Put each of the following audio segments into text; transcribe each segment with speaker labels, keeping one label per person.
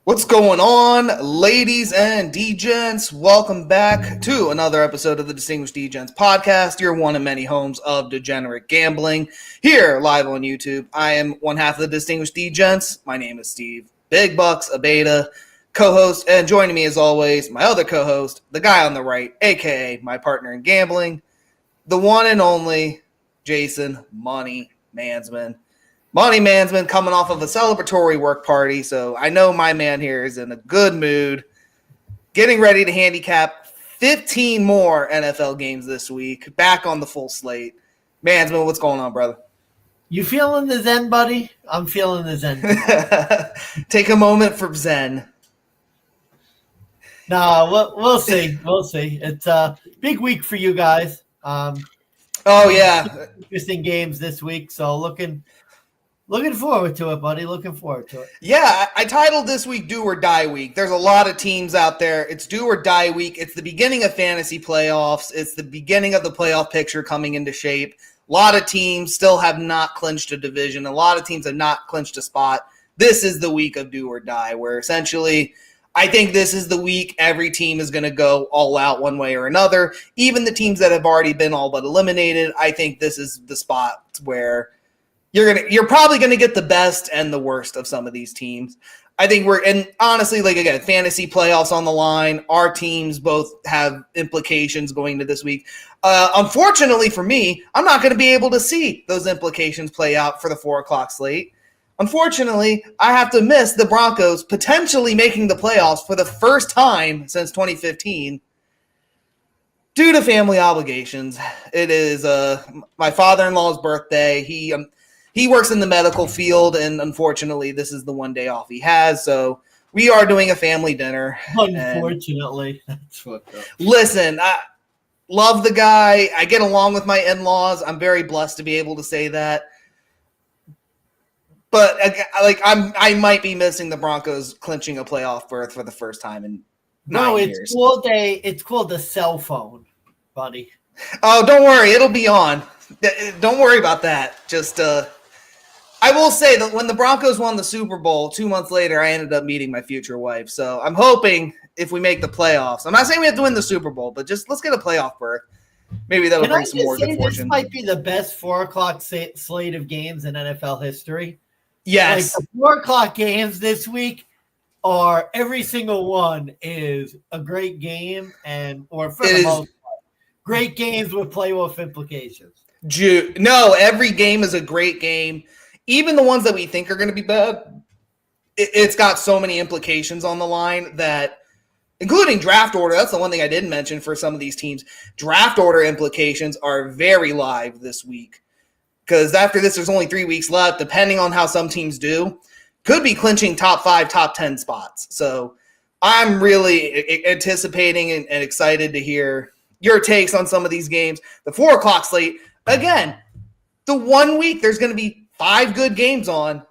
Speaker 1: What's going on, ladies and DeGents? Welcome back to another episode of the Distinguished DeGents podcast, your one of many homes of degenerate gambling, here live on YouTube. I am one half of the Distinguished DeGents. My name is Steve Big Bucks Abeta, co-host, and joining me as always, my other co-host, the guy on the right, aka my partner in gambling, the one and only Jason Money Mansman. Money Mansman coming off of a celebratory work party, so I know my man here is in a good mood, getting ready to handicap 15 more NFL games this week, back on the full slate. Mansman, what's going on, brother?
Speaker 2: You feeling the zen, buddy? I'm feeling the zen.
Speaker 1: Take a moment for zen.
Speaker 2: Nah, we'll see. We'll see. It's a big week for you guys.
Speaker 1: Oh, yeah.
Speaker 2: Interesting games this week, so looking forward to it, buddy. Looking forward to it.
Speaker 1: Yeah, I titled this week Do or Die Week. There's a lot of teams out there. It's Do or Die Week. It's the beginning of fantasy playoffs. It's the beginning of the playoff picture coming into shape. A lot of teams still have not clinched a division. A lot of teams have not clinched a spot. This is the week of Do or Die, where essentially I think this is the week every team is going to go all out one way or another. Even the teams that have already been all but eliminated, I think this is the spot where you're probably gonna get the best and the worst of some of these teams. I think and honestly, like again, fantasy playoffs on the line. Our teams both have implications going into this week. Unfortunately for me, I'm not going to be able to see those implications play out for the 4:00 slate. Unfortunately, I have to miss the Broncos potentially making the playoffs for the first time since 2015. Due to family obligations. It is my father-in-law's birthday. He works in the medical field, and unfortunately, this is the one day off he has. So we are doing a family dinner.
Speaker 2: Unfortunately, that's fucked up.
Speaker 1: Listen, I love the guy. I get along with my in-laws. I'm very blessed to be able to say that. But I might be missing the Broncos clinching a playoff berth for the first time in 9 years.
Speaker 2: It's called the cell phone, buddy.
Speaker 1: Oh, don't worry, it'll be on. Don't worry about that. Just I will say that when the Broncos won the Super Bowl 2 months later, I ended up meeting my future wife. So I'm hoping if we make the playoffs, I'm not saying we have to win the Super Bowl, but just let's get a playoff berth. Maybe that'll bring some more good fortune.
Speaker 2: This might be the best 4:00 slate of games in NFL history.
Speaker 1: Yes.
Speaker 2: Like the 4:00 games this week are every single one is a great game or for the most part, great games with playoff implications.
Speaker 1: No, every game is a great game. Even the ones that we think are going to be bad, it's got so many implications on the line that, including draft order, that's the one thing I didn't mention for some of these teams. Draft order implications are very live this week because after this, there's only 3 weeks left, depending on how some teams do. Could be clinching top 5, top 10 spots. So I'm really anticipating and excited to hear your takes on some of these games. The 4:00 slate, again, the 1 week there's going to be 5 good games on,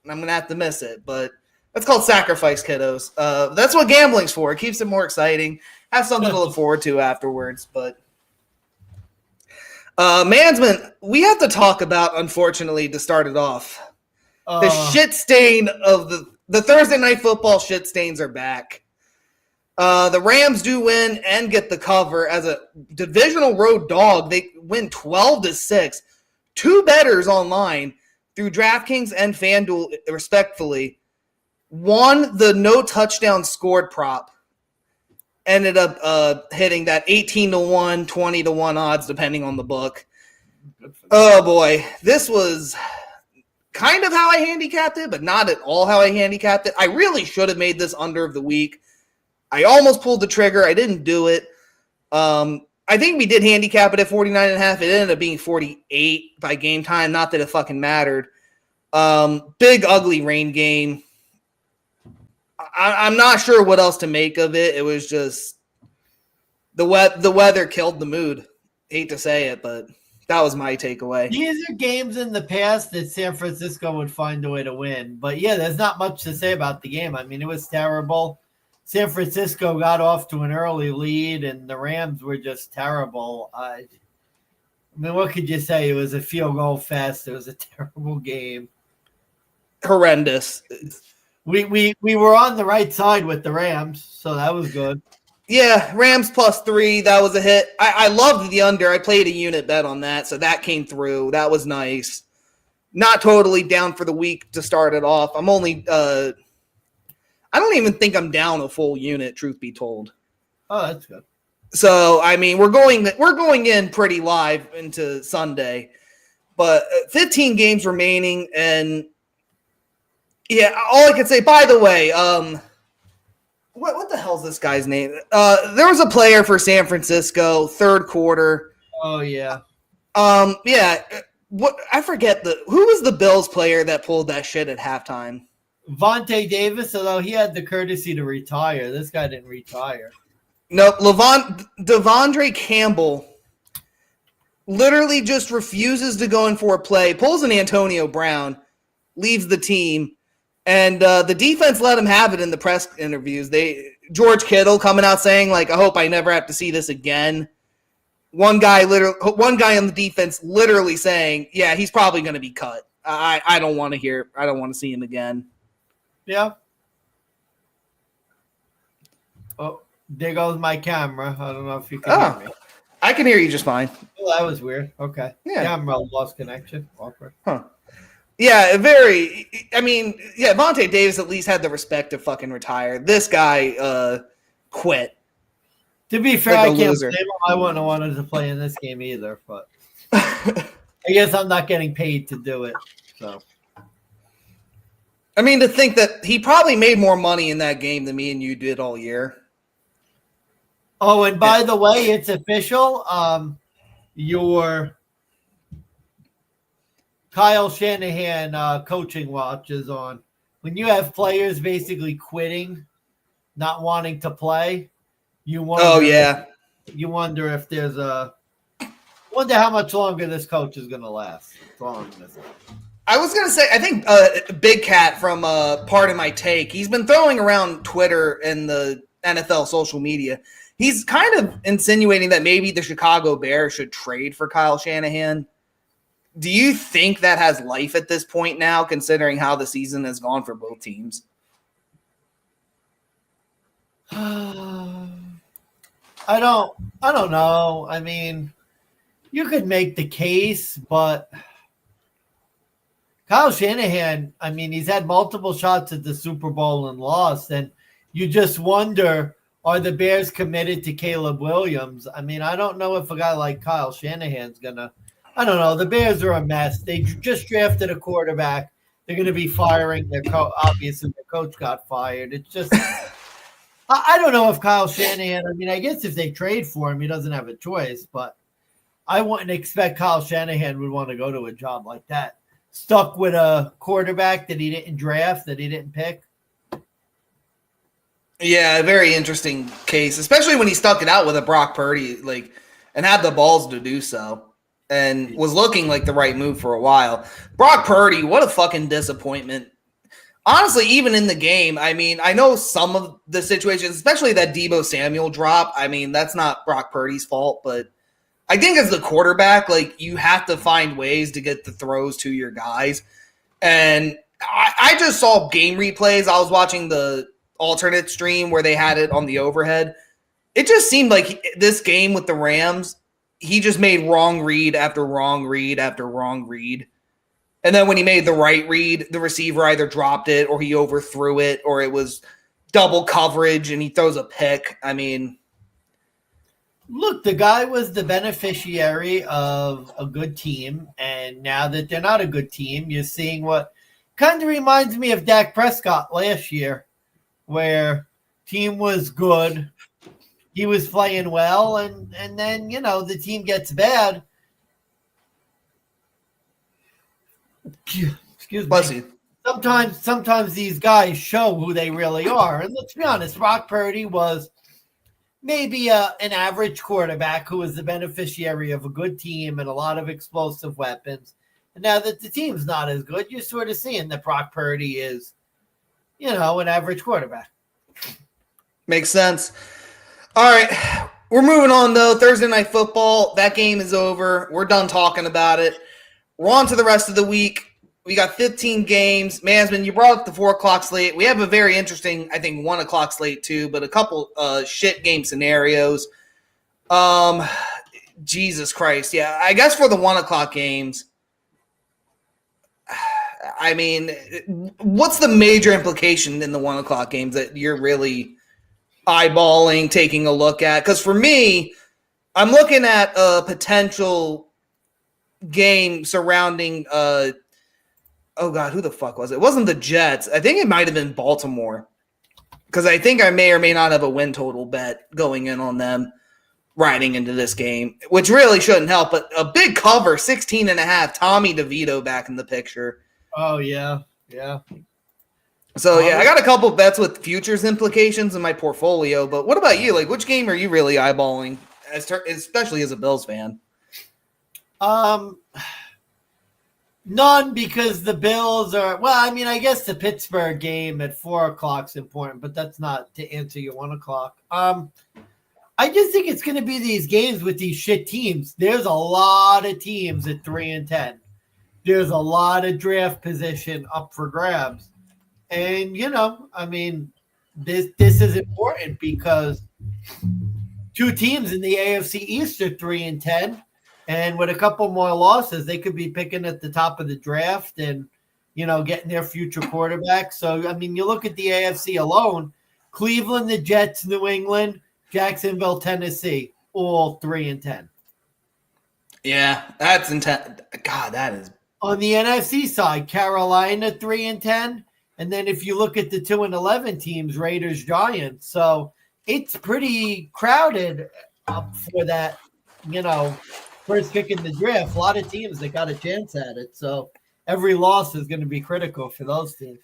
Speaker 1: and I'm going to have to miss it. But that's called sacrifice, kiddos. That's what gambling's for. It keeps it more exciting. Have something to look forward to afterwards. But Mansman, we have to talk about, unfortunately, to start it off, the shit stain of the Thursday Night Football shit stains are back. The Rams do win and get the cover as a divisional road dog. They win 12-6. 2 bettors online through DraftKings and FanDuel, respectfully, won the no touchdown scored prop. Ended up hitting that 18-1, 20-1 odds, depending on the book. Oh, boy. This was kind of how I handicapped it, but not at all how I handicapped it. I really should have made this under of the week. I almost pulled the trigger. I didn't do it. I think we did handicap it at 49.5. It ended up being 48 by game time. Not that it fucking mattered. Big, ugly rain game. I'm not sure what else to make of it. It was just the weather killed the mood. Hate to say it, but that was my takeaway.
Speaker 2: These are games in the past that San Francisco would find a way to win. But, yeah, there's not much to say about the game. I mean, it was terrible. San Francisco got off to an early lead, and the Rams were just terrible. I mean, what could you say? It was a field goal fest. It was a terrible game.
Speaker 1: Horrendous.
Speaker 2: We were on the right side with the Rams, so that was good.
Speaker 1: Yeah, Rams +3. That was a hit. I loved the under. I played a unit bet on that, so that came through. That was nice. Not totally down for the week to start it off. I'm only I don't even think I'm down a full unit, truth be told.
Speaker 2: Oh, that's good.
Speaker 1: So, I mean, we're going in pretty live into Sunday. But 15 games remaining, and yeah, all I can say, by the way, what the hell's this guy's name? There was a player for San Francisco, third quarter.
Speaker 2: Oh yeah.
Speaker 1: Yeah. What I forget who was the Bills player that pulled that shit at halftime?
Speaker 2: Vontae Davis, although he had the courtesy to retire. This guy didn't retire.
Speaker 1: Nope. Devondre Campbell literally just refuses to go in for a play, pulls an Antonio Brown, leaves the team, and the defense let him have it in the press interviews. George Kittle coming out saying, like, I hope I never have to see this again. One guy on the defense literally saying, yeah, he's probably going to be cut. I don't want to see him again.
Speaker 2: Yeah. Oh, there goes my camera. I don't know if you can hear me.
Speaker 1: I can hear you just fine.
Speaker 2: Oh, that was weird. Okay.
Speaker 1: Yeah.
Speaker 2: Camera lost connection. Awkward.
Speaker 1: Huh. Yeah, Vontae Davis at least had the respect to fucking retire. This guy quit.
Speaker 2: To be fair, I can't blame him. I wouldn't have wanted to play in this game either, but I guess I'm not getting paid to do it. So,
Speaker 1: I mean, to think that he probably made more money in that game than me and you did all year.
Speaker 2: Oh, and by the way, it's official. Your Kyle Shanahan coaching watch is on. When you have players basically quitting, not wanting to play, you wonder. You wonder if there's wonder how much longer this coach is going to last. That's all I'm going to say.
Speaker 1: I was going to say, I think Big Cat from Part of My Take, he's been throwing around Twitter and the NFL social media. He's kind of insinuating that maybe the Chicago Bears should trade for Kyle Shanahan. Do you think that has life at this point now, considering how the season has gone for both teams?
Speaker 2: I don't know. I mean, you could make the case, but Kyle Shanahan, I mean, he's had multiple shots at the Super Bowl and lost, and you just wonder, are the Bears committed to Caleb Williams? I mean, I don't know if a guy like Kyle Shanahan's going to – I don't know. The Bears are a mess. They just drafted a quarterback. They're going to be firing their obviously, their coach got fired. It's just – I don't know if Kyle Shanahan – I mean, I guess if they trade for him, he doesn't have a choice, but I wouldn't expect Kyle Shanahan would want to go to a job like that. Stuck with a quarterback that he didn't draft, that he didn't pick.
Speaker 1: Yeah, a very interesting case, especially when he stuck it out with a Brock Purdy, and had the balls to do so, and was looking like the right move for a while. Brock Purdy, what a fucking disappointment. Honestly, even in the game, I mean, I know some of the situations, especially that Deebo Samuel drop. I mean, that's not Brock Purdy's fault, but I think as the quarterback, you have to find ways to get the throws to your guys. And I just saw game replays. I was watching the alternate stream where they had it on the overhead. It just seemed like this game with the Rams, he just made wrong read after wrong read after wrong read. And then when he made the right read, the receiver either dropped it or he overthrew it, or it was double coverage and he throws a pick. I mean,
Speaker 2: look, the guy was the beneficiary of a good team, and now that they're not a good team, you're seeing what kind of reminds me of Dak Prescott last year, where team was good, he was playing well, and then, the team gets bad. Excuse me. Sometimes these guys show who they really are. And let's be honest, Brock Purdy was maybe an average quarterback who was the beneficiary of a good team and a lot of explosive weapons. And now that the team's not as good, you're sort of seeing that Brock Purdy is, an average quarterback.
Speaker 1: Makes sense. All right. We're moving on, though. Thursday Night Football. That game is over. We're done talking about it. We're on to the rest of the week. We got 15 games. Mansman, you brought up the 4 o'clock slate. We have a very interesting, I think, 1 o'clock slate too, but a couple shit game scenarios. Jesus Christ. Yeah, I guess for the 1 o'clock games, I mean, what's the major implication in the 1 o'clock games that you're really eyeballing, taking a look at? Because for me, I'm looking at a potential game surrounding oh God, who the fuck was it? It wasn't the Jets. I think it might have been Baltimore. Because I think I may or may not have a win total bet going in on them riding into this game, which really shouldn't help. But a big cover, 16.5, Tommy DeVito back in the picture.
Speaker 2: Oh, yeah. Yeah.
Speaker 1: So, yeah, I got a couple bets with futures implications in my portfolio. But what about you? Like, which game are you really eyeballing, especially as a Bills fan?
Speaker 2: None, because the Bills are, well, I mean, I guess the Pittsburgh game at 4 o'clock is important, but that's not to answer your 1 o'clock. I just think it's going to be these games with these shit teams. There's a lot of teams at 3-10. There's a lot of draft position up for grabs. And, you know, I mean, this is important because 2 teams in the AFC East are 3-10. And with a couple more losses, they could be picking at the top of the draft and, you know, getting their future quarterback. So, I mean, you look at the AFC alone, Cleveland, the Jets, New England, Jacksonville, Tennessee, all 3-10.
Speaker 1: Yeah, that's intense. God, that is.
Speaker 2: On the NFC side, Carolina, 3-10. And then if you look at the 2-11 teams, Raiders, Giants. So it's pretty crowded up for that, you know, first pick in the draft. A lot of teams that got a chance at it. So every loss is going to be critical for those teams.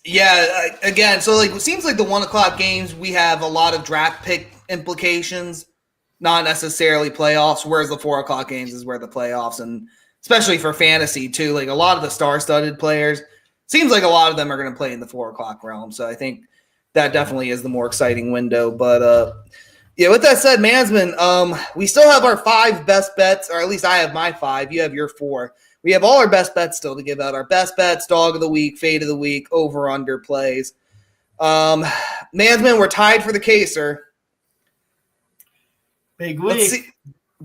Speaker 1: Yeah, again, so like it seems like the 1 o'clock games, we have a lot of draft pick implications, not necessarily playoffs, whereas the 4 o'clock games is where the playoffs, and especially for fantasy too, like a lot of the star-studded players, seems like a lot of them are going to play in the 4 o'clock realm. So I think that definitely is the more exciting window. But yeah, with that said, Mansman, we still have our 5 best bets, or at least I have my 5. You have your 4. We have all our best bets still to give out. Our best bets, dog of the week, fade of the week, over under plays. Mansman, we're tied for the Caser.
Speaker 2: Big week.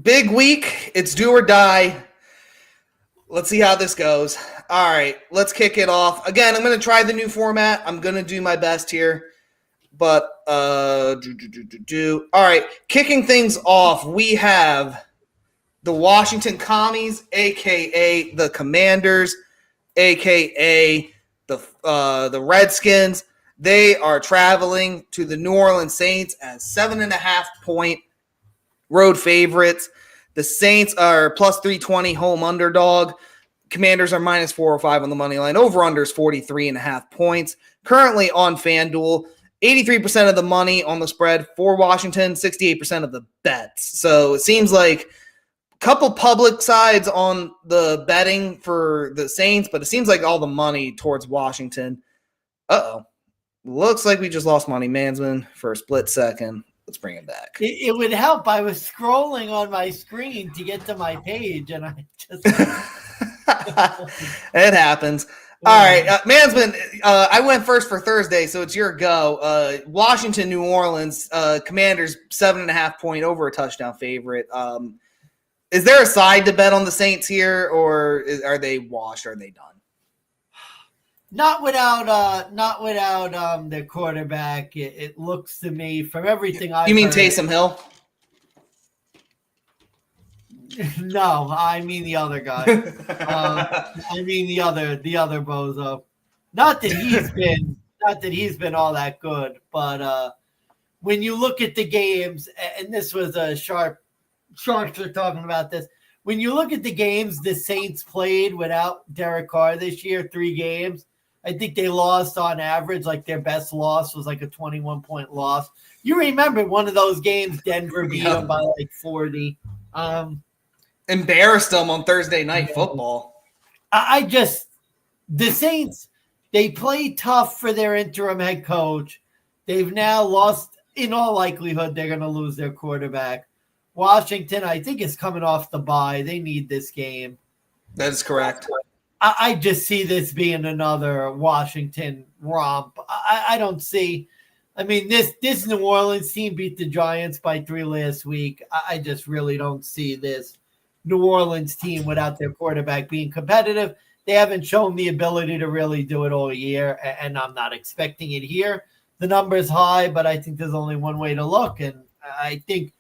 Speaker 1: Big week. It's do or die. Let's see how this goes. All right, let's kick it off. Again, I'm going to try the new format. I'm going to do my best here. But, all right, kicking things off, we have the Washington Commies, a.k.a. the Commanders, a.k.a. the Redskins. They are traveling to the New Orleans Saints as 7.5-point road favorites. The Saints are plus 320 home underdog. Commanders are minus 405 on the money line. Over-under is 43.5 points. Currently on FanDuel, 83% of the money on the spread for Washington, 68% of the bets. So it seems like couple public sides on the betting for the Saints, but it seems like all the money towards Washington. Uh-oh. Looks like we just lost money, Mansman, for a split second. Let's bring it back.
Speaker 2: It would help. I was scrolling on my screen to get to my page, and I just...
Speaker 1: It happens. All right, Mansman, I went first for Thursday, so it's your go. Washington, New Orleans, Commanders, 7.5-point over a touchdown favorite. Is there a side to bet on the Saints here, or are they washed? Are they done?
Speaker 2: Not without their quarterback. It looks to me from everything I've
Speaker 1: You mean
Speaker 2: heard,
Speaker 1: Taysom Hill?
Speaker 2: No, I mean the other guy. I mean the other bozo. Not that he's been all that good, but when you look at the games, and this was a Sharks are talking about this. When you look at the games the Saints played without Derek Carr this year, 3 games, I think they lost on average. Like their best loss was like a 21-point loss. You remember one of those games, Denver beat them by like 40.
Speaker 1: Embarrassed them on Thursday Night Football.
Speaker 2: The Saints, they play tough for their interim head coach. They've now lost, in all likelihood, they're going to lose their quarterback. Washington, I think, is coming off the bye. They need this game.
Speaker 1: That is correct.
Speaker 2: I just see this being another Washington romp. I don't see. I mean, this New Orleans team beat the Giants by 3 last week. I just really don't see this New Orleans team without their quarterback being competitive. They haven't shown the ability to really do it all year, and I'm not expecting it here. The number's high, but I think there's only one way to look, and I think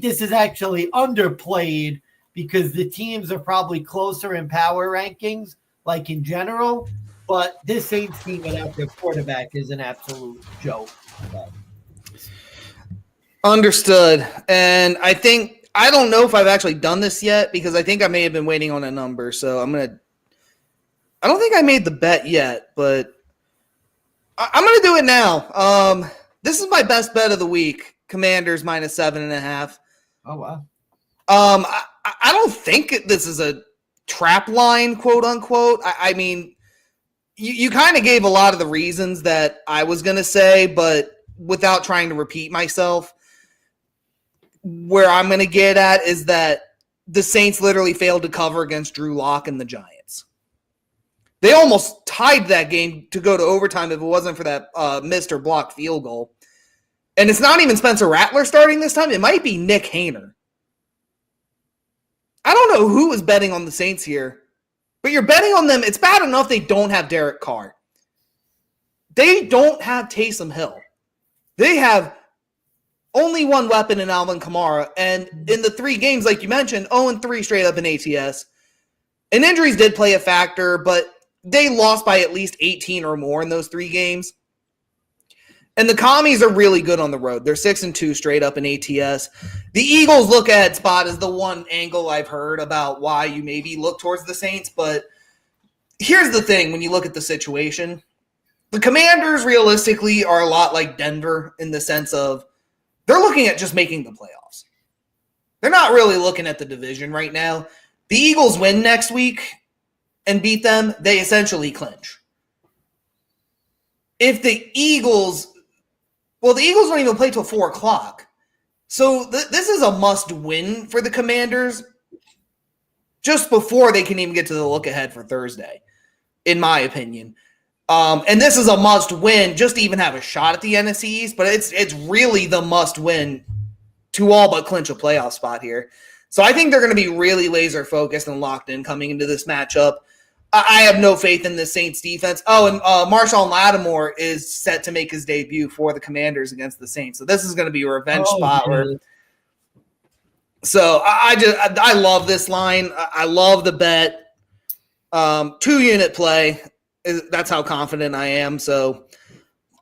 Speaker 2: this is actually underplayed because the teams are probably closer in power rankings, like in general. But this Saints team without their quarterback is an absolute joke.
Speaker 1: Understood. And I don't know if I've actually done this yet because I think I may have been waiting on a number. So I don't think I made the bet yet, but I'm going to do it now. This is my best bet of the week. Commanders minus 7.5.
Speaker 2: Oh, wow.
Speaker 1: I don't think this is a trap line, quote unquote. I mean, you kind of gave a lot of the reasons that I was going to say, but without trying to repeat myself, where I'm going to get at is that the Saints literally failed to cover against Drew Lock and the Giants. They almost tied that game to go to overtime if it wasn't for that missed or blocked field goal. And it's not even Spencer Rattler starting this time. It might be Nick Hainer. I don't know who is betting on the Saints here, but you're betting on them. It's bad enough they don't have Derek Carr. They don't have Taysom Hill. They have only one weapon in Alvin Kamara. And in the 3 games, like you mentioned, 0-3 straight up in ATS. And injuries did play a factor, but they lost by at least 18 or more in those 3 games. And the Commies are really good on the road. They're 6-2 straight up in ATS. The Eagles look ahead spot is the one angle I've heard about why you maybe look towards the Saints. But here's the thing when you look at the situation. The Commanders realistically are a lot like Denver in the sense of they're looking at just making the playoffs. They're not really looking at the division right now. The Eagles win next week and beat them, they essentially clinch. If the Eagles don't even play till 4 o'clock. So this is a must-win for the Commanders just before they can even get to the look-ahead for Thursday, in my opinion. And this is a must-win just to even have a shot at the NFC East, but it's really the must-win to all but clinch a playoff spot here. So I think they're going to be really laser-focused and locked in coming into this matchup. I have no faith in the Saints defense. Oh, and Marshawn Lattimore is set to make his debut for the Commanders against the Saints. So this is going to be a revenge spot. So I love this line. I love the bet. 2-unit play. That's how confident I am. So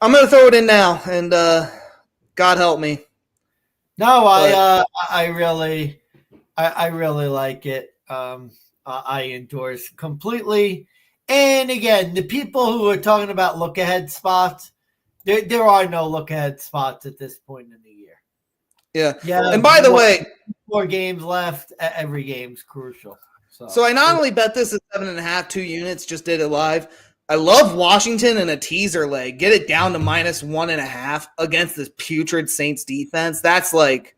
Speaker 1: I'm going to throw it in now, and God help me.
Speaker 2: No, I really like it. I endorse completely. And again, the people who are talking about look-ahead spots, there are no look-ahead spots at this point in the year.
Speaker 1: Yeah. And by the way,
Speaker 2: 4 games left. Every game's crucial.
Speaker 1: So I not only bet this at 7.5, 2 units, just did it live. I love Washington in a teaser leg. Get it down to minus 1.5 against this putrid Saints defense. That's like,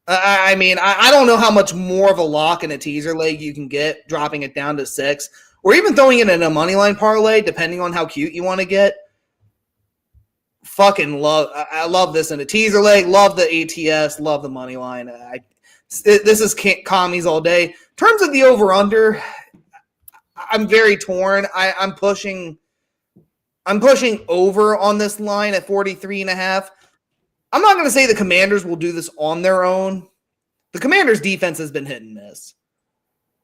Speaker 1: I mean, I don't know how much more of a lock in a teaser leg you can get, dropping it down to 6, or even throwing it in a money line parlay, depending on how cute you want to get. I love this in a teaser leg. Love the ATS. Love the money line. This is commies all day. In terms of the over/under, I'm very torn. I'm pushing over on this line at 43.5. I'm not going to say the Commanders will do this on their own. The Commanders' defense has been hit and miss.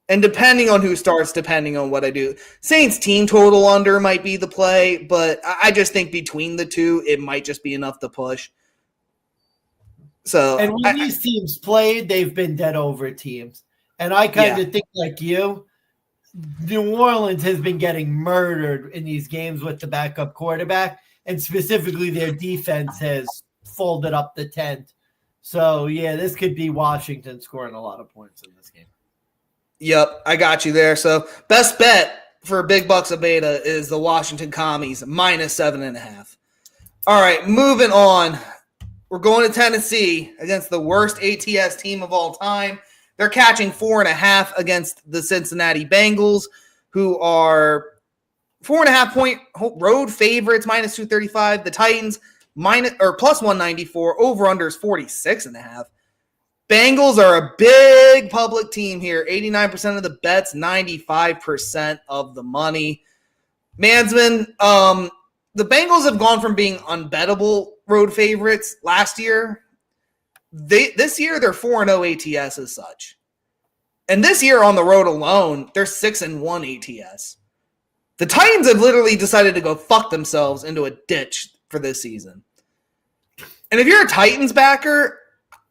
Speaker 1: And depending on who starts, depending on what I do. Saints team total under might be the play, but I just think between the two, it might just be enough to push. So,
Speaker 2: and when these teams played, they've been dead over teams. And I kind of think like you, New Orleans has been getting murdered in these games with the backup quarterback, and specifically their defense has folded up the tent. So, yeah, this could be Washington scoring a lot of points in this game.
Speaker 1: Yep, I got you there. So, best bet for big bucks of beta is the Washington Commies, minus 7.5. All right, moving on. We're going to Tennessee against the worst ATS team of all time. They're catching 4.5 against the Cincinnati Bengals. who are 4.5-point road favorites, minus 235. The Titans plus 194. Over-under is 46.5. Bengals are a big public team here. 89% of the bets, 95% of the money. Mansman, the Bengals have gone from being unbettable road favorites last year. This year, they're 4-0 ATS as such. And this year on the road alone, they're 6-1 ATS. The Titans have literally decided to go fuck themselves into a ditch for this season. And if you're a Titans backer,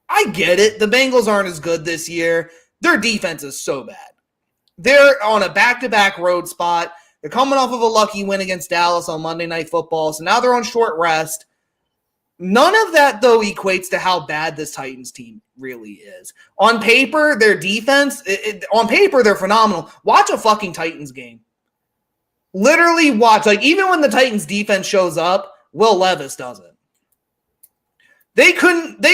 Speaker 1: I get it. The Bengals aren't as good this year. Their defense is so bad. They're on a back-to-back road spot. They're coming off of a lucky win against Dallas on Monday Night Football, so now they're on short rest. None of that, though, equates to how bad this Titans team really is. On paper, their defense, on paper, they're phenomenal. Watch a fucking Titans game. Literally watch. Like, even when the Titans defense shows up, Will Levis doesn't. They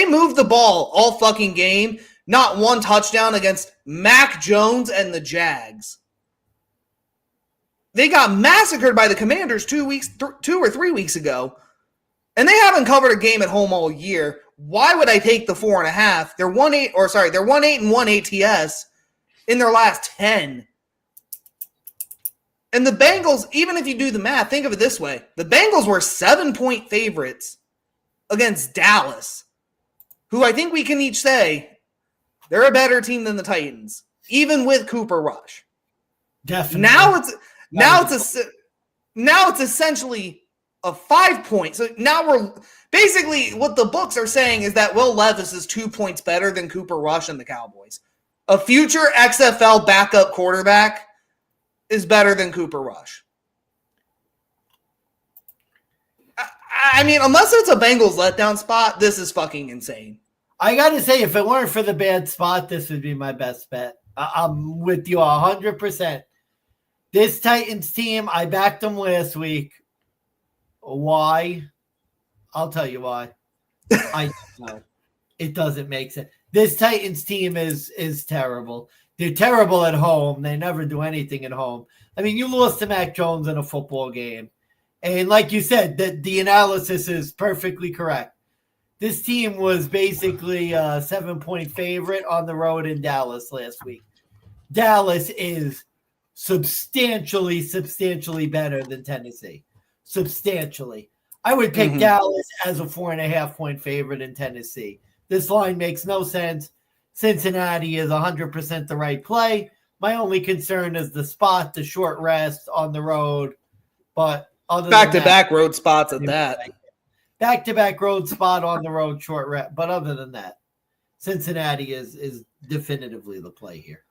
Speaker 1: moved the ball all fucking game. Not one touchdown against Mac Jones and the Jags. They got massacred by the Commanders 2 or 3 weeks ago. And they haven't covered a game at home all year. Why would I take the 4.5? They're 1-8-1 ATS in their last 10. And the Bengals, even if you do the math, think of it this way. The Bengals were 7-point favorites against Dallas, who I think we can each say they're a better team than the Titans, even with Cooper Rush.
Speaker 2: Definitely.
Speaker 1: Now it's essentially a 5-point. So now we're basically what the books are saying is that Will Levis is 2 points better than Cooper Rush and the Cowboys. A future XFL backup quarterback is better than Cooper Rush. I mean, unless it's a Bengals letdown spot, this is fucking insane.
Speaker 2: I got to say, if it weren't for the bad spot, this would be my best bet. I'm with you 100%. This Titans team, I backed them last week. Why? I'll tell you why. I don't know. It doesn't make sense. This Titans team is terrible. They're terrible at home. They never do anything at home. I mean, you lost to Mac Jones in a football game. And like you said, the analysis is perfectly correct. This team was basically a 7-point favorite on the road in Dallas last week. Dallas is substantially better than Tennessee. Substantially. I would pick Dallas as a 4.5-point favorite in Tennessee. This line makes no sense. Cincinnati is 100% the right play. My only concern is the spot, the short rest on the road. But other
Speaker 1: back-to-back road spots at that.
Speaker 2: Back-to-back road spot on the road, short rest. But other than that, Cincinnati is definitively the play here.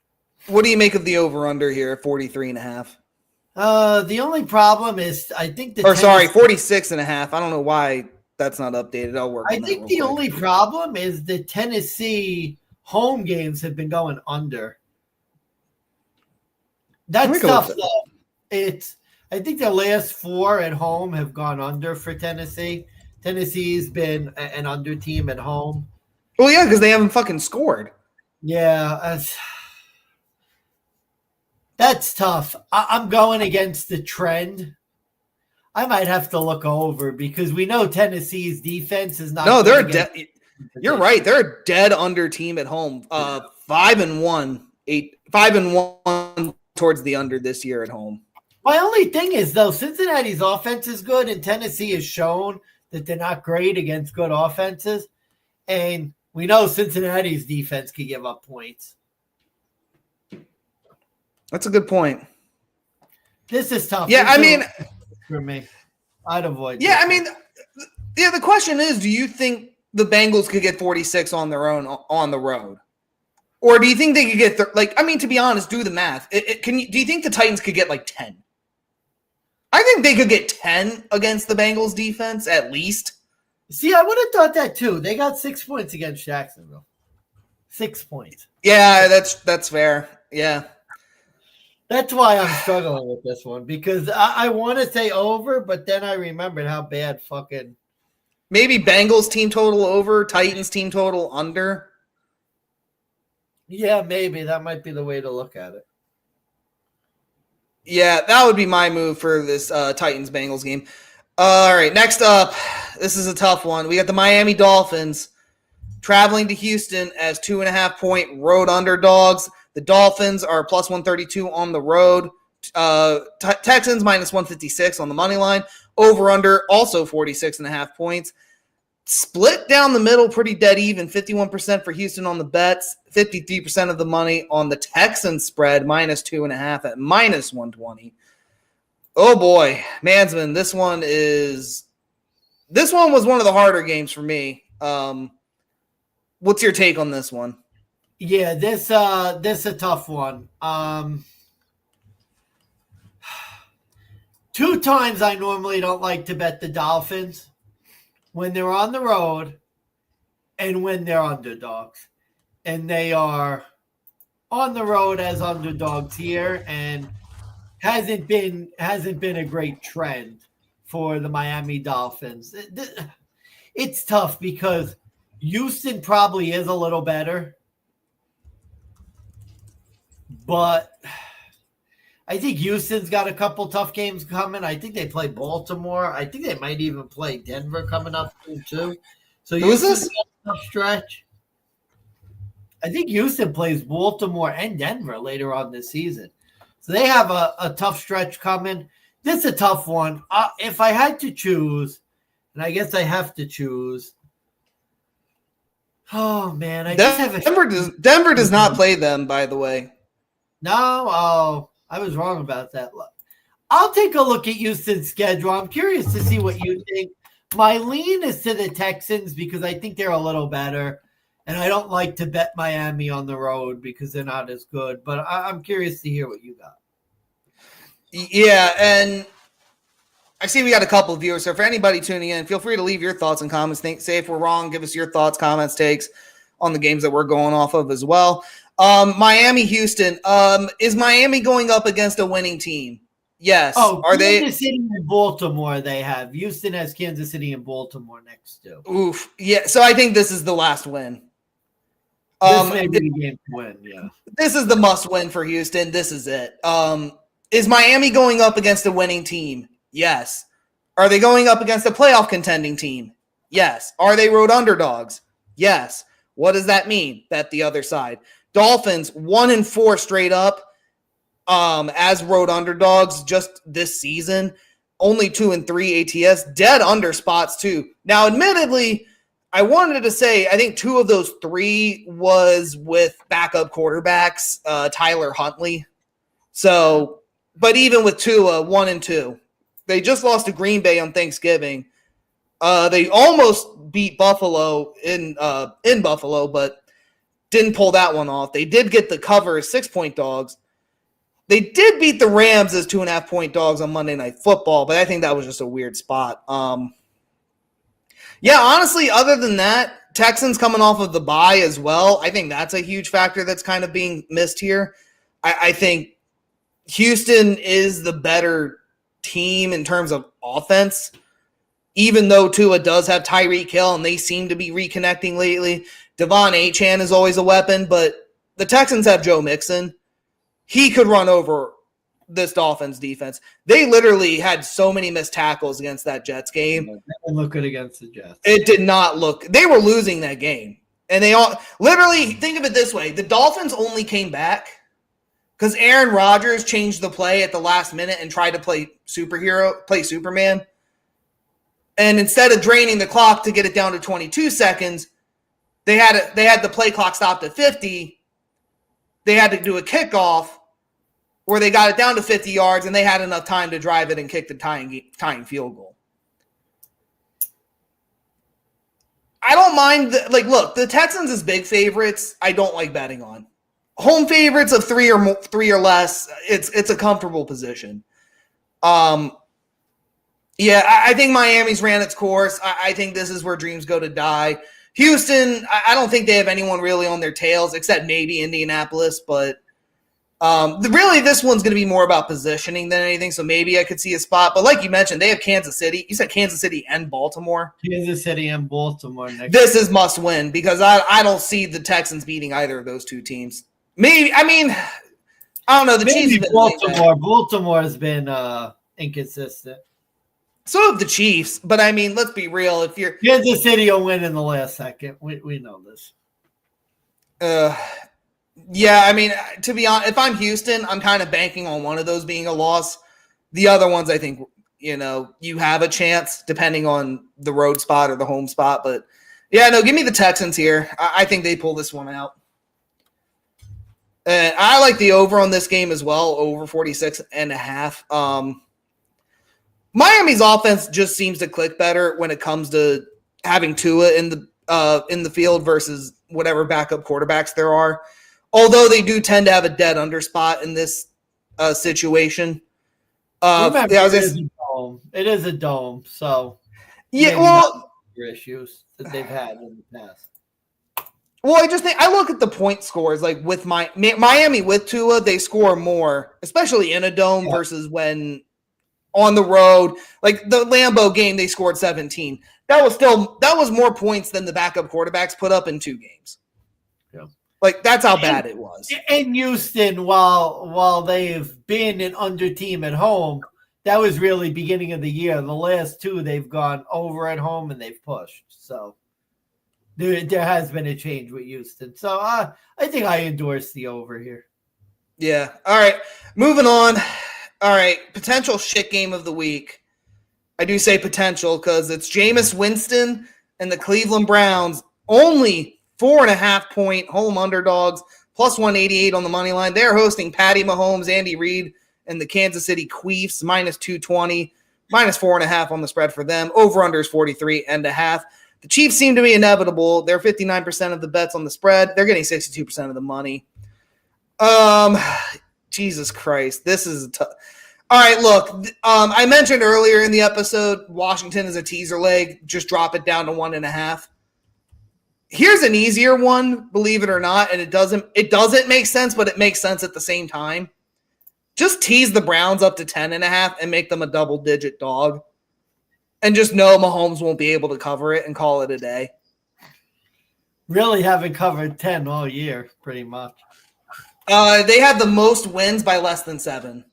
Speaker 1: What do you make of the over-under here at 43.5?
Speaker 2: The only problem is I think
Speaker 1: 46.5. I don't know why that's not updated. I'll work on that.
Speaker 2: I think the only problem is the Tennessee home games have been going under. That's tough, though. I think the last 4 at home have gone under for Tennessee. Tennessee's been an under team at home.
Speaker 1: Well, yeah, because they haven't fucking scored.
Speaker 2: Yeah, that's tough. I'm going against the trend. I might have to look over because we know Tennessee's defense is not.
Speaker 1: No, they're dead. You're right. They're a dead under team at home. 5-1 towards the under this year at home.
Speaker 2: My only thing is, though, Cincinnati's offense is good, and Tennessee has shown that they're not great against good offenses. And we know Cincinnati's defense can give up points.
Speaker 1: That's a good point.
Speaker 2: This is tough.
Speaker 1: Yeah, I mean,
Speaker 2: for me, I'd avoid.
Speaker 1: Yeah, I mean, the question is, do you think the Bengals could get 46 on their own on the road? Or do you think they could get to be honest, do the math. Do you think the Titans could get like 10? I think they could get 10 against the Bengals defense at least.
Speaker 2: See, I would have thought that too. They got 6 points against Jacksonville. 6 points.
Speaker 1: Yeah, that's fair. Yeah.
Speaker 2: That's why I'm struggling with this one because I want to say over, but then I remembered how bad fucking.
Speaker 1: Maybe Bengals team total over, Titans team total under.
Speaker 2: Yeah, maybe that might be the way to look at it.
Speaker 1: Yeah, that would be my move for this Titans-Bengals game. All right, next up, this is a tough one. We got the Miami Dolphins traveling to Houston as 2.5-point road underdogs. The Dolphins are plus 132 on the road. Texans minus 156 on the money line. Over under also 46.5 points. Split down the middle, pretty dead even. 51% for Houston on the bets, 53% of the money on the Texans spread, minus 2.5 at minus 120. Oh boy, Mansman, this one was one of the harder games for me. What's your take on this one?
Speaker 2: Yeah, this a tough one. 2 times I normally don't like to bet the Dolphins: when they're on the road and when they're underdogs. And they are on the road as underdogs here, and hasn't been a great trend for the Miami Dolphins. It's tough because Houston probably is a little better, but I think Houston's got a couple tough games coming. I think they play Baltimore. I think they might even play Denver coming up too. So
Speaker 1: who is this?
Speaker 2: Tough stretch. I think Houston plays Baltimore and Denver later on this season. So they have a tough stretch coming. This is a tough one. If I had to choose, and I guess I have to choose. Oh man,
Speaker 1: Denver does not play them, by the way.
Speaker 2: No, I was wrong about that. I'll take a look at Houston's schedule. I'm curious to see what you think. My lean is to the Texans because I think they're a little better, and I don't like to bet Miami on the road because they're not as good. But I'm curious to hear what you got.
Speaker 1: Yeah, and I see we got a couple of viewers. So for anybody tuning in, feel free to leave your thoughts and comments. Say if we're wrong, give us your thoughts, comments, takes on the games that we're going off of as well. Miami, Houston. Is Miami going up against a winning team? Yes.
Speaker 2: Are they? Kansas City and Baltimore they have. Houston has Kansas City and Baltimore next to.
Speaker 1: Oof. Yeah. So I think this is the last win.
Speaker 2: This may be the game to win, yeah.
Speaker 1: This is the must win for Houston. This is it. Is Miami going up against a winning team? Yes. Are they going up against a playoff contending team? Yes. Are they road underdogs? Yes. What does that mean? Bet the other side. Dolphins 1-4 straight up as road underdogs just this season. Only 2-3 ATS. Dead under spots too. Now, admittedly, I wanted to say I think 2 of those 3 was with backup quarterbacks, Tyler Huntley. So, but even with Tua 1-2, they just lost to Green Bay on Thanksgiving. They almost beat Buffalo in Buffalo, but didn't pull that one off. They did get the cover as 6-point dogs. They did beat the Rams as 2.5-point dogs on Monday Night Football, but I think that was just a weird spot. Yeah, honestly, other than that, Texans coming off of the bye as well. I think that's a huge factor that's kind of being missed here. I think Houston is the better team in terms of offense, even though Tua does have Tyreek Hill and they seem to be reconnecting lately. Devon Achane is always a weapon, but the Texans have Joe Mixon. He could run over this Dolphins defense. They literally had so many missed tackles against that Jets game.
Speaker 2: They didn't look good against the Jets.
Speaker 1: It did not look. They were losing that game. And they all literally, think of it this way. The Dolphins only came back because Aaron Rodgers changed the play at the last minute and tried to play Superman. And instead of draining the clock to get it down to 22 seconds, they had the play clock stopped at 50. They had to do a kickoff where they got it down to 50 yards and they had enough time to drive it and kick the tying field goal. I don't mind. Look, the Texans as big favorites, I don't like betting on. Home favorites of 3 or less, it's a comfortable position. Yeah, I think Miami's ran its course. I think this is where dreams go to die. Houston, I don't think they have anyone really on their tails except maybe Indianapolis, but really this one's going to be more about positioning than anything, so maybe I could see a spot. But like you mentioned, they have Kansas City. You said Kansas City and Baltimore.
Speaker 2: Kansas City and Baltimore.
Speaker 1: This is must win because I don't see the Texans beating either of those two teams. Maybe, I mean, I don't know. The Chiefs have
Speaker 2: Maybe
Speaker 1: been way better.
Speaker 2: Baltimore has been inconsistent.
Speaker 1: So have the Chiefs, but I mean, let's be real. If you're
Speaker 2: Kansas City will win in the last second. We know this.
Speaker 1: Yeah, I mean, to be honest, if I'm Houston, I'm kind of banking on one of those being a loss. The other ones, I think, you have a chance depending on the road spot or the home spot. But yeah, no, give me the Texans here. I think they pull this one out. And I like the over on this game as well, over 46.5. Miami's offense just seems to click better when it comes to having Tua in the field versus whatever backup quarterbacks there are. Although they do tend to have a dead under spot in this situation.
Speaker 2: Remember, it is a dome, so
Speaker 1: yeah, well,
Speaker 2: issues that they've had in the past.
Speaker 1: Well, I just think I look at the point scores like with Miami with Tua, they score more, especially in a dome versus when on the road. Like the Lambeau game, they scored 17. That was more points than the backup quarterbacks put up in 2 games.
Speaker 2: Yeah.
Speaker 1: Like that's how bad it was.
Speaker 2: And Houston, while they've been an under team at home, that was really beginning of the year. The last 2 they've gone over at home and they've pushed. So there has been a change with Houston. So I think I endorse the over here.
Speaker 1: Yeah. All right. Moving on. All right. Potential shit game of the week. I do say potential because it's Jameis Winston and the Cleveland Browns. Only 4.5 point home underdogs, plus 188 on the money line. They're hosting Patty Mahomes, Andy Reid, and the Kansas City Chiefs, minus 220, minus 4.5 on the spread for them. Over-under is 43.5. The Chiefs seem to be inevitable. They're 59% of the bets on the spread. They're getting 62% of the money. Jesus Christ. This is tough. All right, look. I mentioned earlier in the episode, Washington is a teaser leg. Just drop it down to 1.5. Here's an easier one, believe it or not, and it doesn't make sense, but it makes sense at the same time. Just tease the Browns up to 10.5 and make them a double-digit dog. And just know Mahomes won't be able to cover it and call it a day.
Speaker 2: Really haven't covered 10 all year, pretty much.
Speaker 1: They have the most wins by less than 7.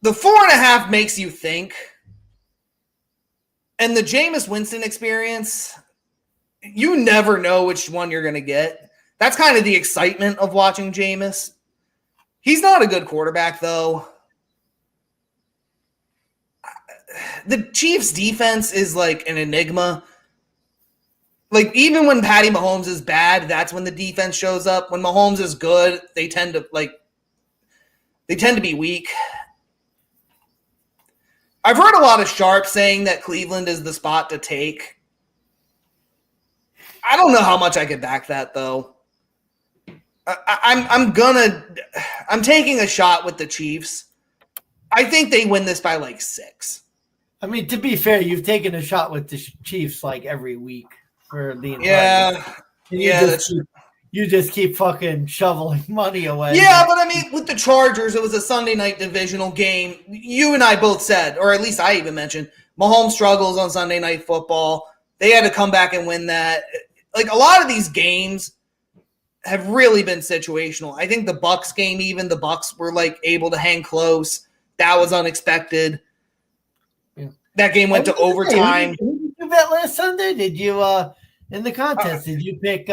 Speaker 1: The 4.5 makes you think. And the Jameis Winston experience, you never know which one you're going to get. That's kind of the excitement of watching Jameis. He's not a good quarterback, though. The Chiefs' defense is like an enigma. Like, even when Patty Mahomes is bad, that's when the defense shows up. When Mahomes is good, they tend to be weak. I've heard a lot of sharps saying that Cleveland is the spot to take. I don't know how much I could back that, though. I'm taking a shot with the Chiefs. I think they win this by like 6.
Speaker 2: I mean, to be fair, you've taken a shot with the Chiefs like every week for the entire year. You just keep fucking shoveling money away.
Speaker 1: Yeah, but I mean, with the Chargers, it was a Sunday night divisional game. You and I both said, or at least I even mentioned, Mahomes struggles on Sunday Night Football. They had to come back and win that. Like, a lot of these games have really been situational. I think the Bucks game, even the Bucks were like able to hang close. That was unexpected. Yeah. That game went to overtime.
Speaker 2: Who did you bet last Sunday? Did you in the contest? Did you pick?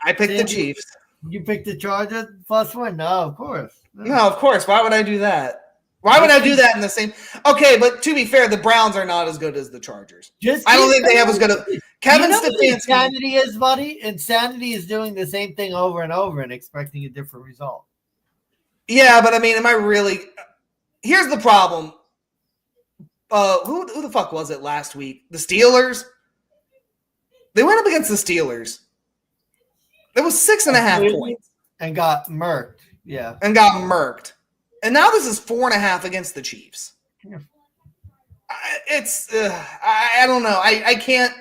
Speaker 1: I picked the Chiefs.
Speaker 2: You picked the Chargers +1? No, of course.
Speaker 1: No, of course. Why would I do that? Why would I do that in the same? Okay, but to be fair, the Browns are not as good as the Chargers. I don't think they have as good a Kevin Stefanski.
Speaker 2: Insanity is, buddy. Insanity is doing the same thing over and over and expecting a different result.
Speaker 1: Yeah, but I mean, am I really? Here's the problem. Who the fuck was it last week? The Steelers. They went up against the Steelers. It was 6.5 points
Speaker 2: and got murked. Yeah,
Speaker 1: and got murked. And now this is 4.5 against the Chiefs. Yeah. I don't know. I can't.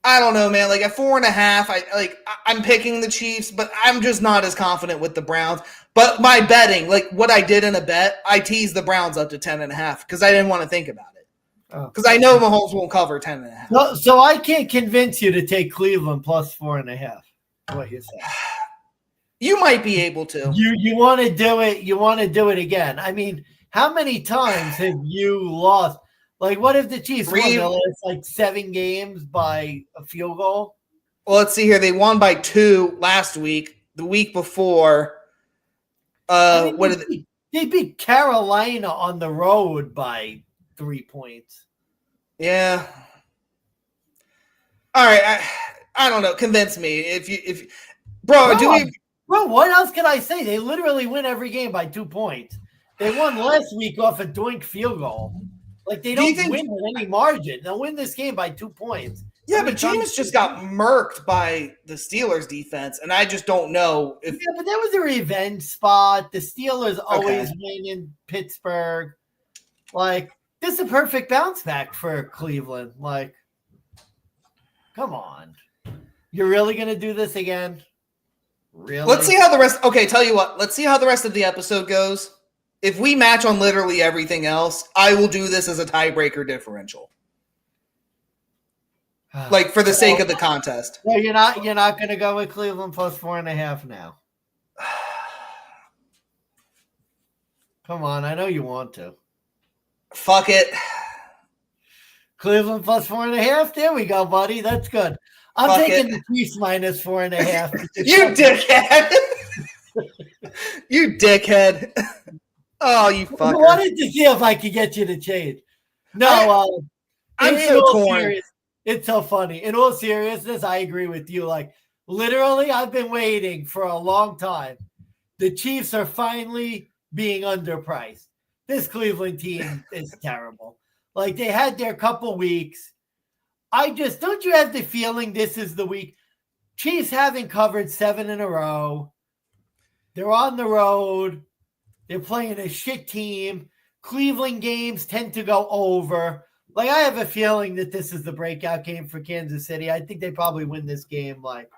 Speaker 1: I don't know, man. Like at 4.5, I'm picking the Chiefs, but I'm just not as confident with the Browns. But my betting, like what I did in a bet, I teased the Browns up to 10.5 because I didn't want to think about it. Because I know Mahomes won't cover 10.5.
Speaker 2: So I can't convince you to take Cleveland +4.5. What you say?
Speaker 1: You might be able to.
Speaker 2: You want to do it. You want to do it again. I mean, how many times have you lost? Like, what if the Chiefs won the last 7 games by a field goal?
Speaker 1: Well, let's see here. They won by 2 last week. The week before,
Speaker 2: they beat Carolina on the road by 3 points.
Speaker 1: Yeah. All right. I don't know. Convince me if bro.
Speaker 2: Bro, what else can I say? They literally win every game by 2 points. They won last week off a doink field goal. Like, they don't win with any margin. They'll win this game by 2 points.
Speaker 1: Yeah, but Jameis just got murked by the Steelers defense, and I just don't know if.
Speaker 2: Yeah, but that was a revenge spot. The Steelers always win in Pittsburgh. Like, this is a perfect bounce back for Cleveland. Like, come on. You're really going to do this again? Really?
Speaker 1: Let's see how the rest. Okay, tell you what. Let's see how the rest of the episode goes. If we match on literally everything else, I will do this as a tiebreaker differential. Like, for the sake of the contest.
Speaker 2: No, you're not going to go with Cleveland plus 4.5 now. Come on, I know you want to.
Speaker 1: Fuck it.
Speaker 2: Cleveland plus 4.5. There we go, buddy. That's good. I'm taking the Chiefs minus 4.5.
Speaker 1: You dickhead. You dickhead. Oh, you fucker.
Speaker 2: I wanted to see if I could get you to change. No,
Speaker 1: I'm so torn.
Speaker 2: It's so funny. In all seriousness, I agree with you. Like, literally, I've been waiting for a long time. The Chiefs are finally being underpriced. This Cleveland team is terrible. Like, they had their couple weeks. Don't you have the feeling this is the week? Chiefs haven't covered 7 in a row. They're on the road. They're playing a shit team. Cleveland games tend to go over. Like, I have a feeling that this is the breakout game for Kansas City. I think they probably win this game. Like,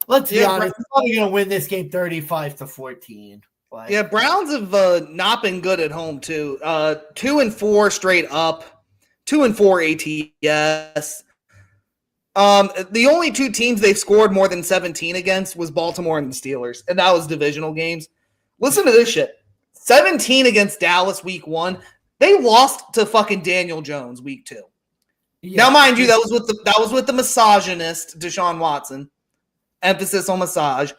Speaker 2: let's be honest, they're probably going to win this game 35-14. Like,
Speaker 1: yeah, Browns have not been good at home too. 2-4 straight up, 2-4 ATS. The only 2 teams they've scored more than 17 against was Baltimore and the Steelers, and that was divisional games. Listen to this shit: 17 against Dallas week 1. They lost to fucking Daniel Jones week 2. Yeah. Now, mind you, that was with the misogynist Deshaun Watson. Emphasis on massage.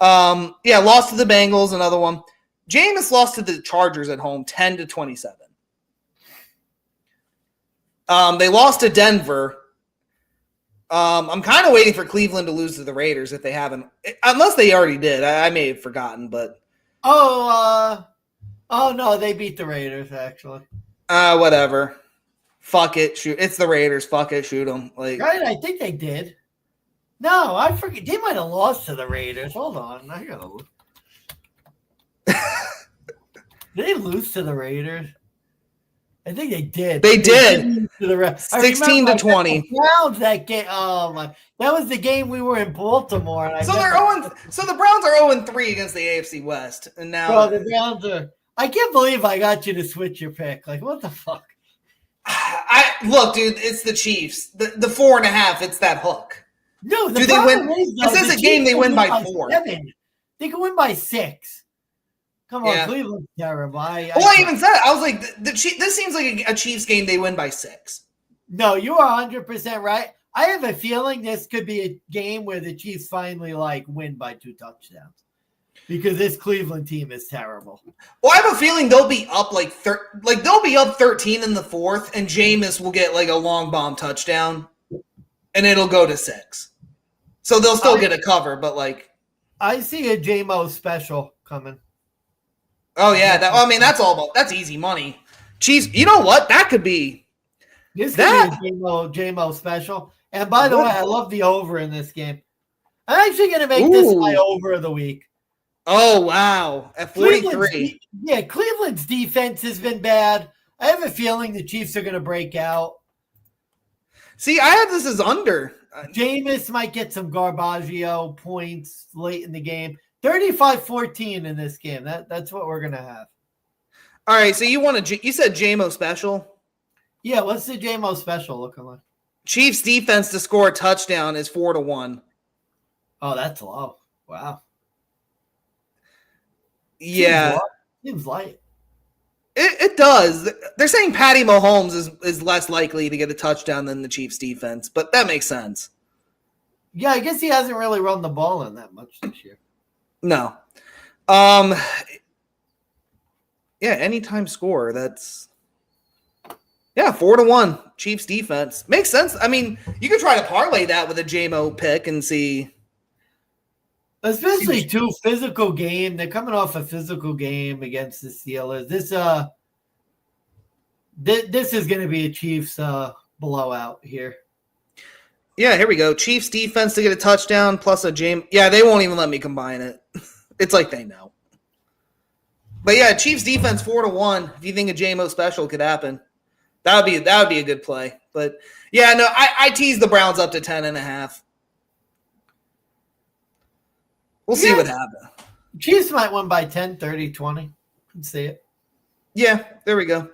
Speaker 1: Lost to the Bengals, another one. Jameis lost to the Chargers at home 10-27. They lost to Denver. I'm kind of waiting for Cleveland to lose to the Raiders if they haven't, unless they already did. I may have forgotten, but
Speaker 2: no, they beat the Raiders actually.
Speaker 1: Whatever. Fuck it, shoot. It's the Raiders. Fuck it, shoot them. Like,
Speaker 2: right? I think they did. No, I forget. They might have lost to the Raiders. Hold on, I gotta look. Did they lose to the Raiders? I think they did.
Speaker 1: They did.
Speaker 2: 16-20. Browns that game. Oh my! That was the game we were in Baltimore. And
Speaker 1: so they're 0. So the Browns are 0-3 against the AFC West, and now
Speaker 2: the Browns are. I can't believe I got you to switch your pick. Like, what the fuck?
Speaker 1: Look, dude. It's the Chiefs. The 4.5. It's that hook.
Speaker 2: No,
Speaker 1: do they win? This is a game they win by 4.
Speaker 2: 7. They can win by 6. Come on, Cleveland's terrible. I
Speaker 1: even said it. I was like, this seems like a Chiefs game they win by 6.
Speaker 2: No, you are 100% right. I have a feeling this could be a game where the Chiefs finally win by 2 touchdowns because this Cleveland team is terrible.
Speaker 1: Well, I have a feeling they'll be up they'll be up 13 in the 4th, and Jameis will get a long bomb touchdown, and it'll go to 6. So they'll still get a cover, but
Speaker 2: I see a J-Mo special coming.
Speaker 1: Oh yeah, that's easy money. Chiefs, you know what? That could be.
Speaker 2: This could be a J-Mo special. And by the way, I love the over in this game. I'm actually going to make this my over of the week.
Speaker 1: Oh wow, at 43.
Speaker 2: Cleveland's defense has been bad. I have a feeling the Chiefs are going to break out.
Speaker 1: See, I have this as under.
Speaker 2: Jameis might get some Garbaggio points late in the game. 35-14 in this game. That's what we're going to have.
Speaker 1: All right, so you said J-Mo special?
Speaker 2: Yeah, what's the J-Mo special looking like?
Speaker 1: Chiefs defense to score a touchdown is 4-1.
Speaker 2: Oh, that's low. Wow.
Speaker 1: Yeah.
Speaker 2: Seems light.
Speaker 1: It does. They're saying Patty Mahomes is less likely to get a touchdown than the Chiefs defense, but that makes sense.
Speaker 2: Yeah, I guess he hasn't really run the ball in that much this year.
Speaker 1: No. Yeah, anytime score. That's 4-1 Chiefs defense. Makes sense. I mean, you could try to parlay that with a JMO pick and see.
Speaker 2: Especially two physical game. They're coming off a physical game against the Steelers. This is going to be a Chiefs blowout here.
Speaker 1: Yeah, here we go. Chiefs defense to get a touchdown plus a JMO. Yeah, they won't even let me combine it. It's like they know. But yeah, Chiefs defense 4-1. If you think a JMO special could happen, that would be a good play. But yeah, no, I teased the Browns up to 10.5. We'll see what happens.
Speaker 2: Chiefs might win by 10, 30, 20. Let's see it.
Speaker 1: Yeah, there we go.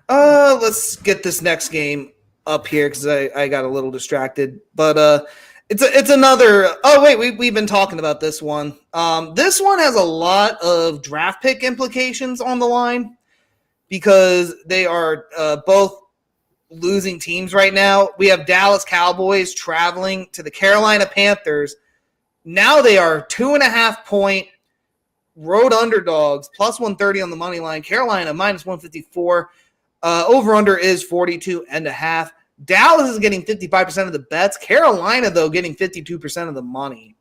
Speaker 1: Let's get this next game up here because I got a little distracted. But it's another. Oh wait, we've been talking about this one. This one has a lot of draft pick implications on the line because they are both losing teams right now. We have Dallas Cowboys traveling to the Carolina Panthers. Now they are 2.5-point road underdogs, plus 130 on the money line. Carolina minus 154. Over under is 42.5. Dallas is getting 55% of the bets. Carolina, though, getting 52% of the money.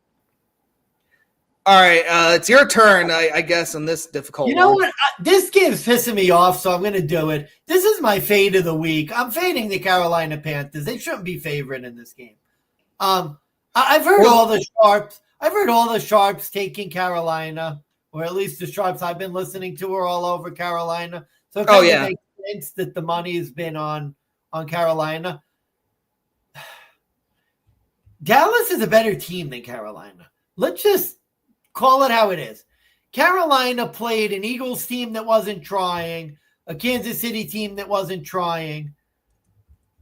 Speaker 1: All right, it's your turn, I guess, on this difficult one.
Speaker 2: You know what? This game's pissing me off, so I'm going to do it. This is my fade of the week. I'm fading the Carolina Panthers. They shouldn't be favored in this game. I've heard all the sharps. I've heard all the sharps taking Carolina, or at least the sharps I've been listening to are all over Carolina. So it kind of makes sense that the money has been on Carolina. Dallas is a better team than Carolina. Let's just call it how it is. Carolina played an Eagles team that wasn't trying, a Kansas City team that wasn't trying.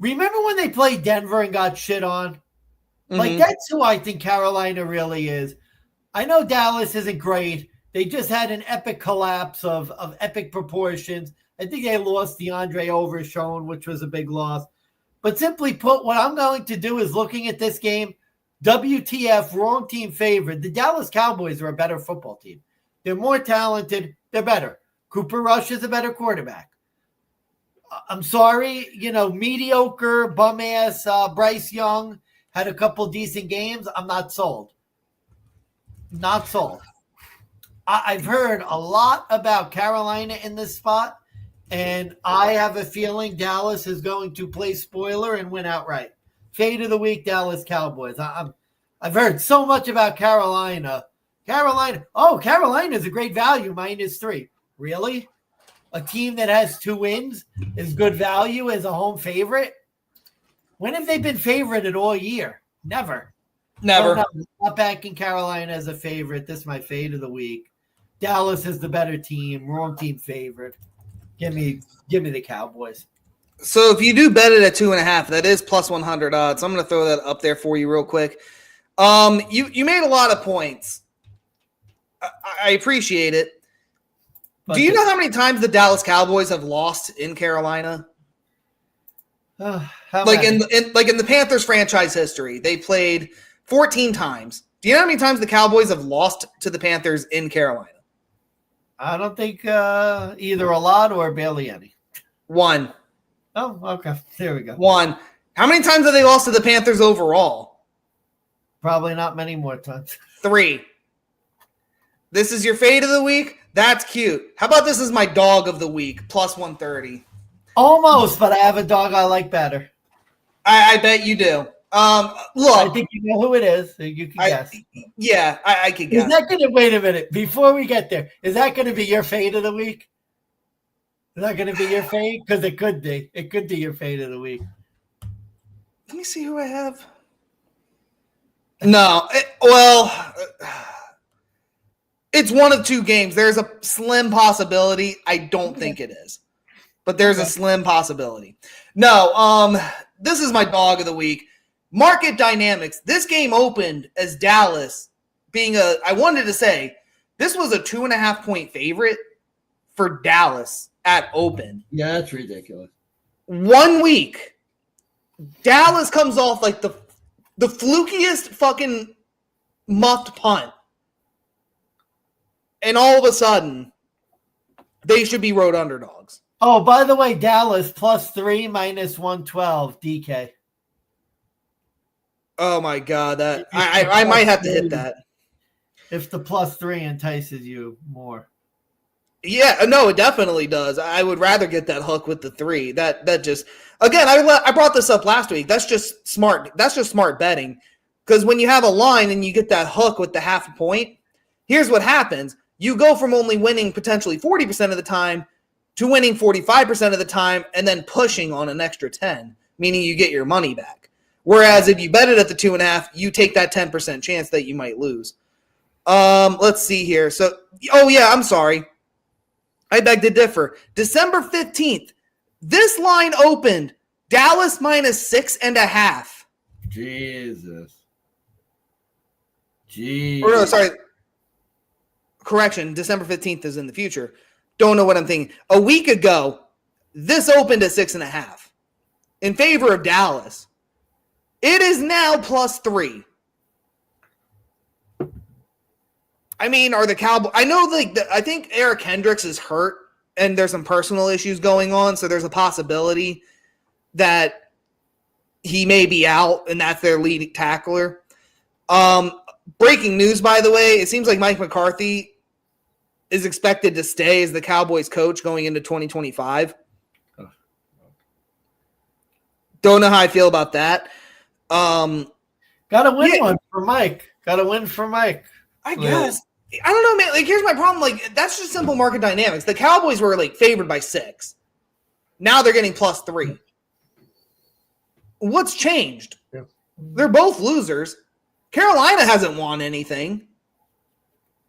Speaker 2: Remember when they played Denver and got shit on? Like, that's who I think Carolina really is. I know Dallas isn't great. They just had an epic collapse of epic proportions. I think they lost DeAndre Overshone, which was a big loss. But simply put, what I'm going to do is looking at this game, WTF, wrong team favored. The Dallas Cowboys are a better football team. They're more talented. They're better. Cooper Rush is a better quarterback. I'm sorry, mediocre, bum-ass Bryce Young had a couple decent games. I'm not sold. Not sold. I've heard a lot about Carolina in this spot, and I have a feeling Dallas is going to play spoiler and win outright. Fade of the week, Dallas Cowboys. I've heard so much about Carolina. Carolina is a great value, -3. Really? A team that has 2 wins is good value as a home favorite? When have they been favorited all year? Never.
Speaker 1: Never.
Speaker 2: No, not backing Carolina as a favorite. This is my fade of the week. Dallas is the better team. Wrong team favored. Give me the Cowboys.
Speaker 1: So if you do bet it at 2.5, that is plus 100 odds. I'm going to throw that up there for you real quick. You made a lot of points. I appreciate it. But do you know how many times the Dallas Cowboys have lost in Carolina? Like in the Panthers franchise history, they played 14 times. Do you know how many times the Cowboys have lost to the Panthers in Carolina?
Speaker 2: I don't think either a lot or barely any.
Speaker 1: 1.
Speaker 2: Oh, okay. There we go.
Speaker 1: 1. How many times have they lost to the Panthers overall?
Speaker 2: Probably not many more times.
Speaker 1: 3. This is your fade of the week? That's cute. How about this is my dog of the week, plus 130?
Speaker 2: Almost, but I have a dog I like better.
Speaker 1: I bet you do. Look.
Speaker 2: I think you know who it is. So you can guess.
Speaker 1: Yeah, I can guess.
Speaker 2: Is that going to, wait a minute, before we get there, is that going to be your fade of the week? Is that going to be your fade? Because it could be. It could be your fade of the week.
Speaker 1: Let me see who I have. No. It's one of 2 games. There's a slim possibility. I don't think it is. But there's a slim possibility. No, this is my dog of the week. Market dynamics. This game opened as Dallas I wanted to say this was a 2.5-point favorite for Dallas at open.
Speaker 2: Yeah, that's ridiculous.
Speaker 1: 1 week, Dallas comes off like the flukiest fucking muffed punt. And all of a sudden, they should be road underdogs.
Speaker 2: Oh, by the way, Dallas +3 -112 DK.
Speaker 1: Oh my God, that I might have to hit that.
Speaker 2: If the +3 entices you more.
Speaker 1: Yeah, no, it definitely does. I would rather get that hook with the 3. That just, again, I brought this up last week. That's just smart. That's just smart betting. Because when you have a line and you get that hook with the half a point, here's what happens. You go from only winning potentially 40% of the time to winning 45% of the time and then pushing on an extra 10, meaning you get your money back. Whereas if you bet it at the 2.5, you take that 10% chance that you might lose. Let's see here. So, oh yeah, I'm sorry. I beg to differ. December 15th, this line opened Dallas -6.5.
Speaker 2: Jesus.
Speaker 1: Or no, sorry. Correction, December 15th is in the future. Don't know what I'm thinking. A week ago, this opened at 6.5 in favor of Dallas. It is now +3. I mean, are the Cowboys? I know, I think Eric Hendricks is hurt, and there's some personal issues going on, so there's a possibility that he may be out, and that's their lead tackler. Breaking news, by the way, it seems like Mike McCarthy is expected to stay as the Cowboys coach going into 2025. Don't know how I feel about that.
Speaker 2: Got to win one for Mike. Got to win for Mike.
Speaker 1: I guess. I don't know, man. Like, here's my problem. Like, that's just simple market dynamics. The Cowboys were, like, favored by 6. Now they're getting +3. What's changed? Yeah. They're both losers. Carolina hasn't won anything.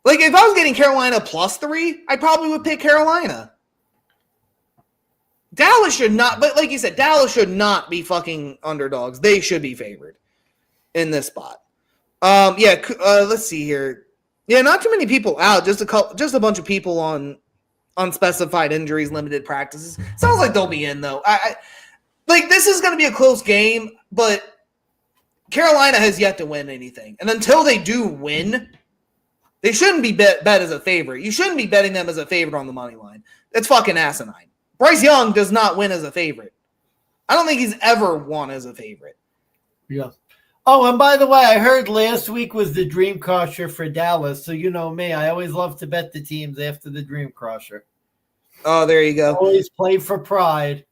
Speaker 1: Like, if I was getting Carolina +3, I probably would pick Carolina. Dallas should not, but like you said, Dallas should not be fucking underdogs. They should be favored in this spot. Let's see here. Yeah, not too many people out. Just a bunch of people on unspecified injuries, limited practices. Sounds like they'll be in though. This is going to be a close game, but Carolina has yet to win anything, and until they do win, they shouldn't be bet as a favorite. You shouldn't be betting them as a favorite on the money line. That's fucking asinine. Bryce Young does not win as a favorite. I don't think he's ever won as a favorite.
Speaker 2: Yeah. Oh, and by the way, I heard last week was the Dream Crusher for Dallas. So you know me, I always love to bet the teams after the Dream Crusher.
Speaker 1: Oh, there you go.
Speaker 2: Always play for pride.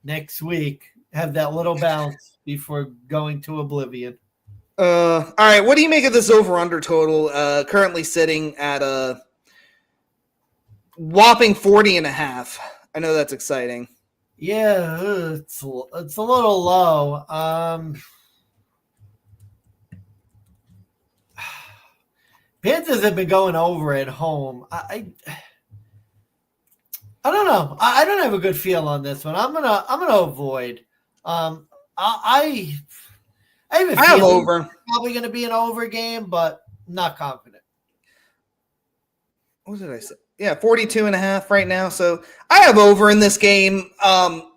Speaker 2: Next week, have that little bounce before going to oblivion.
Speaker 1: All right, what do you make of this over-under total? Currently sitting at a whopping 40.5. I know that's exciting.
Speaker 2: Yeah, it's a little low. Panthers have been going over at home. I don't know. I don't have a good feel on this one. I'm gonna avoid. I have over. It's probably going to be an over game, but not confident.
Speaker 1: What did I say? Yeah, 42.5 right now. So I have over in this game.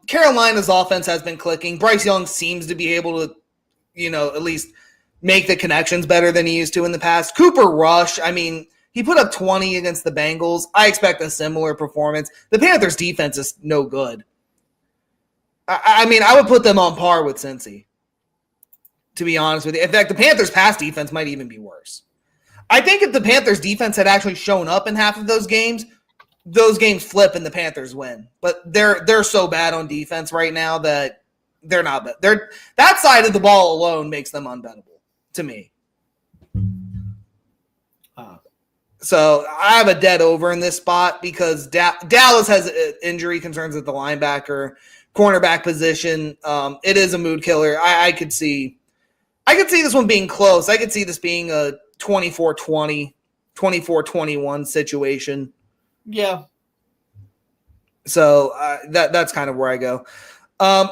Speaker 1: Carolina's offense has been clicking. Bryce Young seems to be able to, at least make the connections better than he used to in the past. Cooper Rush, I mean, he put up 20 against the Bengals. I expect a similar performance. The Panthers' defense is no good. I mean, I would put them on par with Cincy, to be honest with you. In fact, the Panthers' pass defense might even be worse. I think if the Panthers' defense had actually shown up in half of those games flip and the Panthers win. But they're so bad on defense right now that they're not bad. That side of the ball alone makes them unbettable to me. So I have a dead over in this spot because Dallas has injury concerns at the linebacker, cornerback position. It is a mood killer. I could see this one being close. I could see this being a 24-20, 24-21 situation.
Speaker 2: Yeah. So
Speaker 1: that's kind of where I go.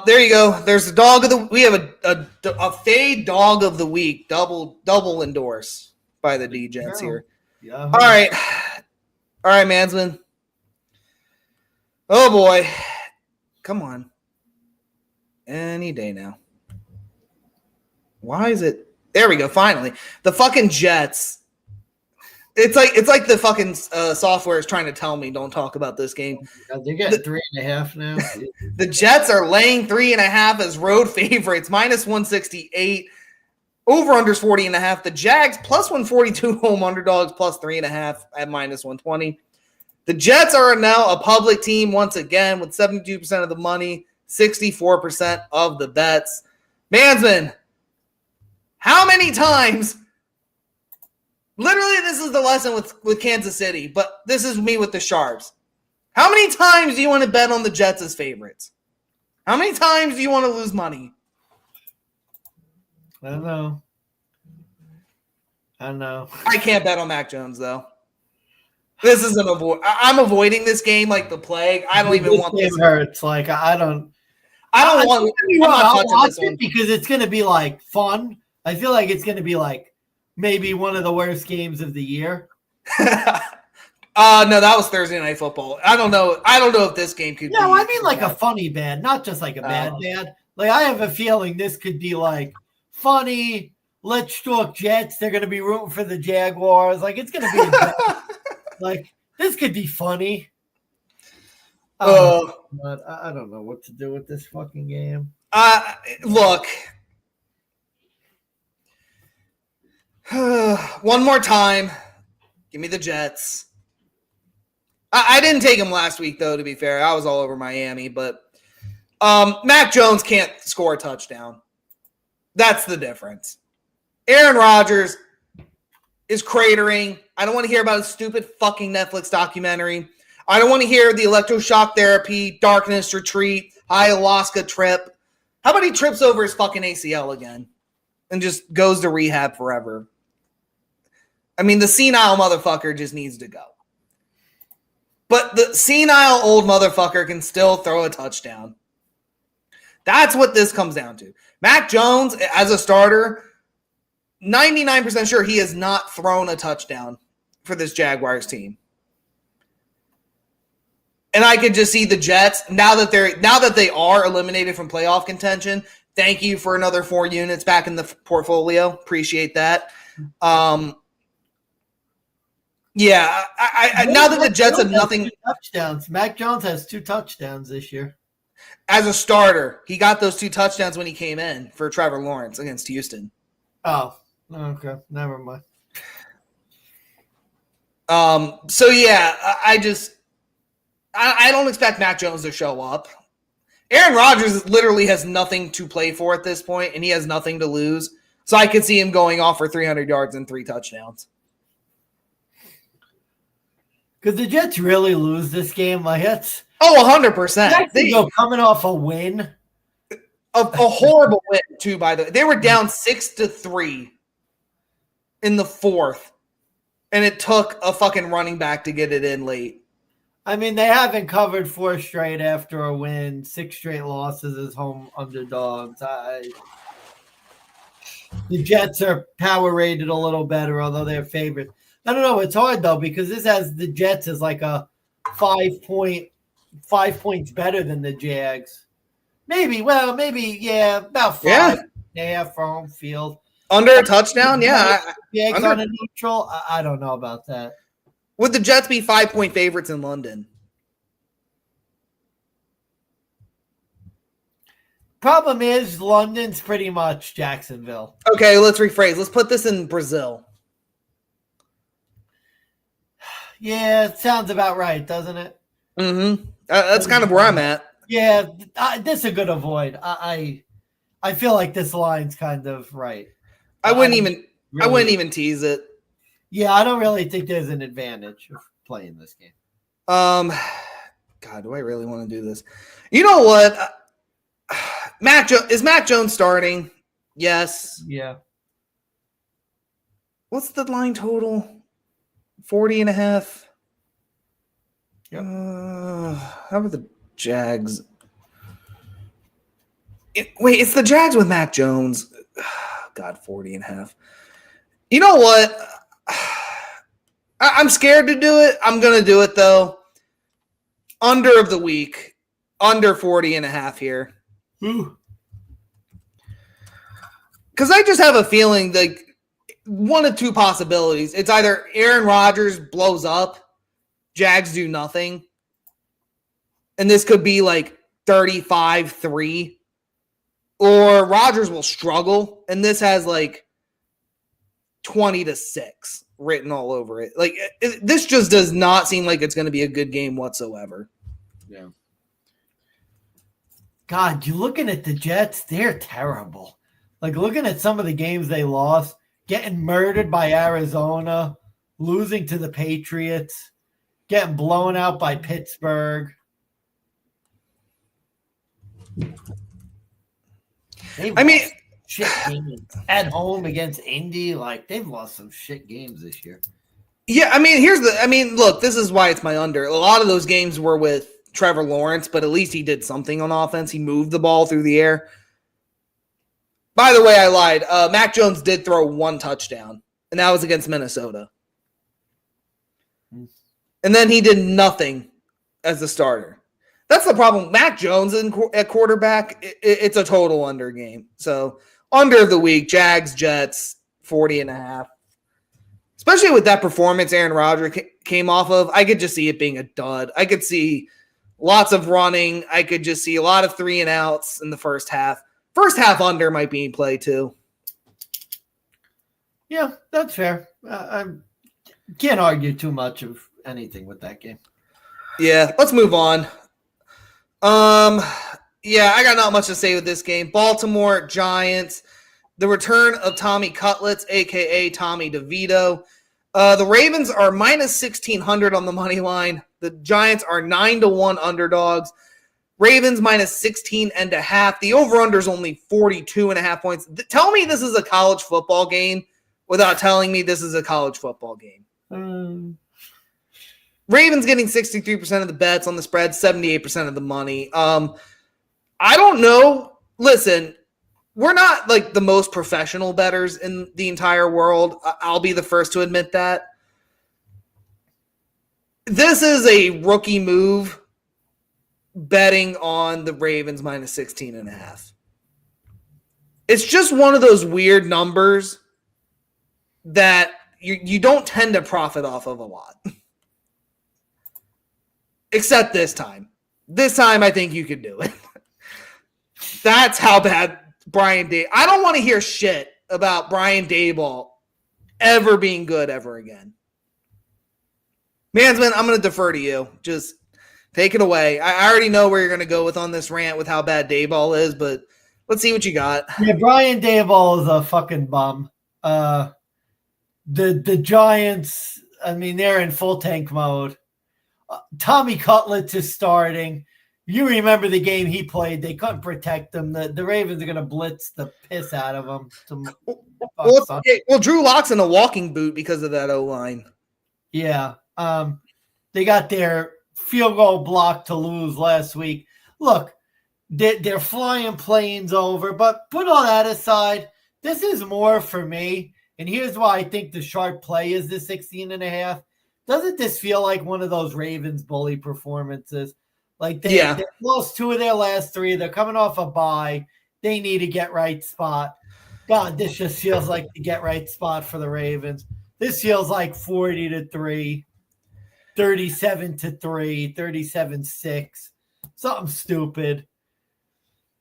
Speaker 1: There you go. There's a dog of the. We have a fade dog of the week. Double endorse by the DeGents here.
Speaker 2: Yeah.
Speaker 1: All right, Mansman. Oh boy, come on. Any day now. Why is it? There we go. Finally, the fucking Jets. It's like the fucking software is trying to tell me don't talk about this game.
Speaker 2: They're getting 3.5 now.
Speaker 1: The Jets are laying 3.5 as road favorites, minus 168. Over unders 40.5. The Jags plus 142 home underdogs plus 3.5 at minus 120. The Jets are now a public team once again with 72% of the money, 64% of the bets. Mansman, how many times? Literally, this is the lesson with Kansas City, but this is me with the Sharps. How many times do you want to bet on the Jets as favorites? How many times do you want to lose money?
Speaker 2: I don't know.
Speaker 1: I can't bet on Mac Jones, though. This is I'm avoiding this game like the plague. I don't even want this.
Speaker 2: This game hurts. Like, I don't
Speaker 1: want. I'm not touching this one
Speaker 2: because it's going to be like fun. I feel like it's going to be like maybe one of the worst games of the year.
Speaker 1: No, that was Thursday Night Football. I don't know if this game could.
Speaker 2: No, I mean like a funny bad, not just like a bad. Like I have a feeling this could be like funny. Let's talk Jets. They're going to be rooting for the Jaguars. Like it's going to be like this could be funny. But I don't know what to do with this fucking game.
Speaker 1: Look. One more time. Give me the Jets. I didn't take him last week, though, to be fair. I was all over Miami. But Mac Jones can't score a touchdown. That's the difference. Aaron Rodgers is cratering. I don't want to hear about his stupid fucking Netflix documentary. I don't want to hear the electroshock therapy, darkness retreat, ayahuasca trip. How about he trips over his fucking ACL again and just goes to rehab forever? I mean, the senile motherfucker just needs to go. But the senile old motherfucker can still throw a touchdown. That's what this comes down to. Mac Jones, as a starter, 99% sure he has not thrown a touchdown for this Jaguars team. And I could just see the Jets, now that they are eliminated from playoff contention, thank you for another 4 units back in the portfolio. Appreciate that. Yeah, now that the Jets have nothing.
Speaker 2: Touchdowns. Mac Jones has 2 touchdowns this year.
Speaker 1: As a starter, he got those 2 touchdowns when he came in for Trevor Lawrence against Houston.
Speaker 2: Oh, okay. Never mind.
Speaker 1: So, yeah, I don't expect Mac Jones to show up. Aaron Rodgers literally has nothing to play for at this point, and he has nothing to lose. So I could see him going off for 300 yards and 3 touchdowns.
Speaker 2: Could the Jets really lose this game? Like that's
Speaker 1: 100%.
Speaker 2: They go coming off a win,
Speaker 1: a horrible win too. By the way, they were down 6-3 in the 4th, and it took a fucking running back to get it in late.
Speaker 2: I mean, they haven't covered 4 straight after a win, 6 straight losses as home underdogs. The Jets are power rated a little better, although they're favored. I don't know. It's hard, though, because this has the Jets as like a 5 points better than the Jags. Maybe, yeah, about 5.5 for home field.
Speaker 1: Under a touchdown, yeah.
Speaker 2: Jags on a neutral, I don't know about that.
Speaker 1: Would the Jets be 5-point favorites in London?
Speaker 2: Problem is, London's pretty much Jacksonville.
Speaker 1: Okay, let's rephrase. Let's put this in Brazil.
Speaker 2: Yeah, it sounds about right, doesn't it?
Speaker 1: Mm-hmm. That's kind of where I'm at.
Speaker 2: Yeah, this is a good avoid. I feel like this line's kind of right.
Speaker 1: I wouldn't even tease it.
Speaker 2: Yeah, I don't really think there's an advantage of playing this game.
Speaker 1: God, do I really want to do this? You know what? Is Mac Jones starting? Yes.
Speaker 2: Yeah.
Speaker 1: What's the line total? 40.5.
Speaker 2: Yep.
Speaker 1: How about the Jags? It's the Jags with Mac Jones. God, 40.5. You know what? I'm scared to do it. I'm going to do it, though. Under of the week. Under 40.5 here. Because I just have a feeling like one of two possibilities. It's either Aaron Rodgers blows up, Jags do nothing, and this could be like 35-3, or Rodgers will struggle, and this has like 20-6 written all over it. Like this just does not seem like it's going to be a good game whatsoever.
Speaker 3: Yeah.
Speaker 2: God, you're looking at the Jets, they're terrible. Like looking at some of the games they lost, getting murdered by Arizona, losing to the Patriots, getting blown out by Pittsburgh. Shit games at home against Indy. Like they've lost some shit games this year.
Speaker 1: Yeah, look, this is why it's my under. A lot of those games were with Trevor Lawrence, but at least he did something on offense. He moved the ball through the air. By the way, I lied. Mac Jones did throw one touchdown, and that was against Minnesota. And then he did nothing as the starter. That's the problem. Mac Jones at quarterback, it's a total under game. So under of the week, Jags, Jets, 40.5. Especially with that performance Aaron Rodgers came off of, I could just see it being a dud. I could see lots of running. I could just see a lot of 3-and-outs in the first half. First half under might be in play too.
Speaker 2: Yeah, that's fair. I can't argue too much of anything with that game.
Speaker 1: Yeah, let's move on. Yeah, I got not much to say with this game. Baltimore Giants, the return of Tommy Cutlets, a.k.a. Tommy DeVito. The Ravens are minus 1,600 on the money line. The Giants are 9-1 underdogs. Ravens minus 16.5. The over-under is only 42.5 points. Tell me this is a college football game without telling me this is a college football game. Ravens getting 63% of the bets on the spread, 78% of the money. I don't know. Listen, we're not like the most professional bettors in the entire world. I'll be the first to admit that. This is a rookie move betting on the Ravens minus 16.5. It's just one of those weird numbers that you don't tend to profit off of a lot. Except this time. This time, I think you could do it. That's how bad Brian Day. I don't want to hear shit about Brian Daboll ever being good ever again. Mansman, I'm going to defer to you. Just take it away. I already know where you're going to go with on this rant with how bad Daboll is, but let's see what you got.
Speaker 2: Yeah, Brian Daboll is a fucking bum. The Giants, I mean, they're in full tank mode. Tommy Cutlets is starting. You remember the game he played. They couldn't protect him. The Ravens are going to blitz the piss out of him.
Speaker 1: Well, Drew Lock's in a walking boot because of that O-line.
Speaker 2: Yeah. They got their field goal block to lose last week. Look, they're flying planes over, but put all that aside, this is more for me. And here's why I think the sharp play is the 16.5. Doesn't this feel like one of those Ravens bully performances? Like they lost 2 of their last 3. They're coming off a bye. They need a get right spot. God, this just feels like the get right spot for the Ravens. This feels like 40-3, 37-3, 37-6, something stupid.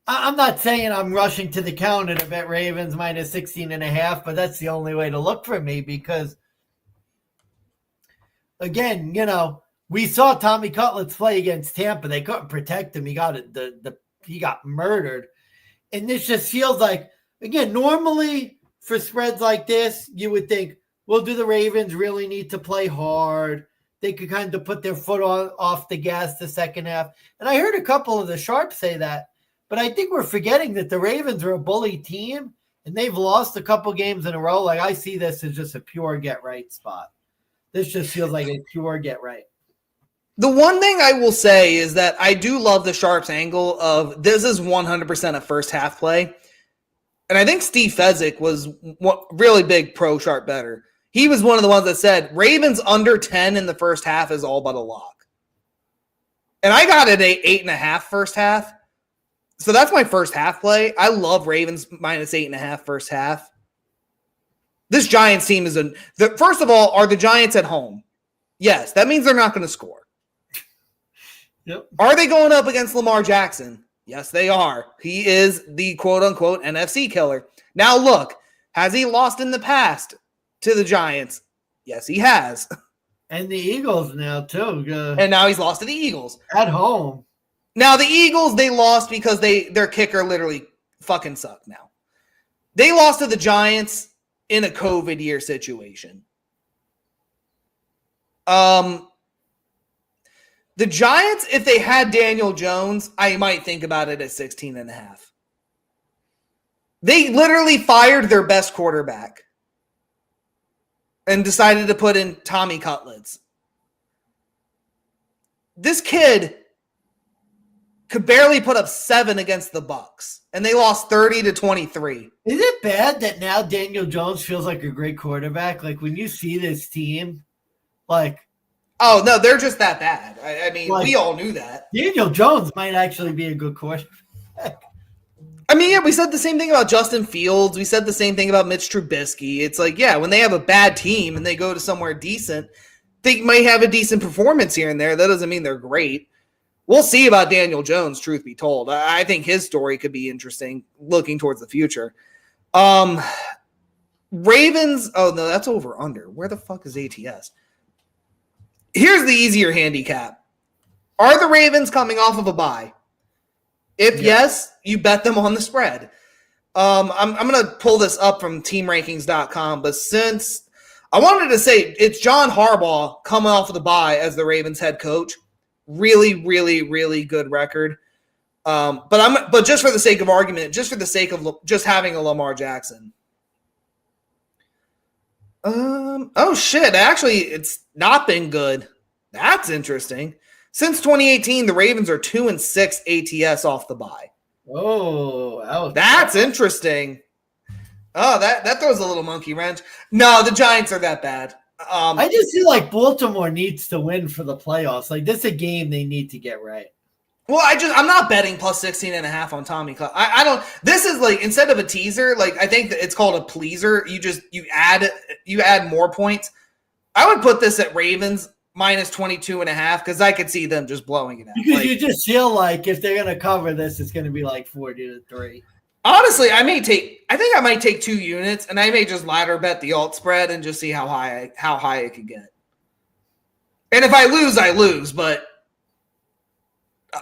Speaker 2: I'm not saying I'm rushing to the counter to bet Ravens minus 16.5, but that's the only way to look for me because, again, we saw Tommy Cutlets play against Tampa. They couldn't protect him. He got murdered. And this just feels like, again, normally for spreads like this, you would think, well, do the Ravens really need to play hard? They could kind of put their foot off the gas the second half. And I heard a couple of the sharps say that. But I think we're forgetting that the Ravens are a bully team, and they've lost a couple games in a row. Like, I see this as just a pure get-right spot. This just feels like a pure get-right.
Speaker 1: The one thing I will say is that I do love the sharps angle of this is 100% a first-half play. And I think Steve Fezzik was really big pro-sharp better. He was one of the ones that said Ravens under 10 in the first half is all but a lock. And I got it at 8.5 first half. So that's my first half play. I love Ravens minus 8.5 first half. This Giants team is first of all, are the Giants at home? Yes, that means they're not going to score.
Speaker 2: Yep.
Speaker 1: Are they going up against Lamar Jackson? Yes, they are. He is the quote-unquote NFC killer. Now, look, has he lost in the past to the Giants? Yes, he has.
Speaker 2: And the Eagles now, too.
Speaker 1: And now he's lost to the Eagles.
Speaker 2: At home.
Speaker 1: Now, the Eagles, they lost because their kicker literally fucking sucked now. They lost to the Giants in a COVID year situation. The Giants, if they had Daniel Jones, I might think about it at 16.5. They literally fired their best quarterback and decided to put in Tommy Cutlets. This kid could barely put up 7 against the Bucs, and they lost 30-23.
Speaker 2: Is it bad that now Daniel Jones feels like a great quarterback? Like, when you see this team, like...
Speaker 1: Oh, no, they're just that bad. I mean, like, we all knew that.
Speaker 2: Daniel Jones might actually be a good quarterback.
Speaker 1: I mean, yeah, we said the same thing about Justin Fields. We said the same thing about Mitch Trubisky. It's like, yeah, when they have a bad team and they go to somewhere decent, they might have a decent performance here and there. That doesn't mean they're great. We'll see about Daniel Jones, truth be told. I think his story could be interesting looking towards the future. Ravens, oh, no, that's over under. Where the fuck is ATS? Here's the easier handicap. Are the Ravens coming off of a bye? If yes, you bet them on the spread. I'm going to pull this up from teamrankings.com, but since I wanted to say it's John Harbaugh coming off of the bye as the Ravens head coach. Really, really, really good record. But just for the sake of argument, just for the sake of just having a Lamar Jackson. Oh shit! Actually, it's not been good. That's interesting. Since 2018, the Ravens are 2-6 ATS off the bye.
Speaker 2: Oh, ouch.
Speaker 1: That's interesting. Oh, that throws a little monkey wrench. No, the Giants are that bad.
Speaker 2: I just feel like Baltimore needs to win for the playoffs. Like, this is a game they need to get right.
Speaker 1: Well, I'm not betting plus 16.5 on Tommy Cutlets. I don't. This is like, instead of a teaser, like I think that it's called a pleaser. You add more points. I would put this at Ravens minus 22.5 because I could see them just blowing it out.
Speaker 2: Because you just feel like if they're gonna cover this, it's gonna be like 40-3.
Speaker 1: Honestly, I might take 2 units and I may just ladder bet the alt spread and just see how high it could get. And if I lose, I lose. But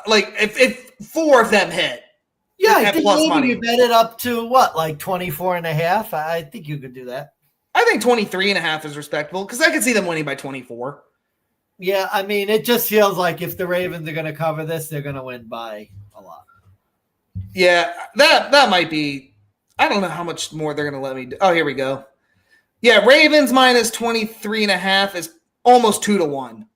Speaker 1: like if 4 of them hit,
Speaker 2: yeah, I think maybe money, you bet it up to what, like 24.5. I think you could do that.
Speaker 1: I think 23.5 is respectable because I could see them winning by 24.
Speaker 2: Yeah, I mean, it just feels like if the Ravens are going to cover this, they're going to win by a lot.
Speaker 1: Yeah, that might be. I don't know how much more they're going to let me do. Oh, here we go. Yeah, Ravens minus 23.5 is almost 2-1.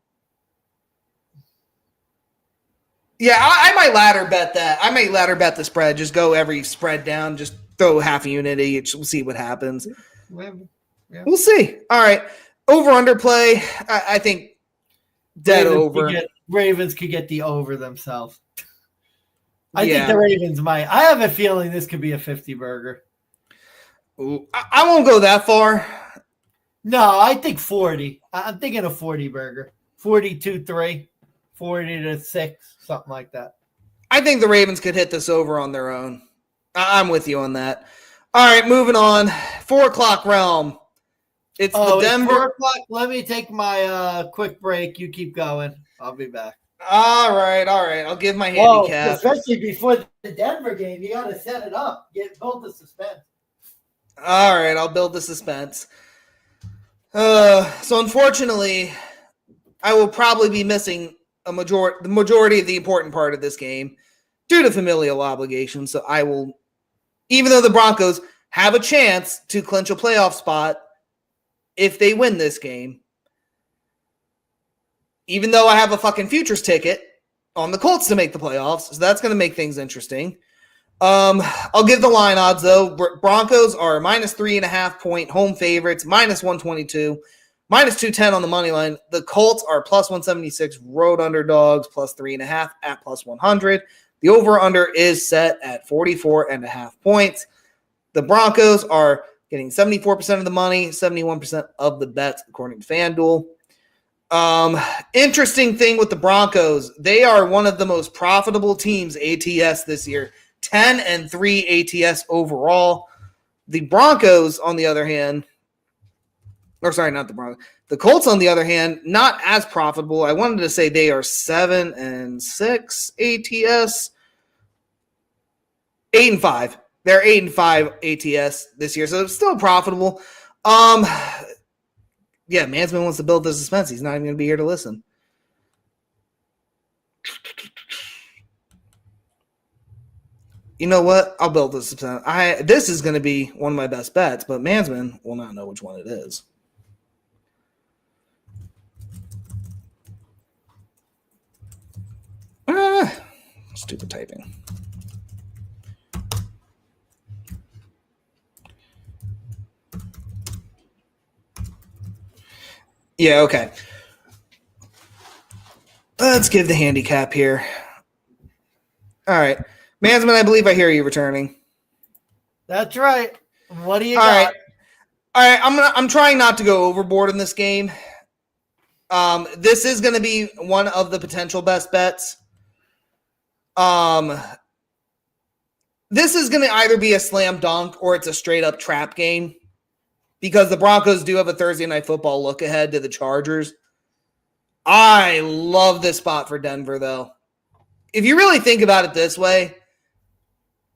Speaker 1: Yeah, I might ladder bet that. I might ladder bet the spread. Just go every spread down. Just throw half a unit each. We'll see what happens.
Speaker 2: Yeah.
Speaker 1: We'll see. All right. Over underplay. I think dead over.
Speaker 2: Ravens could get the over themselves. I think the Ravens might. I have a feeling this could be a 50 burger.
Speaker 1: Ooh, I won't go that far.
Speaker 2: No, I think 40. I'm thinking a 40 burger. 42-3, 40-6, something like that.
Speaker 1: I think the Ravens could hit this over on their own. I'm with you on that. All right, moving on. 4 o'clock realm. It's the Denver.
Speaker 2: 4 o'clock. Let me take my quick break. You keep going. I'll be back.
Speaker 1: All right. I'll give my handicap.
Speaker 2: Especially before the Denver game, you got to set it up. Build the suspense.
Speaker 1: All right, I'll build the suspense. So unfortunately, I will probably be missing the majority of the important part of this game due to familial obligations. So I will, even though the Broncos have a chance to clinch a playoff spot if they win this game, even though I have a fucking futures ticket on the Colts to make the playoffs, so that's going to make things interesting. I'll give the line odds though. Broncos are minus 3.5 point home favorites, minus 122, minus 210 on the money line. The Colts are plus 176 road underdogs, plus 3.5 at plus 100. The over-under is set at 44.5 points. The Broncos are getting 74% of the money, 71% of the bets, according to FanDuel. Interesting thing with the Broncos, they are one of the most profitable teams ATS this year. 10-3 ATS overall. The Broncos, on the other hand, or sorry, not the Broncos. The Colts, on the other hand, not as profitable. I wanted to say they are 7-6 ATS. 8-5. They're 8-5 ATS this year, so it's still profitable. Yeah, Mansman wants to build the suspense. He's not even going to be here to listen. You know what? I'll build the suspense. This is going to be one of my best bets, but Mansman will not know which one it is. Stupid typing. Yeah, okay. Let's give the handicap here. All right. Mansman, I believe I hear you returning.
Speaker 2: That's right. What do you got?
Speaker 1: All right. I'm trying not to go overboard in this game. This is going to be one of the potential best bets. This is going to either be a slam dunk or it's a straight up trap game because the Broncos do have a Thursday Night Football look ahead to the Chargers. I love this spot for Denver, though. If you really think about it this way,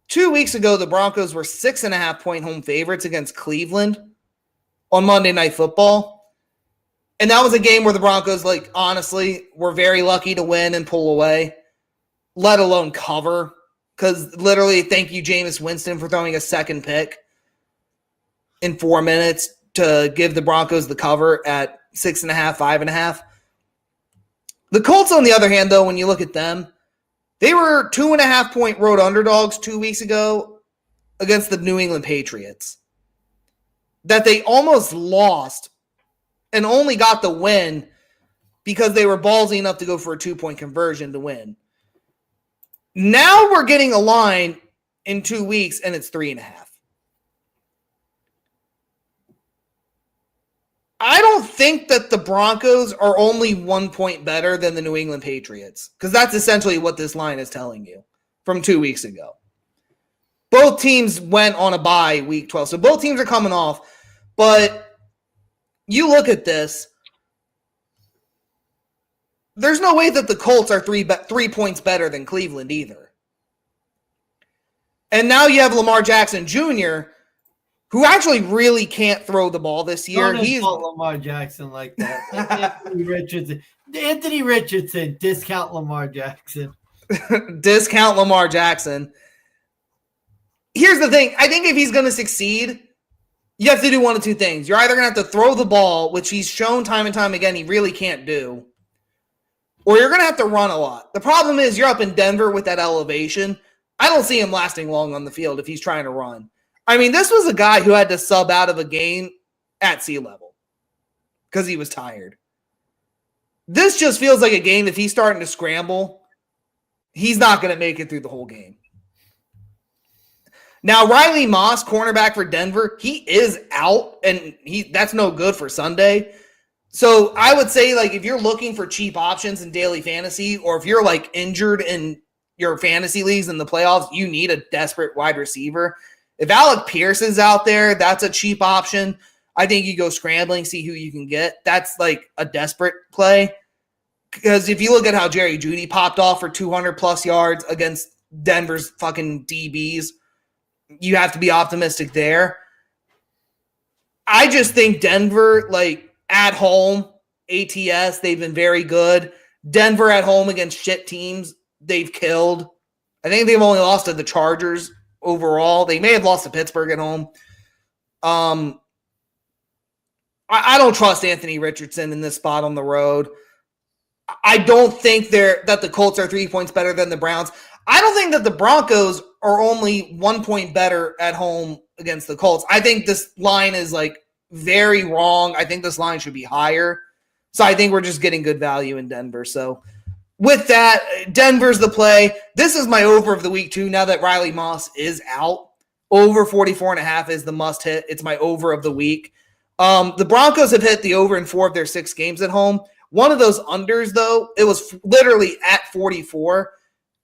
Speaker 1: 2 weeks ago, the Broncos were 6.5 point home favorites against Cleveland on Monday Night Football. And that was a game where the Broncos, honestly, were very lucky to win and pull away, let alone cover. Because literally, thank you, Jameis Winston, for throwing a second pick in 4 minutes to give the Broncos the cover at 6.5, 5.5. The Colts, on the other hand, though, when you look at them, they were 2.5 point road underdogs 2 weeks ago against the New England Patriots that they almost lost and only got the win because they were ballsy enough to go for a 2-point conversion to win. Now we're getting a line in 2 weeks and it's 3.5. I don't think that the Broncos are only 1 point better than the New England Patriots because that's essentially what this line is telling you from 2 weeks ago. Both teams went on a bye week 12, so both teams are coming off. But you look at this, there's no way that the Colts are 3 points better than Cleveland either. And now you have Lamar Jackson Jr., who actually really can't throw the ball this year.
Speaker 2: Don't insult Lamar Jackson like that. Anthony Richardson, discount Lamar Jackson.
Speaker 1: Discount Lamar Jackson. Here's the thing. I think if he's going to succeed, you have to do one of two things. You're either going to have to throw the ball, which he's shown time and time again he really can't do, or you're going to have to run a lot. The problem is you're up in Denver with that elevation. I don't see him lasting long on the field if he's trying to run. I mean, this was a guy who had to sub out of a game at sea level because he was tired. This just feels like a game, if he's starting to scramble, he's not going to make it through the whole game. Now, Riley Moss, cornerback for Denver, he is out, and that's no good for Sunday. So I would say, if you're looking for cheap options in daily fantasy, or if you're, injured in your fantasy leagues in the playoffs, you need a desperate wide receiver. If Alec Pierce is out there, that's a cheap option. I think you go scrambling, see who you can get. That's a desperate play. Because if you look at how Jerry Jeudy popped off for 200-plus yards against Denver's fucking DBs, you have to be optimistic there. I just think Denver, at home, ATS, they've been very good. Denver at home against shit teams, they've killed. I think they've only lost to the Chargers overall. They may have lost to Pittsburgh at home. I don't trust Anthony Richardson in this spot on the road. I don't think that the Colts are 3 points better than the Browns. I don't think that the Broncos are only 1 point better at home against the Colts. I think this line is like very wrong. I think this line should be higher. So I think we're just getting good value in Denver. So with that, Denver's the play. This is my over of the week too. Now that Riley Moss is out, over 44.5 is the must hit. It's my over of the week. The Broncos have hit the over in 4 of their 6 games at home. One of those unders, though, it was literally at 44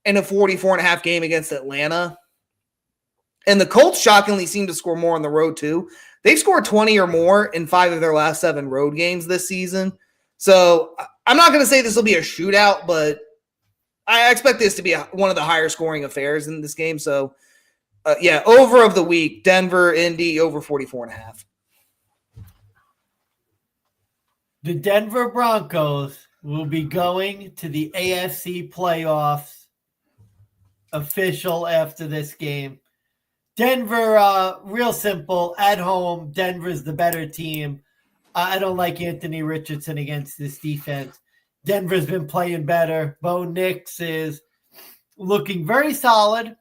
Speaker 1: in a 44.5 game against Atlanta. And the Colts shockingly seem to score more on the road, too. They've scored 20 or more in 5 of their last 7 road games this season. So I'm not going to say this will be a shootout, but I expect this to be one of the higher scoring affairs in this game. So, over of the week, Denver, Indy, over 44.5.
Speaker 2: The Denver Broncos will be going to the AFC playoffs official after this game. Denver, real simple, at home, Denver's the better team. I don't like Anthony Richardson against this defense. Denver's been playing better. Bo Nix is looking very solid.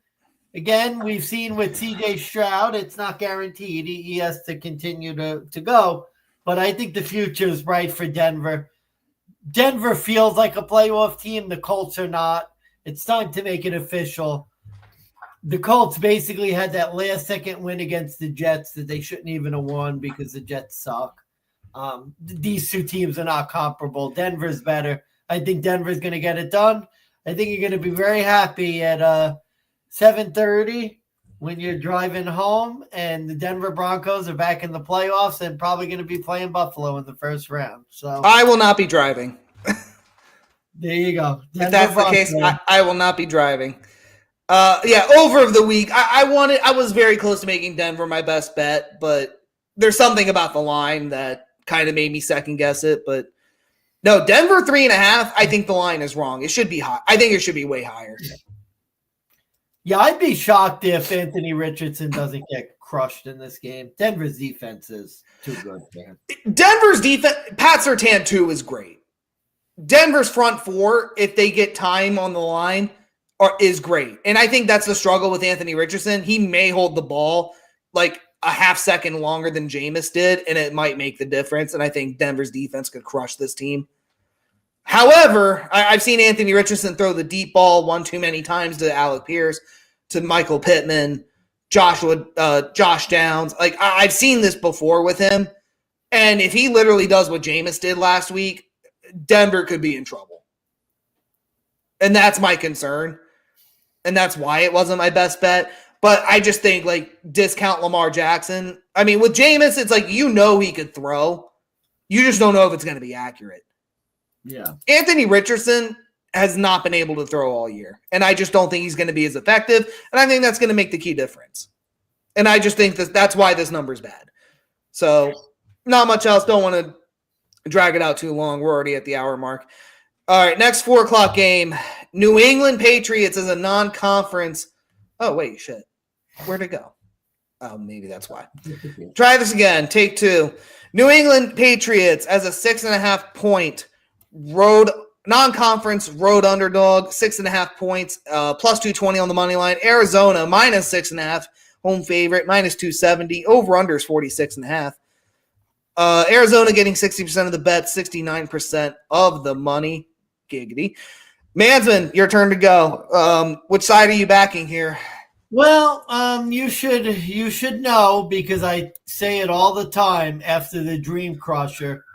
Speaker 2: Again, we've seen with CJ Stroud, it's not guaranteed. He has to continue to go. But I think the future is bright for Denver. Denver feels like a playoff team. The Colts are not. It's time to make it official. The Colts basically had that last-second win against the Jets that they shouldn't even have won because the Jets suck. These two teams are not comparable. Denver's better. I think Denver's going to get it done. I think you're going to be very happy at 7:30 when you're driving home and the Denver Broncos are back in the playoffs and probably going to be playing Buffalo in the first round. So
Speaker 1: I will not be driving.
Speaker 2: There you go. Denver
Speaker 1: if that's
Speaker 2: Broncos.
Speaker 1: the case, I will not be driving. Over of the week. I was very close to making Denver my best bet, but there's something about the line that kind of made me second guess it. But no, Denver 3.5. I think the line is wrong. It should be high. I think it should be way higher.
Speaker 2: Yeah, I'd be shocked if Anthony Richardson doesn't get crushed in this game. Denver's defense is too good for him.
Speaker 1: Denver's defense, Pat Surtain 2 is great. Denver's front 4, if they get time on the line, is great. And I think that's the struggle with Anthony Richardson. He may hold the ball like a half second longer than Jameis did, and it might make the difference. And I think Denver's defense could crush this team. However, I've seen Anthony Richardson throw the deep ball one too many times to Alec Pierce, to Michael Pittman, Josh Downs. Like, I've seen this before with him. And if he literally does what Jameis did last week, Denver could be in trouble. And that's my concern. And that's why it wasn't my best bet. But I just think, like, discount Lamar Jackson. I mean, with Jameis, it's like, he could throw. You just don't know if it's going to be accurate.
Speaker 2: Yeah.
Speaker 1: Anthony Richardson has not been able to throw all year. And I just don't think he's going to be as effective. And I think that's going to make the key difference. And I just think that's why this number is bad. So, not much else. Don't want to drag it out too long. We're already at the hour mark. All right, next 4 o'clock game. New England Patriots as a non-conference. Oh, wait, shit. Where'd it go? Oh, maybe that's why. Try this again. Take 2. New England Patriots as a 6.5-point road non-conference road underdog, 6.5 points, plus 220 on the money line. Arizona minus 6.5, home favorite, minus 270. Over-under is 46.5. Arizona getting 60% of the bet, 69% of the money. Giggity. Mansman, your turn to go. Which side are you backing here?
Speaker 2: Well, you should know because I say it all the time after the Dream Crusher.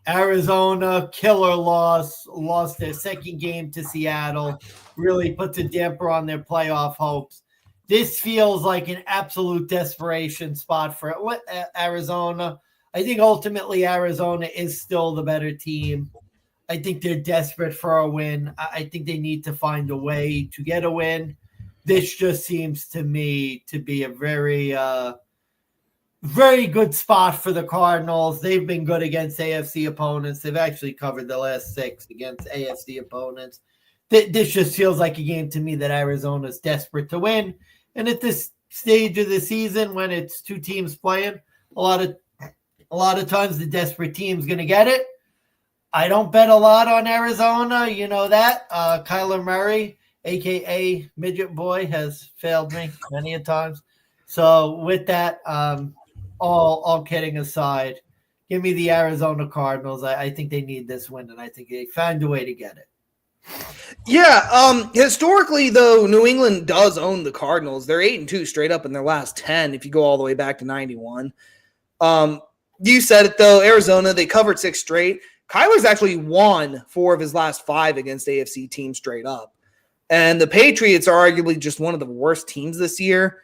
Speaker 2: Arizona, killer lost their second game to Seattle, really puts a damper on their playoff hopes. This feels like an absolute desperation spot for Arizona. I think ultimately Arizona is still the better team. I think they're desperate for a win. I think they need to find a way to get a win. This just seems to me to be a very, very good spot for the Cardinals. They've been good against AFC opponents. They've actually covered the last 6 against AFC opponents. This just feels like a game to me that Arizona's desperate to win. And at this stage of the season, when it's 2 teams playing, a lot of times the desperate team's going to get it. I don't bet a lot on Arizona. You know that. Kyler Murray aka Midget Boy, has failed me many a times. So with that, all kidding aside, give me the Arizona Cardinals. I think they need this win, and I think they found a way to get it.
Speaker 1: Yeah, historically though, New England does own the Cardinals. They're 8-2 straight up in their last 10 if you go all the way back to 91. You said it though, Arizona, they covered 6 straight. Kyler's actually won 4 of his last 5 against AFC teams straight up. And the Patriots are arguably just one of the worst teams this year.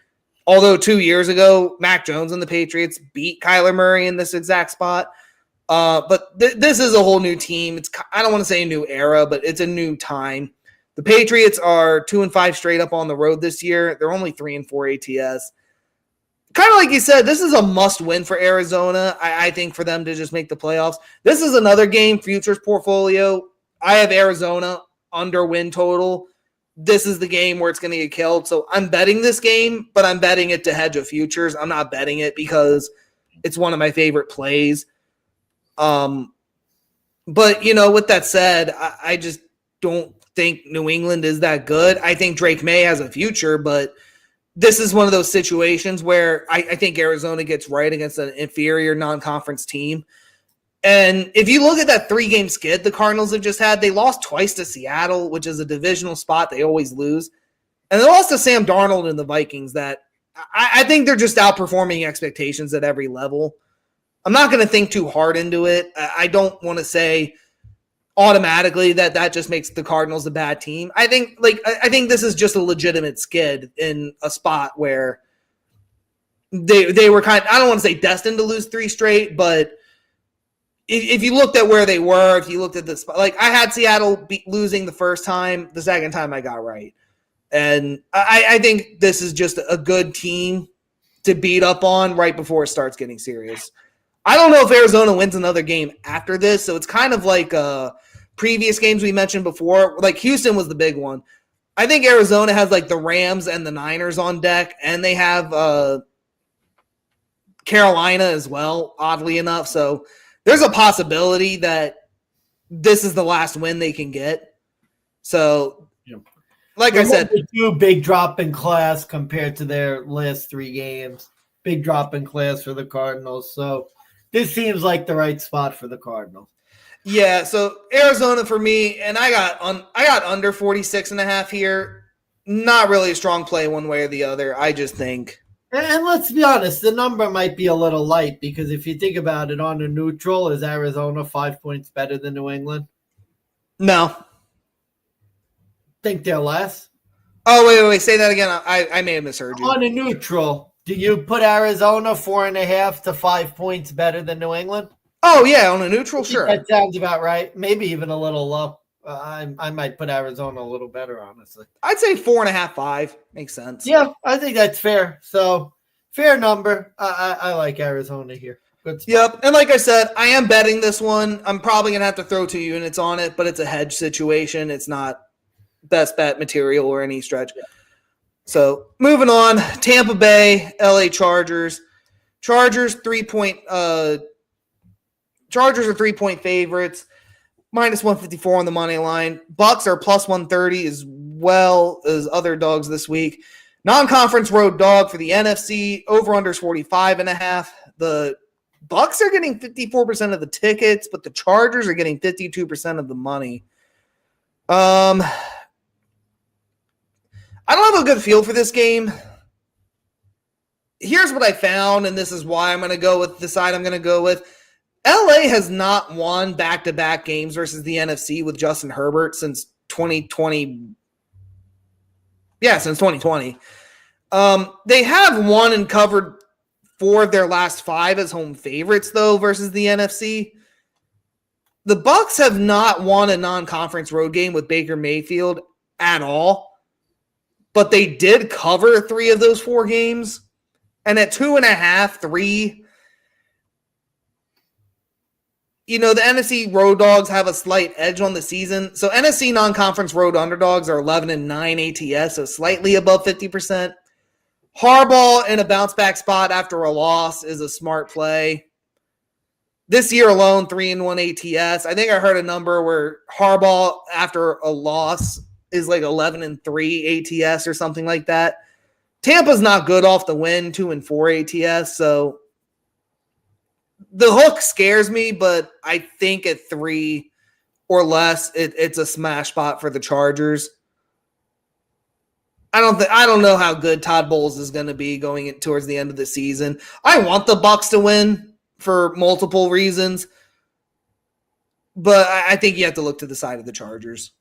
Speaker 1: Although 2 years ago, Mac Jones and the Patriots beat Kyler Murray in this exact spot. But this is a whole new team. I don't want to say a new era, but it's a new time. The Patriots are 2-5 straight up on the road this year. They're only 3-4 ATS. Kind of like you said, this is a must-win for Arizona, I think, for them to just make the playoffs. This is another game, futures portfolio. I have Arizona under win total. This is the game where it's going to get killed. So I'm betting this game, but I'm betting it to hedge of futures. I'm not betting it because it's one of my favorite plays. But, with that said, I just don't think New England is that good. I think Drake May has a future, but this is one of those situations where I think Arizona gets right against an inferior non-conference team. And if you look at that 3-game skid the Cardinals have just had, they lost twice to Seattle, which is a divisional spot they always lose. And they lost to Sam Darnold and the Vikings that I think they're just outperforming expectations at every level. I'm not going to think too hard into it. I don't want to say automatically that just makes the Cardinals a bad team. I think this is just a legitimate skid in a spot where they were I don't want to say destined to lose 3 straight, but if you looked at where they were, if you looked at the spot, like I had Seattle losing the first time, the second time I got right. And I think this is just a good team to beat up on right before it starts getting serious. I don't know if Arizona wins another game after this, so it's kind of like previous games we mentioned before. Like Houston was the big one. I think Arizona has like the Rams and the Niners on deck, and they have Carolina as well, oddly enough. So there's a possibility that this is the last win they can get. So, like I said,
Speaker 2: 2 big drop in class compared to their last 3 games. Big drop in class for the Cardinals. So this seems like the right spot for the Cardinals.
Speaker 1: Yeah, so Arizona for me, and I got under 46.5 here. Not really a strong play one way or the other. I just think.
Speaker 2: And let's be honest, the number might be a little light because if you think about it, on a neutral, is Arizona 5 points better than New England?
Speaker 1: No.
Speaker 2: Think they're less?
Speaker 1: Oh, wait. Say that again. I may have misheard you.
Speaker 2: On a neutral, do you put Arizona 4.5 to 5 points better than New England?
Speaker 1: Oh, yeah, on a neutral, sure.
Speaker 2: That sounds about right. Maybe even a little low. I might put Arizona a little better, honestly.
Speaker 1: I'd say 4.5, 5. Makes sense.
Speaker 2: Yeah, I think that's fair. So, fair number. I like Arizona here. Good spot.
Speaker 1: Yep, and like I said, I am betting this one. I'm probably going to have to throw 2 units on it, but it's a hedge situation. It's not best bet material or any stretch. Yeah. So, moving on. Tampa Bay, LA Chargers. Chargers are 3-point favorites. -154 on the money line. Bucks are +130 as well as other dogs this week. Non-conference road dog for the NFC. Over-unders 45.5. The Bucks are getting 54% of the tickets, but the Chargers are getting 52% of the money. I don't have a good feel for this game. Here's what I found, and this is why I'm going to go with the side I'm going to go with. LA has not won back-to-back games versus the NFC with Justin Herbert since 2020. Yeah, since 2020. They have won and covered 4 of their last 5 as home favorites, though, versus the NFC. The Bucks have not won a non-conference road game with Baker Mayfield at all, but they did cover 3 of those 4 games. And at 2.5, 3, the NFC road dogs have a slight edge on the season. So NFC non-conference road underdogs are 11-9 ATS, so slightly above 50%. Harbaugh in a bounce-back spot after a loss is a smart play. This year alone, 3-1 ATS. I think I heard a number where Harbaugh after a loss is like 11-3 ATS or something like that. Tampa's not good off the win, 2-4 ATS. So the hook scares me, but I think at 3 or less, it's a smash spot for the Chargers. I don't know how good Todd Bowles is going to be going towards the end of the season. I want the Bucs to win for multiple reasons, but I think you have to look to the side of the Chargers.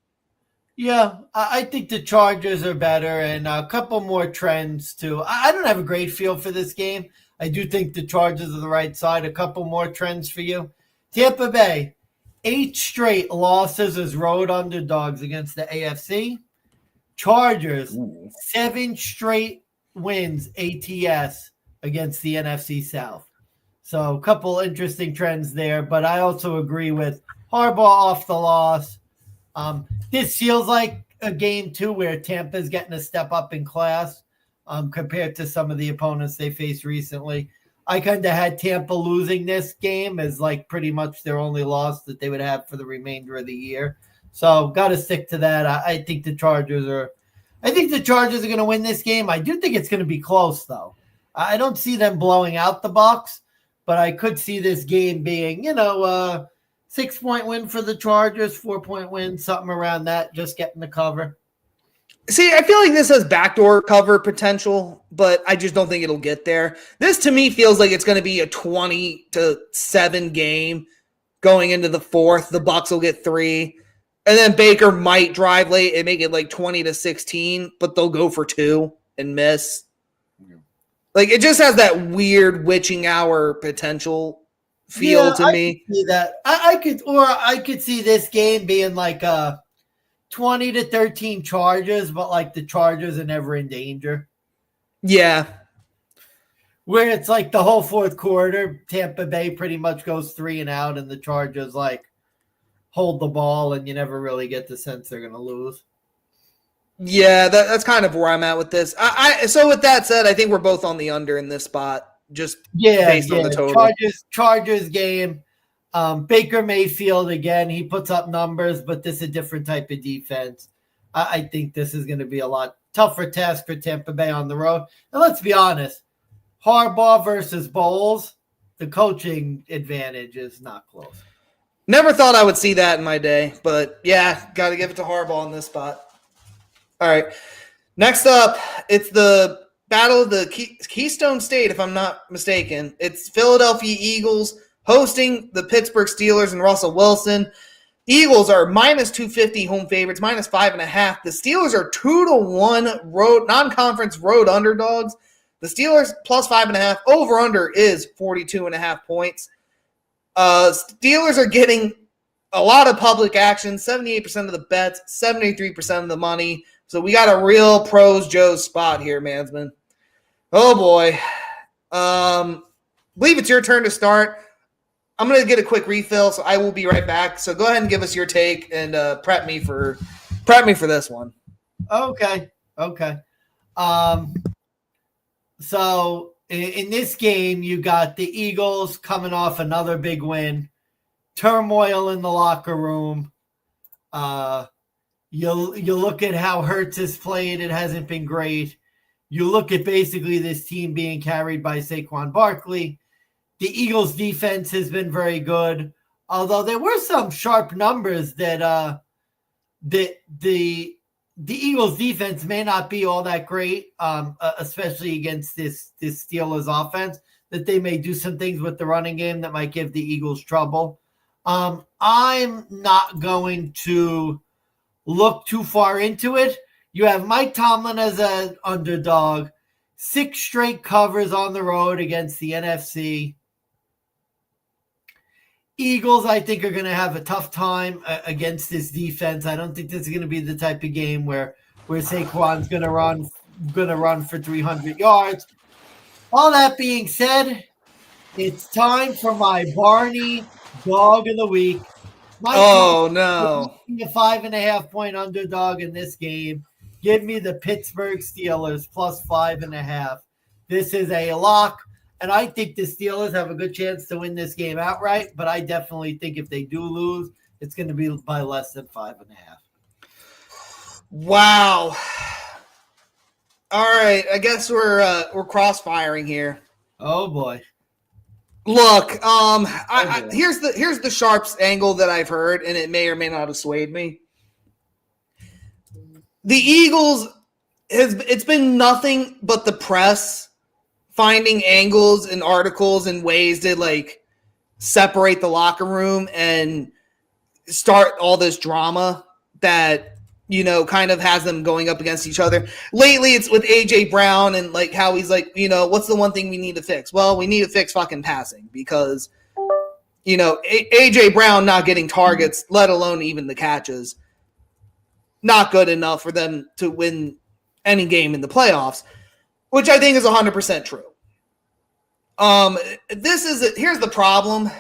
Speaker 2: Yeah, I think the Chargers are better, and a couple more trends too. I don't have a great feel for this game. I do think the Chargers are the right side. A couple more trends for you. Tampa Bay, 8 straight losses as road underdogs against the AFC. Chargers, 7 straight wins ATS against the NFC South. So a couple interesting trends there, but I also agree with Harbaugh off the loss. This feels like a game, too, where Tampa's getting a step up in class compared to some of the opponents they faced recently. I kind of had Tampa losing this game as like pretty much their only loss that they would have for the remainder of the year. So got to stick to that. I think the Chargers are going to win this game. I do think it's going to be close, though. I don't see them blowing out the Bucs, but I could see this game being, 6-point win for the Chargers, 4-point win, something around that, just getting the cover.
Speaker 1: See, I feel like this has backdoor cover potential, but I just don't think it'll get there. This, to me, feels like it's going to be a 20-7 game going into the fourth. The Bucs will get 3. And then Baker might drive late and make it like 20-16, but they'll go for 2 and miss. Like, it just has that weird witching hour potential feel to me.
Speaker 2: Could see that. I could see this game being like a 20-13 Chargers, but like the Chargers are never in danger.
Speaker 1: Yeah.
Speaker 2: Where it's like the whole fourth quarter, Tampa Bay pretty much goes 3 and out, and the Chargers like hold the ball, and you never really get the sense they're going to lose.
Speaker 1: Yeah, that's kind of where I'm at with this. So with that said, I think we're both on the under in this spot, just based on the total.
Speaker 2: Chargers game. Baker Mayfield, again, he puts up numbers, but this is a different type of defense. I think this is going to be a lot tougher task for Tampa Bay on the road. And let's be honest, Harbaugh versus Bowles, the coaching advantage is not close.
Speaker 1: Never thought I would see that in my day, but yeah, got to give it to Harbaugh in this spot. All right. Next up, it's the Battle of the Keystone State, if I'm not mistaken. It's Philadelphia Eagles hosting the Pittsburgh Steelers and Russell Wilson. Eagles are -250 home favorites, -5.5. The Steelers are 2-1 road non-conference road underdogs. The Steelers +5.5. Over/under is 42.5 points. Steelers are getting a lot of public action, 78% of the bets, 73% of the money. So we got a real pros Joe's spot here, Mansman. Oh boy. Believe it's your turn to start. I'm going to get a quick refill, so I will be right back. So go ahead and give us your take and prep me for this one.
Speaker 2: Okay. So in this game, you got the Eagles coming off another big win, turmoil in the locker room. You look at how Hurts has played; it hasn't been great. You look at basically this team being carried by Saquon Barkley. The Eagles' defense has been very good, although there were some sharp numbers that the Eagles' defense may not be all that great, especially against this Steelers offense, that they may do some things with the running game that might give the Eagles trouble. I'm not going to look too far into it. You have Mike Tomlin as an underdog, 6 straight covers on the road against the NFC. Eagles, I think, are going to have a tough time against this defense. I don't think this is going to be the type of game where Saquon's going to run for 300 yards. All that being said, it's time for my Barney Dog of the Week.
Speaker 1: No.
Speaker 2: A 5.5-point underdog in this game. Give me the Pittsburgh Steelers +5.5. This is a lock. And I think the Steelers have a good chance to win this game outright, but I definitely think if they do lose, it's going to be by less than 5.5.
Speaker 1: Wow. All right, I guess we're cross-firing here.
Speaker 2: Oh boy.
Speaker 1: Look, here's the sharps angle that I've heard, and it may or may not have swayed me. The Eagles it's been nothing but the press finding angles and articles and ways to like separate the locker room and start all this drama that, you know, kind of has them going up against each other. Lately, it's with A.J. Brown and like how he's like, you know, what's the one thing we need to fix? Well, we need to fix fucking passing because, you know, A.J. Brown not getting targets, let alone even the catches, not good enough for them to win any game in the playoffs, which I think is 100% true. Here's the problem.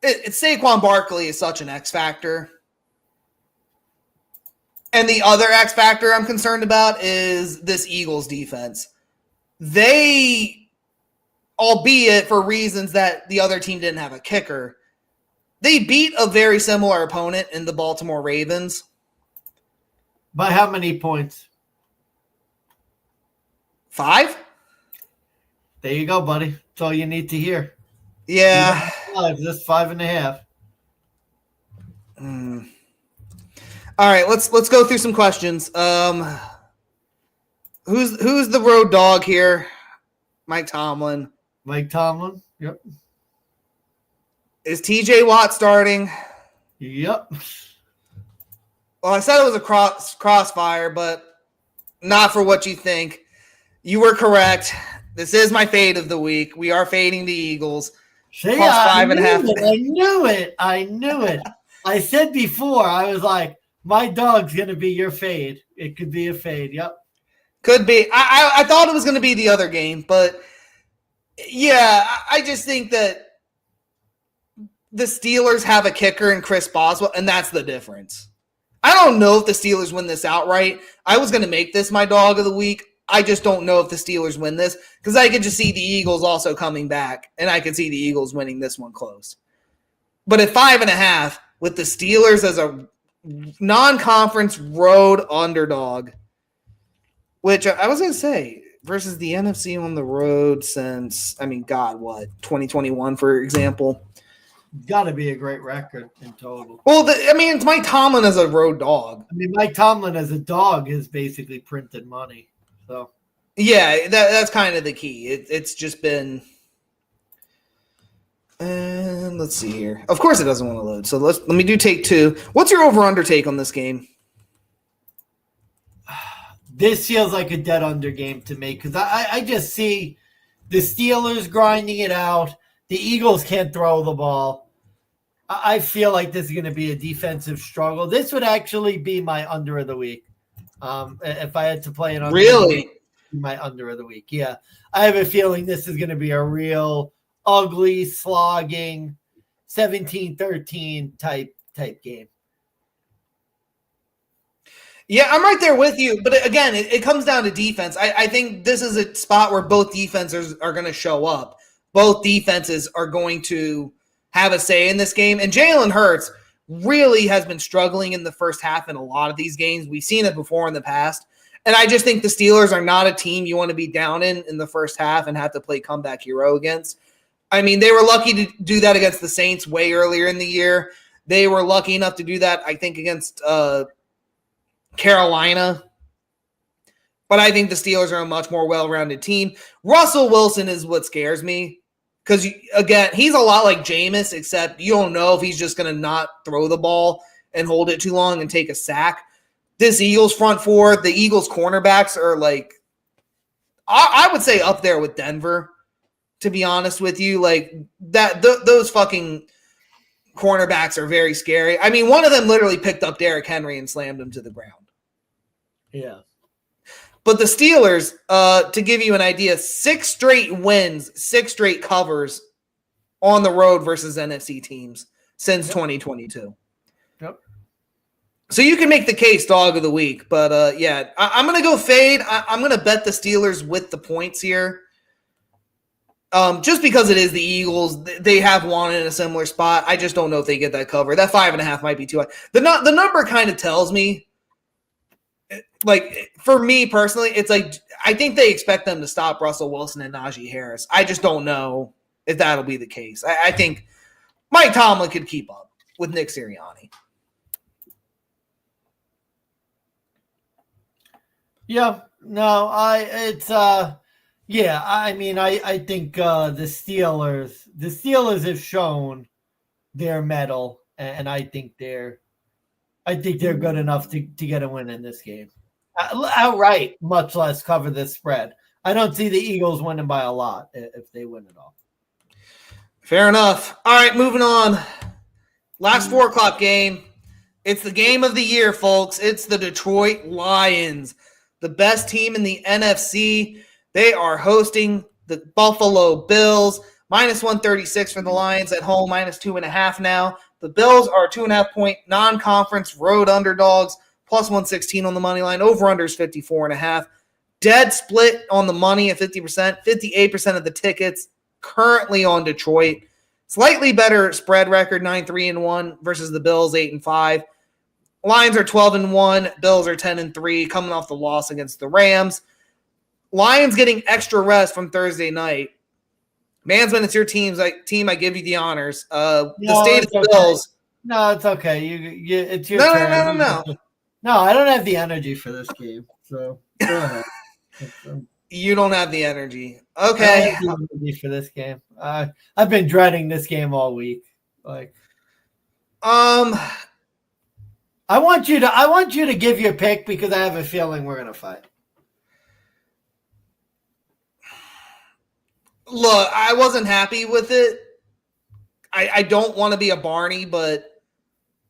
Speaker 1: It's Saquon Barkley is such an X factor. And the other X factor I'm concerned about is this Eagles defense. They, albeit for reasons that the other team didn't have a kicker, they beat a very similar opponent in the Baltimore Ravens.
Speaker 2: By how many points?
Speaker 1: 5?
Speaker 2: There you go, buddy. That's all you need to hear.
Speaker 1: Yeah.
Speaker 2: 5, just 5.5.
Speaker 1: All right, let's go through some questions. Who's the road dog here? Mike Tomlin.
Speaker 2: Mike Tomlin. Yep.
Speaker 1: Is TJ Watt starting?
Speaker 2: Yep.
Speaker 1: Well, I said it was a crossfire, but not for what you think. You were correct. This is my fade of the week. We are fading the Eagles.
Speaker 2: See,
Speaker 1: plus 5.5.
Speaker 2: I knew it. I said before, I was like, my dog's going to be your fade. It could be a fade. Yep.
Speaker 1: Could be. I thought it was going to be the other game, but yeah, I just think that the Steelers have a kicker in Chris Boswell, and that's the difference. I don't know if the Steelers win this outright. I was going to make this my dog of the week. I just don't know if the Steelers win this because I could just see the Eagles also coming back, and I could see the Eagles winning this one close. But at 5.5, with the Steelers as a non-conference road underdog, which I was going to say, versus the NFC on the road since, 2021, for example.
Speaker 2: Got to be a great record in total.
Speaker 1: Well, it's Mike Tomlin as a road dog.
Speaker 2: Mike Tomlin as a dog has basically printed money. So
Speaker 1: yeah, that's kind of the key. It's just been. And let's see here. Of course, it doesn't want to load. So let me do take 2. What's your over/under take on this game?
Speaker 2: This feels like a dead under game to me because I just see the Steelers grinding it out. The Eagles can't throw the ball. I feel like this is going to be a defensive struggle. This would actually be my under of the week. If I had to play it on
Speaker 1: really
Speaker 2: my under of the week. Yeah. I have a feeling this is going to be a real ugly, slogging 17-13 type game.
Speaker 1: Yeah, I'm right there with you. But again, it comes down to defense. I think this is a spot where both defenses are going to show up. Both defenses are going to have a say in this game. And Jalen Hurts really has been struggling in the first half in a lot of these games. We've seen it before in the past. And I just think the Steelers are not a team you want to be down in the first half and have to play comeback hero against. I mean, they were lucky to do that against the Saints way earlier in the year. They were lucky enough to do that, I think, against Carolina. But I think the Steelers are a much more well-rounded team. Russell Wilson is what scares me. Because, again, he's a lot like Jameis, except you don't know if he's just going to not throw the ball and hold it too long and take a sack. This Eagles front four, the Eagles cornerbacks are like, I would say up there with Denver, to be honest with you. Like, those fucking cornerbacks are very scary. I mean, one of them literally picked up Derrick Henry and slammed him to the ground.
Speaker 2: Yeah.
Speaker 1: But the Steelers, to give you an idea, 6 straight wins, 6 straight covers on the road versus NFC teams since 2022.
Speaker 2: Yep.
Speaker 1: So you can make the case dog of the week. But, I'm going to go fade. I'm going to bet the Steelers with the points here. Just because it is the Eagles. They have won in a similar spot. I just don't know if they get that cover. That 5.5 might be too high. The number kind of tells me like for me personally, it's like I think they expect them to stop Russell Wilson and Najee Harris. I just don't know if that'll be the case. I think Mike Tomlin could keep up with Nick Sirianni.
Speaker 2: Yeah, no, I think the Steelers have shown their mettle, and I think they're good enough to get a win in this game. Outright, much less cover this spread. I don't see the Eagles winning by a lot if they win it all.
Speaker 1: Fair enough. All right, moving on. Last 4 o'clock game. It's the game of the year, folks. It's the Detroit Lions, the best team in the NFC. They are hosting the Buffalo Bills. Minus 136 for the Lions at home, minus 2.5 now. The Bills are 2.5-point non-conference road underdogs, plus 116 on the money line. Over-under is 54.5. Dead split on the money at 50%. 58% of the tickets currently on Detroit. Slightly better spread record, 9-3-1 versus the Bills, 8-5. Lions are 12-1. Bills are 10-3, coming off the loss against the Rams. Lions getting extra rest from Thursday night. Mansman, it's your team. I give you the honors. The state of the Bills.
Speaker 2: No, it's okay. You it's your turn.
Speaker 1: No.
Speaker 2: No, I don't have the energy for this game. So go ahead.
Speaker 1: You don't have the energy. Okay.
Speaker 2: I don't have the energy for this game. I've been dreading this game all week. I want you to give your pick because I have a feeling we're gonna fight.
Speaker 1: Look, I wasn't happy with it. I don't want to be a Barney, but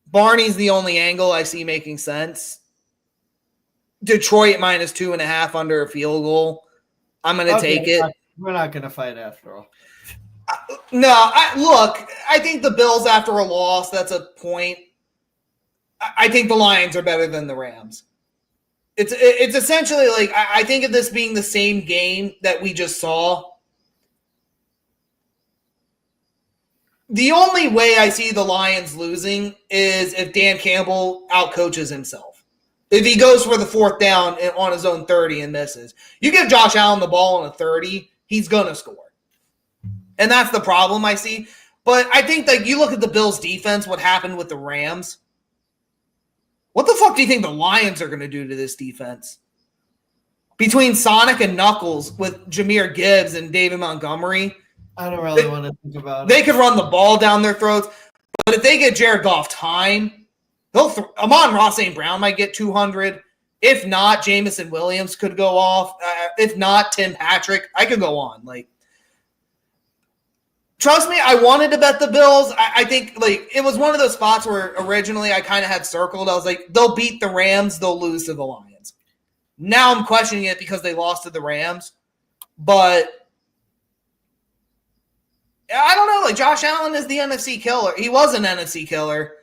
Speaker 1: Barney's the only angle I see making sense. Detroit minus 2.5 under a field goal. I'm going to take it.
Speaker 2: We're not going to fight after all.
Speaker 1: I think the Bills after a loss, that's a point. I think the Lions are better than the Rams. It's essentially like I think of this being the same game that we just saw. The only way I see the Lions losing is if Dan Campbell outcoaches himself. If he goes for the 4th down on his own 30 and misses. You give Josh Allen the ball on a 30, he's going to score. And that's the problem I see. But I think that you look at the Bills' defense, what happened with the Rams. What the fuck do you think the Lions are going to do to this defense? Between Sonic and Knuckles with Jahmyr Gibbs and David Montgomery,
Speaker 2: I don't really want to think about it.
Speaker 1: They could run the ball down their throats, but if they get Jared Goff time, Amon-Ra St. Brown might get 200. If not, Jamison Williams could go off. If not, Tim Patrick. I could go on. Trust me, I wanted to bet the Bills. I think it was one of those spots where originally I kind of had circled. I was like, they'll beat the Rams, they'll lose to the Lions. Now I'm questioning it because they lost to the Rams, but I don't know. Josh Allen is the NFC killer. He was an NFC killer.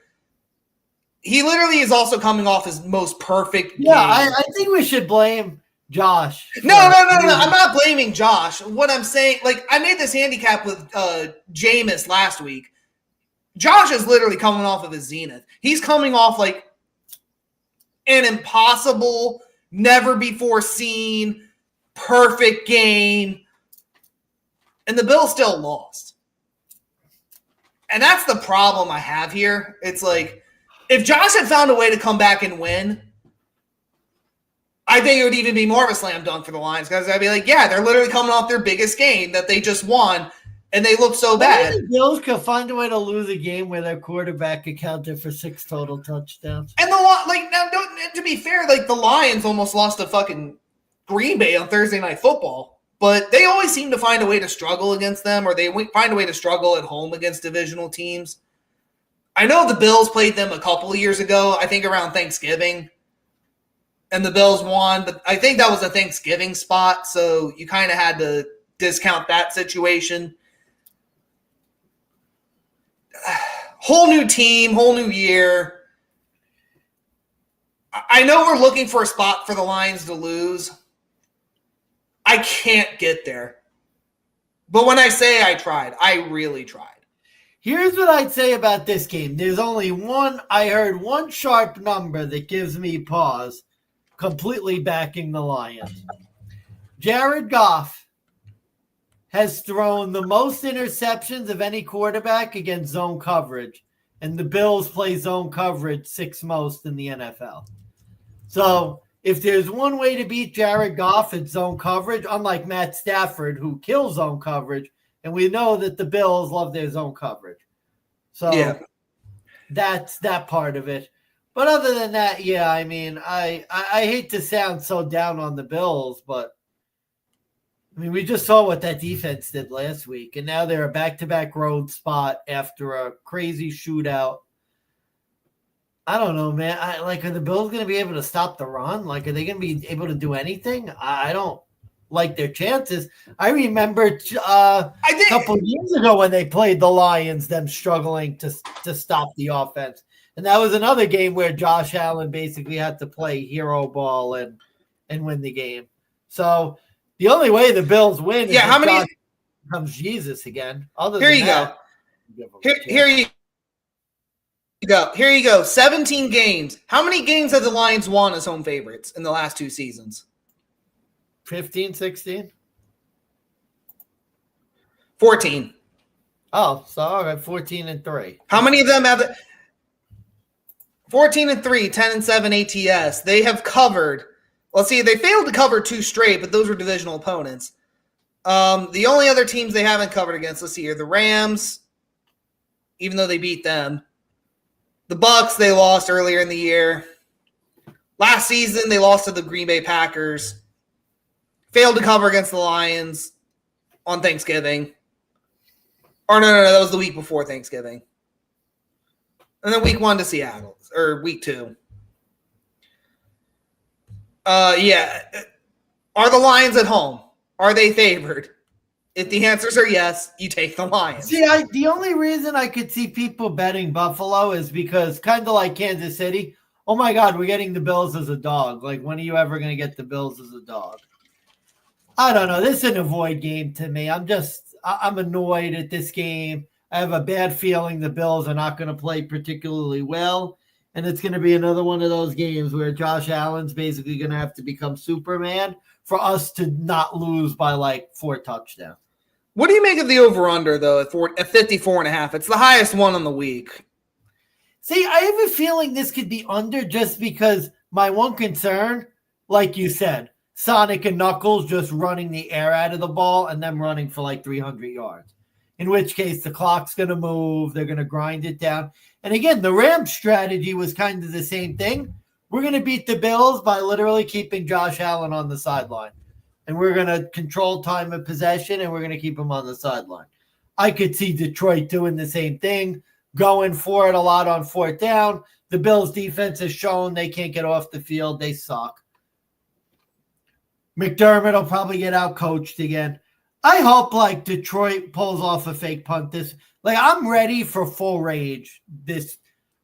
Speaker 1: He literally is also coming off his most perfect game.
Speaker 2: I think we should blame Josh.
Speaker 1: No. I'm not blaming Josh. What I'm saying, I made this handicap with Jameis last week. Josh is literally coming off of his zenith. He's coming off an impossible, never before seen, perfect game. And the Bills still lost. And that's the problem I have here. It's if Josh had found a way to come back and win, I think it would even be more of a slam dunk for the Lions because I'd be they're literally coming off their biggest game that they just won, and they look so bad.
Speaker 2: The Bills could find a way to lose a game where their quarterback accounted for 6 total touchdowns.
Speaker 1: And to be fair, the Lions almost lost to fucking Green Bay on Thursday Night Football. But they always seem to find a way to struggle against them, or they find a way to struggle at home against divisional teams. I know the Bills played them a couple of years ago, I think around Thanksgiving, and the Bills won. But I think that was a Thanksgiving spot, so you kind of had to discount that situation. Whole new team, whole new year. I know we're looking for a spot for the Lions to lose. I can't get there. But when I say I tried, I really tried.
Speaker 2: Here's what I'd say about this game. There's only I heard one sharp number that gives me pause. completely backing the Lions. Jared Goff has thrown the most interceptions of any quarterback against zone coverage, and the Bills play zone coverage 6th most in the NFL. So if there's one way to beat Jared Goff at zone coverage, unlike Matt Stafford, who kills zone coverage, and we know that the Bills love their zone coverage. So that's that part of it. But other than that, yeah, I mean, I hate to sound so down on the Bills, but I mean, we just saw what that defense did last week, and now they're a back-to-back road spot after a crazy shootout. I don't know, man. Are the Bills going to be able to stop the run? Are they going to be able to do anything? I don't like their chances. I remember a couple of years ago when they played the Lions, them struggling to stop the offense. And that was another game where Josh Allen basically had to play hero ball and win the game. So the only way the Bills win is
Speaker 1: how many
Speaker 2: Josh becomes Jesus again.
Speaker 1: Here you go. Here you go. 17 games. How many games have the Lions won as home favorites in the last 2 seasons?
Speaker 2: 15, 16?
Speaker 1: 14.
Speaker 2: Oh, so all right, 14-3.
Speaker 1: How many of them have 14-3, 10-7 ATS? They have covered. Well, see, they failed to cover 2 straight, but those were divisional opponents. The only other teams they haven't covered against, let's see here, the Rams, even though they beat them. The Bucks, they lost earlier in the year. Last season, they lost to the Green Bay Packers. Failed to cover against the Lions on Thanksgiving. Or no, that was the week before Thanksgiving. And then week 1 to Seattle, or week 2. Are the Lions at home? Are they favored? If the answers are yes, you take the Lions.
Speaker 2: See, the only reason I could see people betting Buffalo is because kind of like Kansas City, oh my God, we're getting the Bills as a dog. When are you ever going to get the Bills as a dog? I don't know. This is an avoid game to me. I'm annoyed at this game. I have a bad feeling the Bills are not going to play particularly well. And it's going to be another one of those games where Josh Allen's basically going to have to become Superman for us to not lose by 4 touchdowns.
Speaker 1: What do you make of the over-under, though, at 54.5? It's the highest one on the week.
Speaker 2: See, I have a feeling this could be under just because my one concern, like you said, Sonic and Knuckles just running the air out of the ball and them running for 300 yards. In which case, the clock's going to move. They're going to grind it down. And again, the Rams strategy was kind of the same thing. We're going to beat the Bills by literally keeping Josh Allen on the sideline. And we're going to control time of possession, and we're going to keep him on the sideline. I could see Detroit doing the same thing, going for it a lot on 4th down. The Bills' defense has shown they can't get off the field. They suck. McDermott will probably get out-coached again. I hope Detroit pulls off a fake punt this. I'm ready for full rage. This,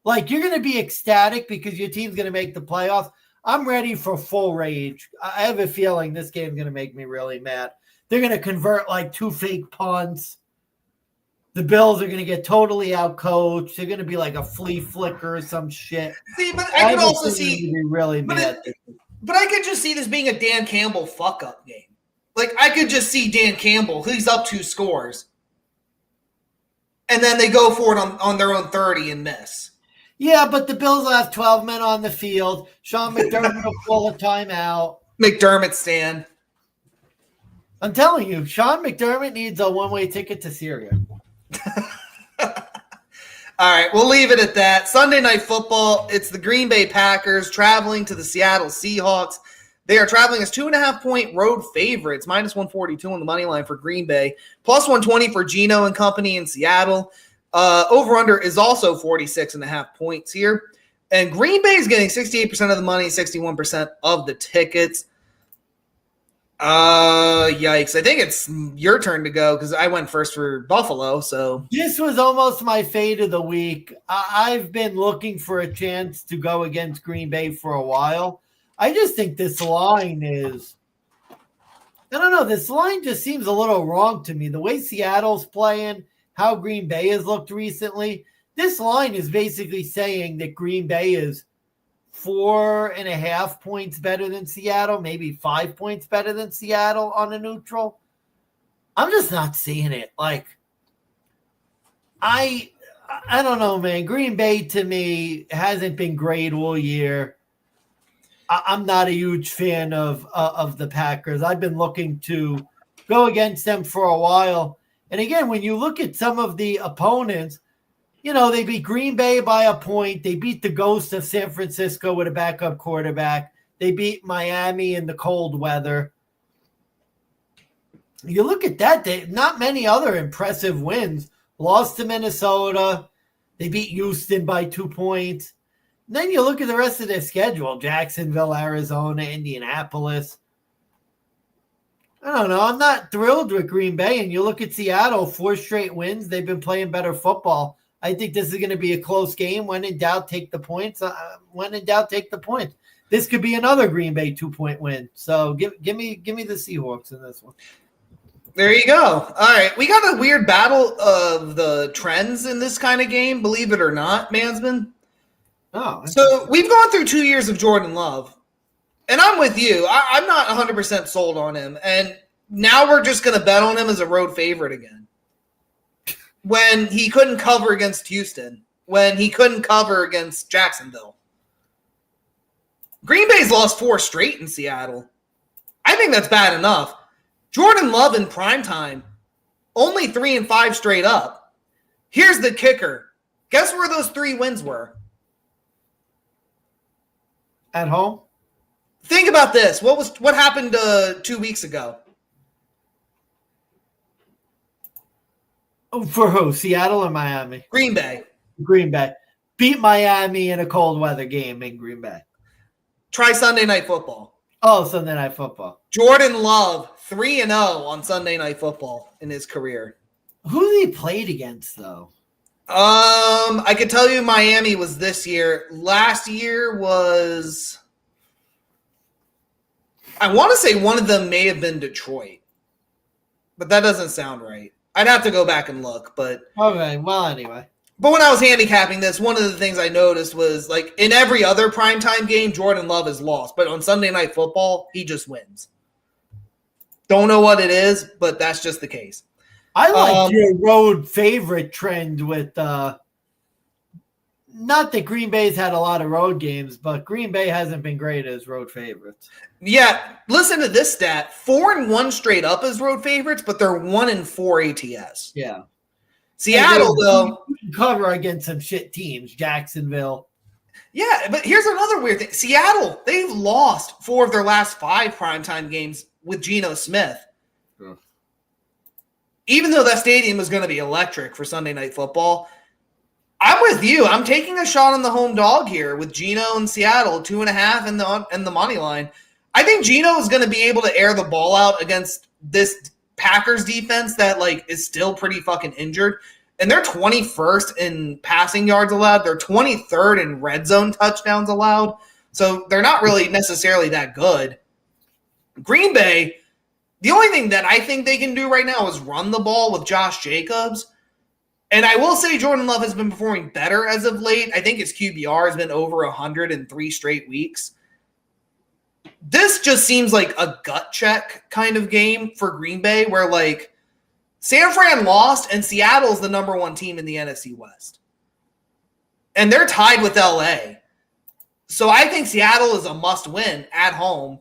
Speaker 2: you're going to be ecstatic because your team's going to make the playoffs. I'm ready for full rage. I have a feeling this game's going to make me really mad. They're going to convert 2 fake punts. The Bills are going to get totally out-coached. They're going to be like a flea flicker or some shit.
Speaker 1: See, but I could also see
Speaker 2: really mad.
Speaker 1: But I could just see this being a Dan Campbell fuck-up game. I could just see Dan Campbell, he's up 2 scores. And then they go for it on their own 30 and miss.
Speaker 2: Yeah, but the Bills will have 12 men on the field. Sean McDermott will pull a timeout.
Speaker 1: McDermott stand.
Speaker 2: I'm telling you, Sean McDermott needs a one-way ticket to Syria.
Speaker 1: All right, we'll leave it at that. Sunday Night Football, it's the Green Bay Packers traveling to the Seattle Seahawks. They are traveling as 2.5-point road favorites, minus 142 on the money line for Green Bay, plus 120 for Geno and company in Seattle. Over-under is also 46.5 points here. And Green Bay is getting 68% of the money, 61% of the tickets. Yikes. I think it's your turn to go because I went first for Buffalo. So
Speaker 2: this was almost my fade of the week. I've been looking for a chance to go against Green Bay for a while. I just think this line is – I don't know. This line just seems a little wrong to me. The way Seattle's playing, how Green Bay has looked recently, this line is basically saying that Green Bay is 4.5 points better than Seattle, maybe 5 points better than Seattle on a neutral. I'm just not seeing it. Like, I don't know, man. Green Bay to me hasn't been great all year. I'm not a huge fan of the Packers. I've been looking to go against them for a while. And again, when you look at some of the opponents, they beat Green Bay by a point. They beat the ghost of San Francisco with a backup quarterback. They beat Miami in the cold weather. You look at that, not many other impressive wins. Lost to Minnesota. They beat Houston by 2 points. And then you look at the rest of their schedule: Jacksonville, Arizona, Indianapolis. I don't know. I'm not thrilled with Green Bay. And you look at Seattle, 4 straight wins. They've been playing better football. I think this is going to be a close game. When in doubt, take the points. This could be another Green Bay 2-point win. So give me the Seahawks in this one.
Speaker 1: There you go. All right. We got a weird battle of the trends in this kind of game, believe it or not, Mansman.
Speaker 2: Oh,
Speaker 1: so we've gone through 2 years of Jordan Love, and I'm with you. I'm not 100% sold on him, and now we're just going to bet on him as a road favorite again. When he couldn't cover against Houston, when he couldn't cover against Jacksonville. Green Bay's lost 4 straight in Seattle. I think that's bad enough. Jordan Love in primetime, only 3 and 5 straight up. Here's the kicker. Guess where those 3 wins were?
Speaker 2: At home?
Speaker 1: Think about this. What happened 2 weeks ago?
Speaker 2: For who? Seattle or Miami?
Speaker 1: Green Bay.
Speaker 2: Green Bay. Beat Miami in a cold weather game in Green Bay.
Speaker 1: Try Sunday Night Football.
Speaker 2: Oh, Sunday Night Football.
Speaker 1: Jordan Love, 3-0 on Sunday Night Football in his career.
Speaker 2: Who he played against, though?
Speaker 1: I could tell you Miami was this year. Last year was, I want to say one of them may have been Detroit, but that doesn't sound right. I'd have to go back and look, but
Speaker 2: okay. Well, anyway.
Speaker 1: But when I was handicapping this, one of the things I noticed was, like, in every other primetime game, Jordan Love has lost, but on Sunday Night Football, he just wins. Don't know what it is, but that's just the case.
Speaker 2: I like your road favorite trend with not that Green Bay's had a lot of road games, but Green Bay hasn't been great as road favorites.
Speaker 1: Yeah, listen to this stat. 4-1 straight up as road favorites, but they're 1-4 ATS.
Speaker 2: Yeah.
Speaker 1: Seattle, though.
Speaker 2: Cover against some shit teams, Jacksonville.
Speaker 1: Yeah, but here's another weird thing. Seattle, they've lost 4 of their last 5 primetime games with Geno Smith.
Speaker 2: Yeah.
Speaker 1: Even though that stadium is going to be electric for Sunday Night Football, I'm with you. I'm taking a shot on the home dog here with Geno and Seattle, 2.5 and the money line. I think Geno is going to be able to air the ball out against this Packers defense that, like, is still pretty fucking injured. And they're 21st in passing yards allowed. They're 23rd in red zone touchdowns allowed. So they're not really necessarily that good. Green Bay, the only thing that I think they can do right now is run the ball with Josh Jacobs. And I will say Jordan Love has been performing better as of late. I think his QBR has been over 100 in 3 straight weeks. This just seems like a gut check kind of game for Green Bay where, like, San Fran lost and Seattle's the number 1 team in the NFC West. And they're tied with LA. So I think Seattle is a must win at home.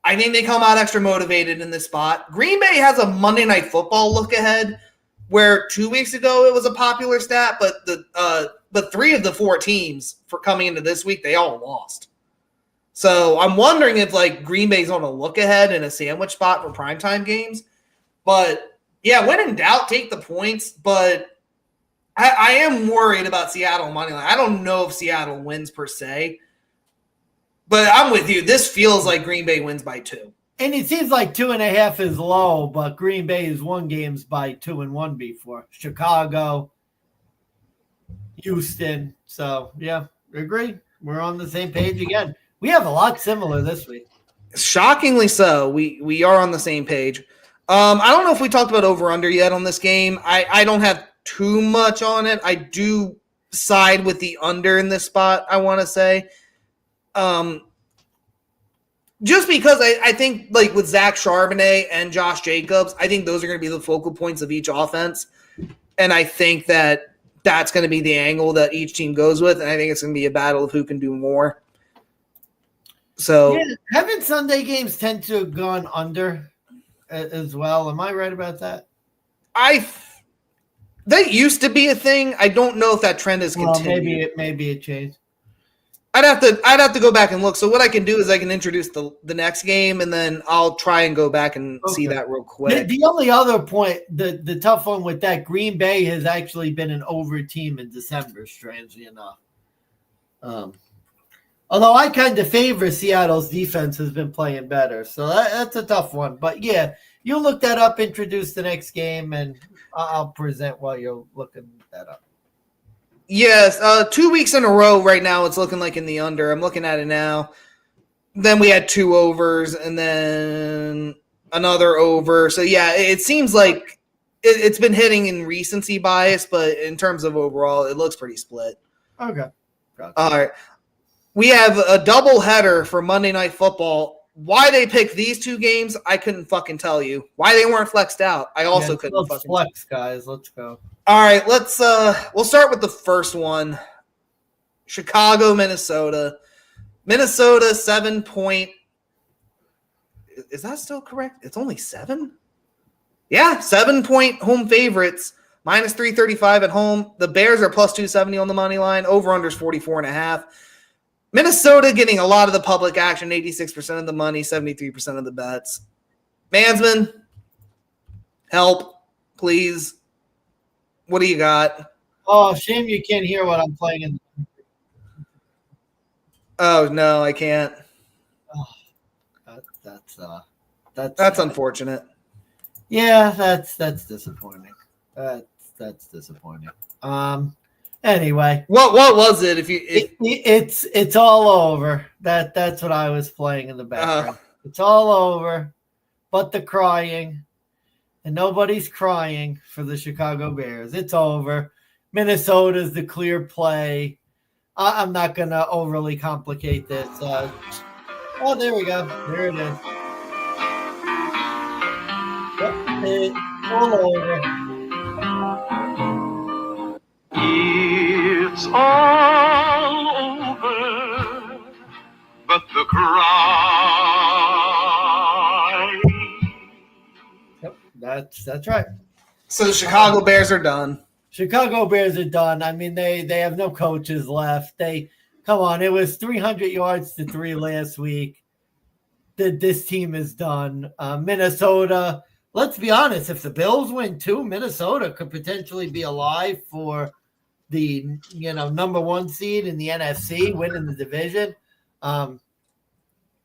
Speaker 1: I think they come out extra motivated in this spot. Green Bay has a Monday Night Football look ahead where 2 weeks ago it was a popular stat, but 3 of the 4 teams for coming into this week, they all lost. So I'm wondering if, like, Green Bay's on a look ahead in a sandwich spot for primetime games. But yeah, when in doubt, take the points. But I am worried about Seattle money line. I don't know if Seattle wins per se, but I'm with you. This feels like Green Bay wins by 2.
Speaker 2: And it seems like 2.5 is low, but Green Bay has won games by 2-1 before. Chicago, Houston. So, yeah, agree. We're on the same page again. We have a lot similar this week.
Speaker 1: Shockingly so. We are on the same page. I don't know if we talked about over-under yet on this game. I don't have too much on it. I do side with the under in this spot, I want to say. Just because I think, like, with Zach Charbonnet and Josh Jacobs, I think those are going to be the focal points of each offense. And I think that's going to be the angle that each team goes with. And I think it's going to be a battle of who can do more. So,
Speaker 2: yeah, haven't Sunday games tend to have gone under as well? Am I right about that?
Speaker 1: That used to be a thing. I don't know if that trend has continued.
Speaker 2: Maybe it changed.
Speaker 1: I'd have to go back and look. So what I can do is I can introduce the next game, and then I'll try and go back and see that real quick.
Speaker 2: The only other point, the tough one with that, Green Bay has actually been an over team in December, strangely enough. Although I kind of favor Seattle's defense has been playing better. So that's a tough one. But, yeah, you look that up, introduce the next game, and I'll present while you're looking that up.
Speaker 1: Yes, 2 weeks in a row right now it's looking like in the under. I'm looking at it now. Then we had 2 overs and then another over. So, yeah, it seems like it's been hitting in recency bias, but in terms of overall, it looks pretty split.
Speaker 2: Okay. Gotcha.
Speaker 1: All right. We have a double header for Monday Night Football. Why they picked these 2 games, I couldn't fucking tell you. Why they weren't flexed out, I also couldn't fucking
Speaker 2: flex, guys. Let's go.
Speaker 1: All right, we'll start with the first one. Chicago, Minnesota. Minnesota 7 point. Is that still correct? It's only 7? Yeah, 7 point home favorites. Minus 335 at home. The Bears are plus 270 on the money line. Over-under is 44.5. Minnesota getting a lot of the public action, 86% of the money, 73% of the bets. Mansman, help, please. What do you got?
Speaker 2: Oh, shame you can't hear what I'm playing in.
Speaker 1: Oh, no, I can't.
Speaker 2: Oh,
Speaker 1: that's unfortunate.
Speaker 2: Yeah, that's disappointing. That's disappointing. Anyway,
Speaker 1: what was it?
Speaker 2: It's all over. That's what I was playing in the background. It's all over, but the crying, and nobody's crying for the Chicago Bears. It's over. Minnesota's the clear play. I'm not gonna overly complicate this. Oh, there we go. There it is. It's all over.
Speaker 3: It's all over, but the cry.
Speaker 2: Yep, that's right.
Speaker 1: So the Chicago Bears are done.
Speaker 2: Chicago Bears are done. I mean, they have no coaches left. Come on, it was 300 yards to 3 last week. This team is done. Minnesota, let's be honest, if the Bills win 2, Minnesota could potentially be alive for the number 1 seed in the NFC, winning the division.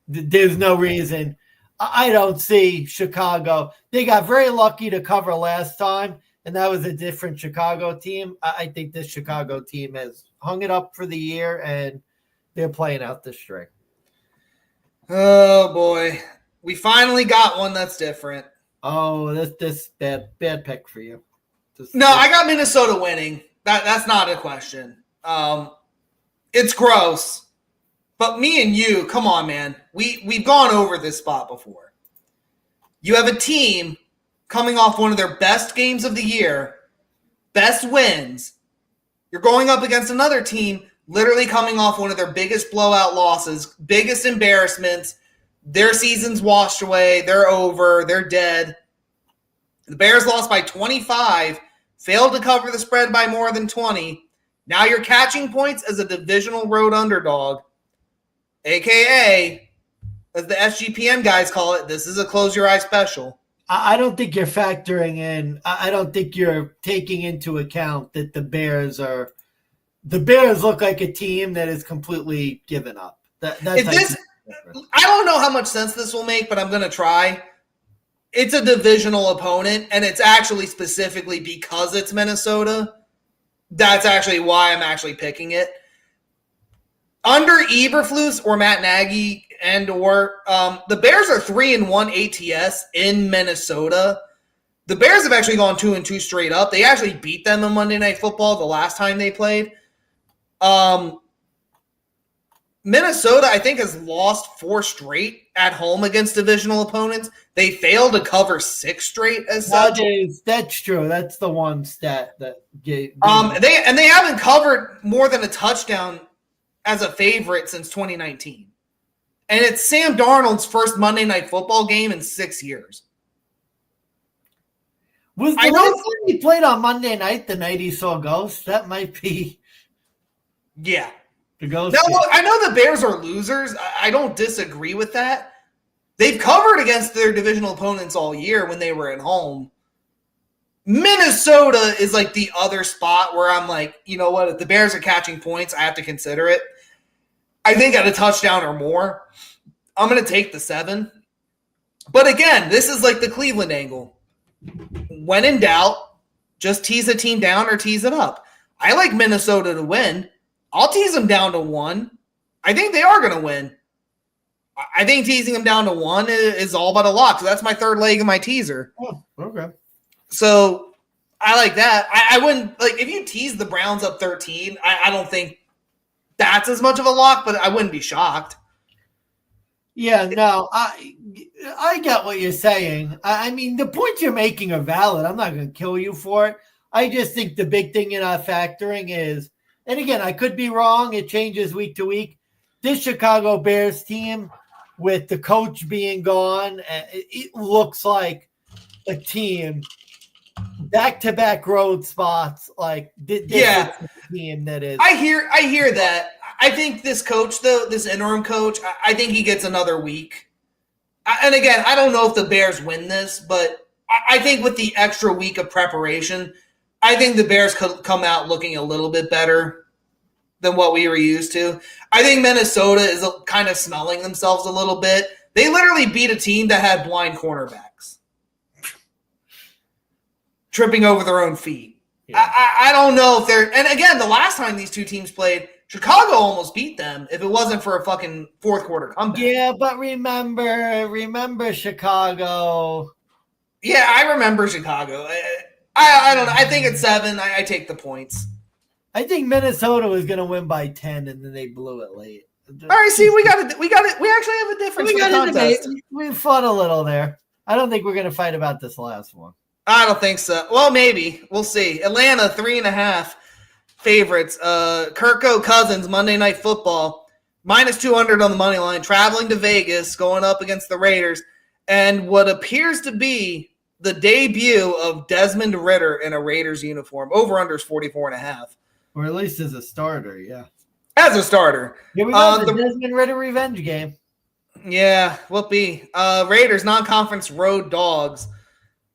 Speaker 2: There's no reason. I don't see Chicago. They got very lucky to cover last time, and that was a different Chicago team. I think this Chicago team has hung it up for the year, and they're playing out the string.
Speaker 1: Oh, boy. We finally got one that's different.
Speaker 2: Oh, this bad pick for you.
Speaker 1: I got Minnesota winning. That's not a question. It's gross. But me and you, come on, man. We've gone over this spot before. You have a team coming off one of their best games of the year, best wins. You're going up against another team literally coming off one of their biggest blowout losses, biggest embarrassments. Their season's washed away. They're over. They're dead. The Bears lost by 25, failed to cover the spread by more than 20. Now you're catching points as a divisional road underdog, a.k.a., as the SGPN guys call it, this is a close your eye special.
Speaker 2: I don't think you're factoring in. I don't think you're taking into account that the Bears look like a team that is completely given up.
Speaker 1: I don't know how much sense this will make, but I'm going to try. It's a divisional opponent, and it's actually specifically because it's Minnesota. That's actually why I'm actually picking it. Under Eberflus or Matt Nagy the Bears are 3-1 ATS in Minnesota. The Bears have actually gone 2-2 straight up. They actually beat them in Monday Night Football the last time they played. Minnesota, I think, has lost 4 straight at home against divisional opponents. They failed to cover 6 straight as such.
Speaker 2: That's true. That's the one stat that
Speaker 1: they haven't covered more than a touchdown as a favorite since 2019. And it's Sam Darnold's first Monday Night Football game in 6 years.
Speaker 2: Was the last time he played on Monday night the night he saw Ghost? That might be.
Speaker 1: Yeah.
Speaker 2: The Ghost.
Speaker 1: Now, look, I know the Bears are losers. I don't disagree with that. They've covered against their divisional opponents all year when they were at home. Minnesota is like the other spot where I'm like, you know what? If the Bears are catching points, I have to consider it. I think at a touchdown or more, I'm going to take the 7. But again, this is like the Cleveland angle. When in doubt, just tease a team down or tease it up. I like Minnesota to win. I'll tease them down to 1. I think they are going to win. I think teasing them down to 1 is all but a lock. So that's my third leg of my teaser.
Speaker 2: Oh, okay.
Speaker 1: So I like that. I wouldn't like if you tease the Browns up 13. I don't think that's as much of a lock, but I wouldn't be shocked.
Speaker 2: Yeah, no, I get what you're saying. I mean, the points you're making are valid. I'm not going to kill you for it. I just think the big thing you're not factoring is, and again, I could be wrong. It changes week to week. This Chicago Bears team, with the coach being gone, it looks like a team back-to-back road spots. Like this is a team that is.
Speaker 1: I hear that. I think this coach, though, this interim coach, I think he gets another week. And again, I don't know if the Bears win this, but I think with the extra week of preparation, I think the Bears could come out looking a little bit better than what we were used to. I think Minnesota is kind of smelling themselves a little bit. They literally beat a team that had blind cornerbacks, tripping over their own feet. Yeah. I don't know if they're – and again, the last time these two teams played – Chicago almost beat them if it wasn't for a fucking fourth quarter comeback.
Speaker 2: Yeah, but remember Chicago.
Speaker 1: Yeah, I remember Chicago. I don't know. I think it's 7. I take the points.
Speaker 2: I think Minnesota was going to win by 10, and then they blew it late.
Speaker 1: All right, see, we got it. We actually have a difference.
Speaker 2: We fought a little there. I don't think we're going to fight about this last one.
Speaker 1: I don't think so. Well, maybe. We'll see. Atlanta, 3.5. Favorites, Kirko Cousins, Monday Night Football, -200 on the money line, traveling to Vegas, going up against the Raiders, and what appears to be the debut of Desmond Ridder in a Raiders uniform. Over-under is 44.5.
Speaker 2: Or at least as a starter, yeah.
Speaker 1: As a starter.
Speaker 2: Here we go, the Desmond Ridder revenge game.
Speaker 1: Yeah, whoopee. Raiders, non-conference road dogs.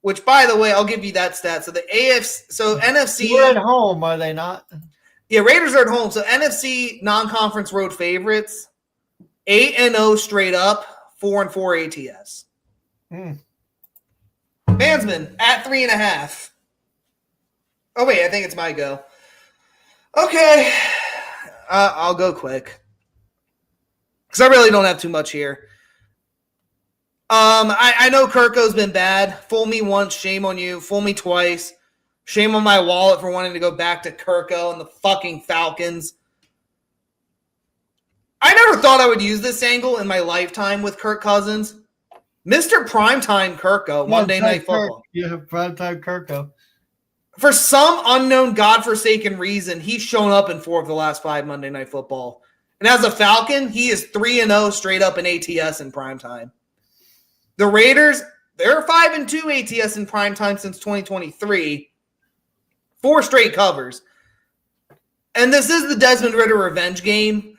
Speaker 1: Which, by the way, I'll give you that stat. So the NFC.
Speaker 2: We're at home, are they not?
Speaker 1: Yeah, Raiders are at home. So NFC non-conference road favorites, 8-0 straight up, 4-4 ATS. Mansman at 3.5. Oh wait, I think it's my go. Okay, I'll go quick because I really don't have too much here. I know Kirko's been bad. Fool me once, shame on you. Fool me twice. Shame on my wallet for wanting to go back to Kirko and the fucking Falcons. I never thought I would use this angle in my lifetime with Kirk Cousins. Mr. Primetime Kirko, Monday Night Football.
Speaker 2: Yeah, Primetime Kirko.
Speaker 1: For some unknown godforsaken reason, he's shown up in 4 of the last 5 Monday Night Football. And as a Falcon, he is 3-0 straight up in ATS in primetime. The Raiders, they're 5-2 ATS in primetime since 2023. 4 straight covers. And this is the Desmond Ridder revenge game.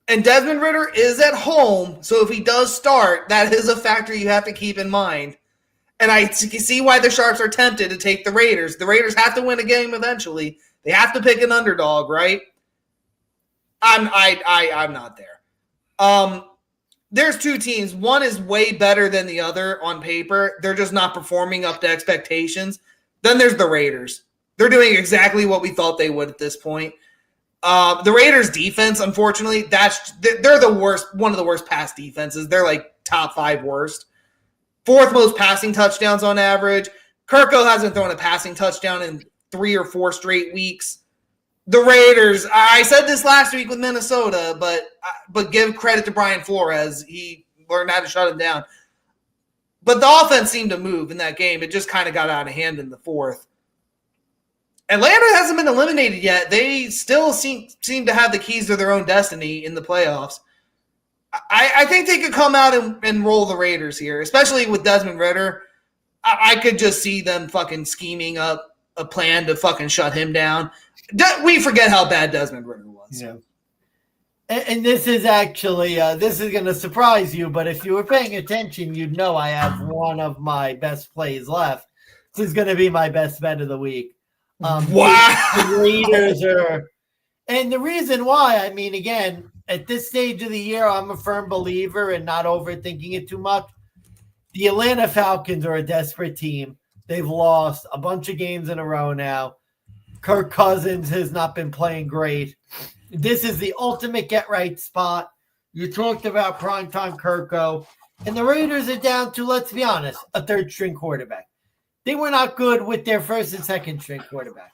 Speaker 1: And Desmond Ridder is at home, so if he does start, that is a factor you have to keep in mind. And I see why the Sharps are tempted to take the Raiders. The Raiders have to win a game eventually. They have to pick an underdog, right? I'm not there. There's 2 teams. One is way better than the other on paper. They're just not performing up to expectations. Then there's the Raiders. They're doing exactly what we thought they would at this point. The Raiders defense, unfortunately, they're the worst, one of the worst pass defenses. They're like top 5 worst. 4th most passing touchdowns on average. Kirko hasn't thrown a passing touchdown in 3 or 4 straight weeks. The Raiders. I said this last week with Minnesota, but give credit to Brian Flores. He learned how to shut him down. But the offense seemed to move in that game. It just kind of got out of hand in the fourth. Atlanta hasn't been eliminated yet. They still seem to have the keys to their own destiny in the playoffs. I think they could come out and roll the Raiders here, especially with Desmond Ridder. I could just see them fucking scheming up a plan to fucking shut him down. We forget how bad Desmond Ridder was.
Speaker 2: Yeah. And this is actually, this is going to surprise you, but if you were paying attention, you'd know I have one of my best plays left. This is going to be my best bet of the week.
Speaker 1: Wow.
Speaker 2: The Raiders are, and the reason why, I mean, again, at this stage of the year, I'm a firm believer in not overthinking it too much. The Atlanta Falcons are a desperate team. They've lost a bunch of games in a row now. Kirk Cousins has not been playing great. This is the ultimate get-right spot. You talked about primetime Kirko. And the Raiders are down to, let's be honest, a third-string quarterback. They were not good with their first and second-string quarterback.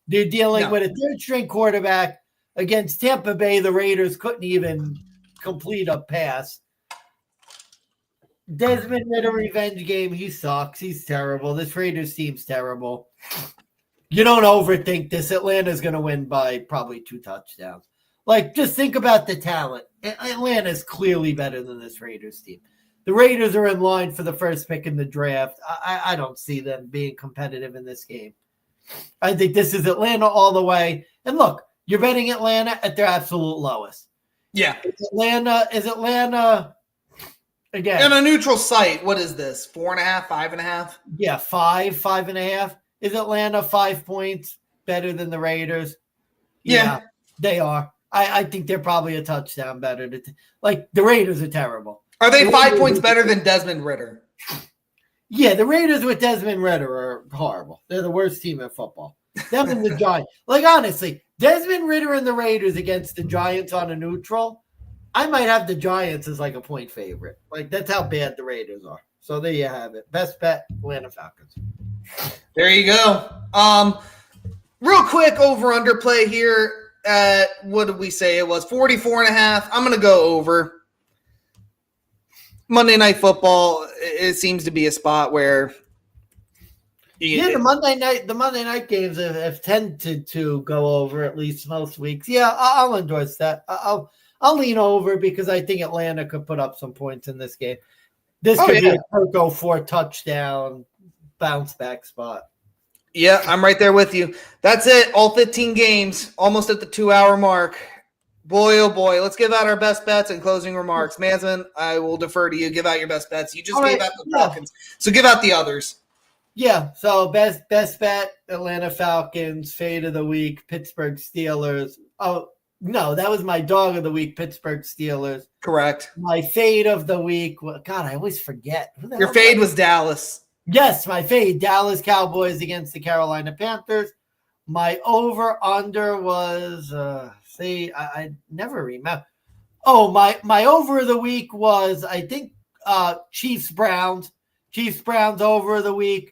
Speaker 2: They're dealing with a third-string quarterback against Tampa Bay. The Raiders couldn't even complete a pass. Desmond Ridder revenge game. He sucks. He's terrible. This Raiders team's terrible. You don't overthink this. Atlanta's going to win by probably 2 touchdowns. Like, just think about the talent. Atlanta's clearly better than this Raiders team. The Raiders are in line for the first pick in the draft. I don't see them being competitive in this game. I think this is Atlanta all the way. And look, you're betting Atlanta at their absolute lowest.
Speaker 1: Yeah.
Speaker 2: Is Atlanta again?
Speaker 1: In a neutral site, what is this? 4.5, 5.5?
Speaker 2: Yeah, 5.5. Is Atlanta 5 points better than the Raiders? Yeah, they are. I think they're probably a touchdown better. Like, the Raiders are terrible.
Speaker 1: Are they 5 points better than Desmond Ridder?
Speaker 2: Yeah, the Raiders with Desmond Ridder are horrible. They're the worst team in football. Them and the Giants. Like, honestly, Desmond Ridder and the Raiders against the Giants on a neutral, I might have the Giants as like a point favorite. Like, that's how bad the Raiders are. So there you have it. Best bet, Atlanta Falcons.
Speaker 1: There you go. Real quick over-under play here at, what did we say it was? 44.5. I'm going to go over. Monday Night Football, it seems to be a spot where
Speaker 2: the Monday night games have tended to go over at least most weeks. Yeah, I'll endorse that. I'll lean over because I think Atlanta could put up some points in this game. This could be a Kirko 4 touchdown bounce back spot.
Speaker 1: Yeah, I'm right there with you. That's it. All 15 games, almost at the 2-hour mark. Boy, oh boy. Let's give out our best bets and closing remarks. Mansman, I will defer to you. Give out your best bets. You just gave out the Falcons. So give out the others.
Speaker 2: Yeah, so best bet, Atlanta Falcons, fade of the week, Pittsburgh Steelers. Oh, no, that was my dog of the week, Pittsburgh Steelers.
Speaker 1: Correct.
Speaker 2: My fade of the week, God, I always forget.
Speaker 1: Your fade was Dallas.
Speaker 2: Yes, my fade, Dallas Cowboys against the Carolina Panthers. My over-under was, I never remember. Oh, my over of the week was, I think, Chiefs-Browns. Chiefs-Browns over of the week.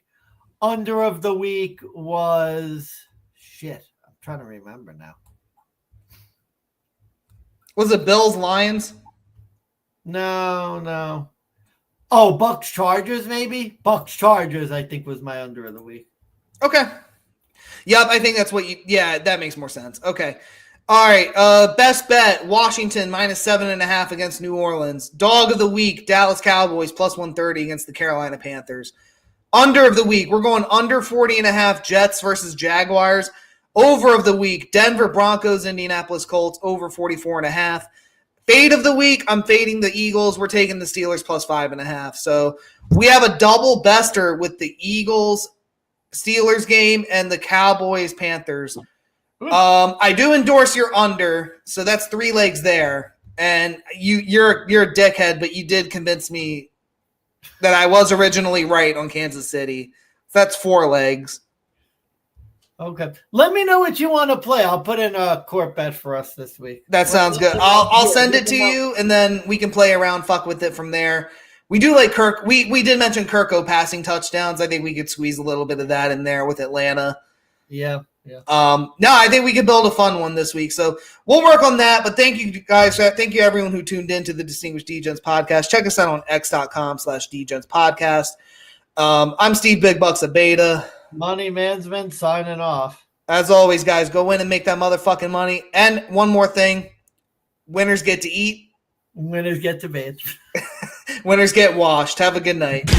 Speaker 2: Under of the week was, shit, I'm trying to remember now.
Speaker 1: Was it Bills-Lions?
Speaker 2: No. Oh, Bucks-Chargers maybe? Bucks-Chargers, I think, was my under of the week.
Speaker 1: Okay. Yep, I think that's what that makes more sense. Okay. All right. Best bet, Washington -7.5 against New Orleans. Dog of the week, Dallas Cowboys +130 against the Carolina Panthers. Under of the week, we're going under 40.5 Jets versus Jaguars. Over of the week, Denver Broncos, Indianapolis Colts, over 44.5. Fade of the week, I'm fading the Eagles. We're taking the Steelers +5.5. So we have a double bester with the Eagles-Steelers game and the Cowboys-Panthers. I do endorse your under, so that's 3 legs there. And you're a dickhead, but you did convince me that I was originally right on Kansas City. That's 4 legs.
Speaker 2: Okay. Let me know what you want to play. I'll put in a court bet for us this week.
Speaker 1: That sounds good. I'll send it to you, and then we can play around, fuck with it from there. We do like Kirk. We did mention Kirko passing touchdowns. I think we could squeeze a little bit of that in there with Atlanta.
Speaker 2: Yeah.
Speaker 1: No, I think we could build a fun one this week. So we'll work on that. But thank you guys. Thank you everyone who tuned in to the Distinguished DeGents podcast. Check us out on x.com/DeGents podcast. I'm Steve Big Bucks of Beta.
Speaker 2: Money Mansman signing off.
Speaker 1: As always, guys, go in and make that motherfucking money. And one more thing. Winners get to eat.
Speaker 2: Winners get to bitch.
Speaker 1: Winners get washed. Have a good night.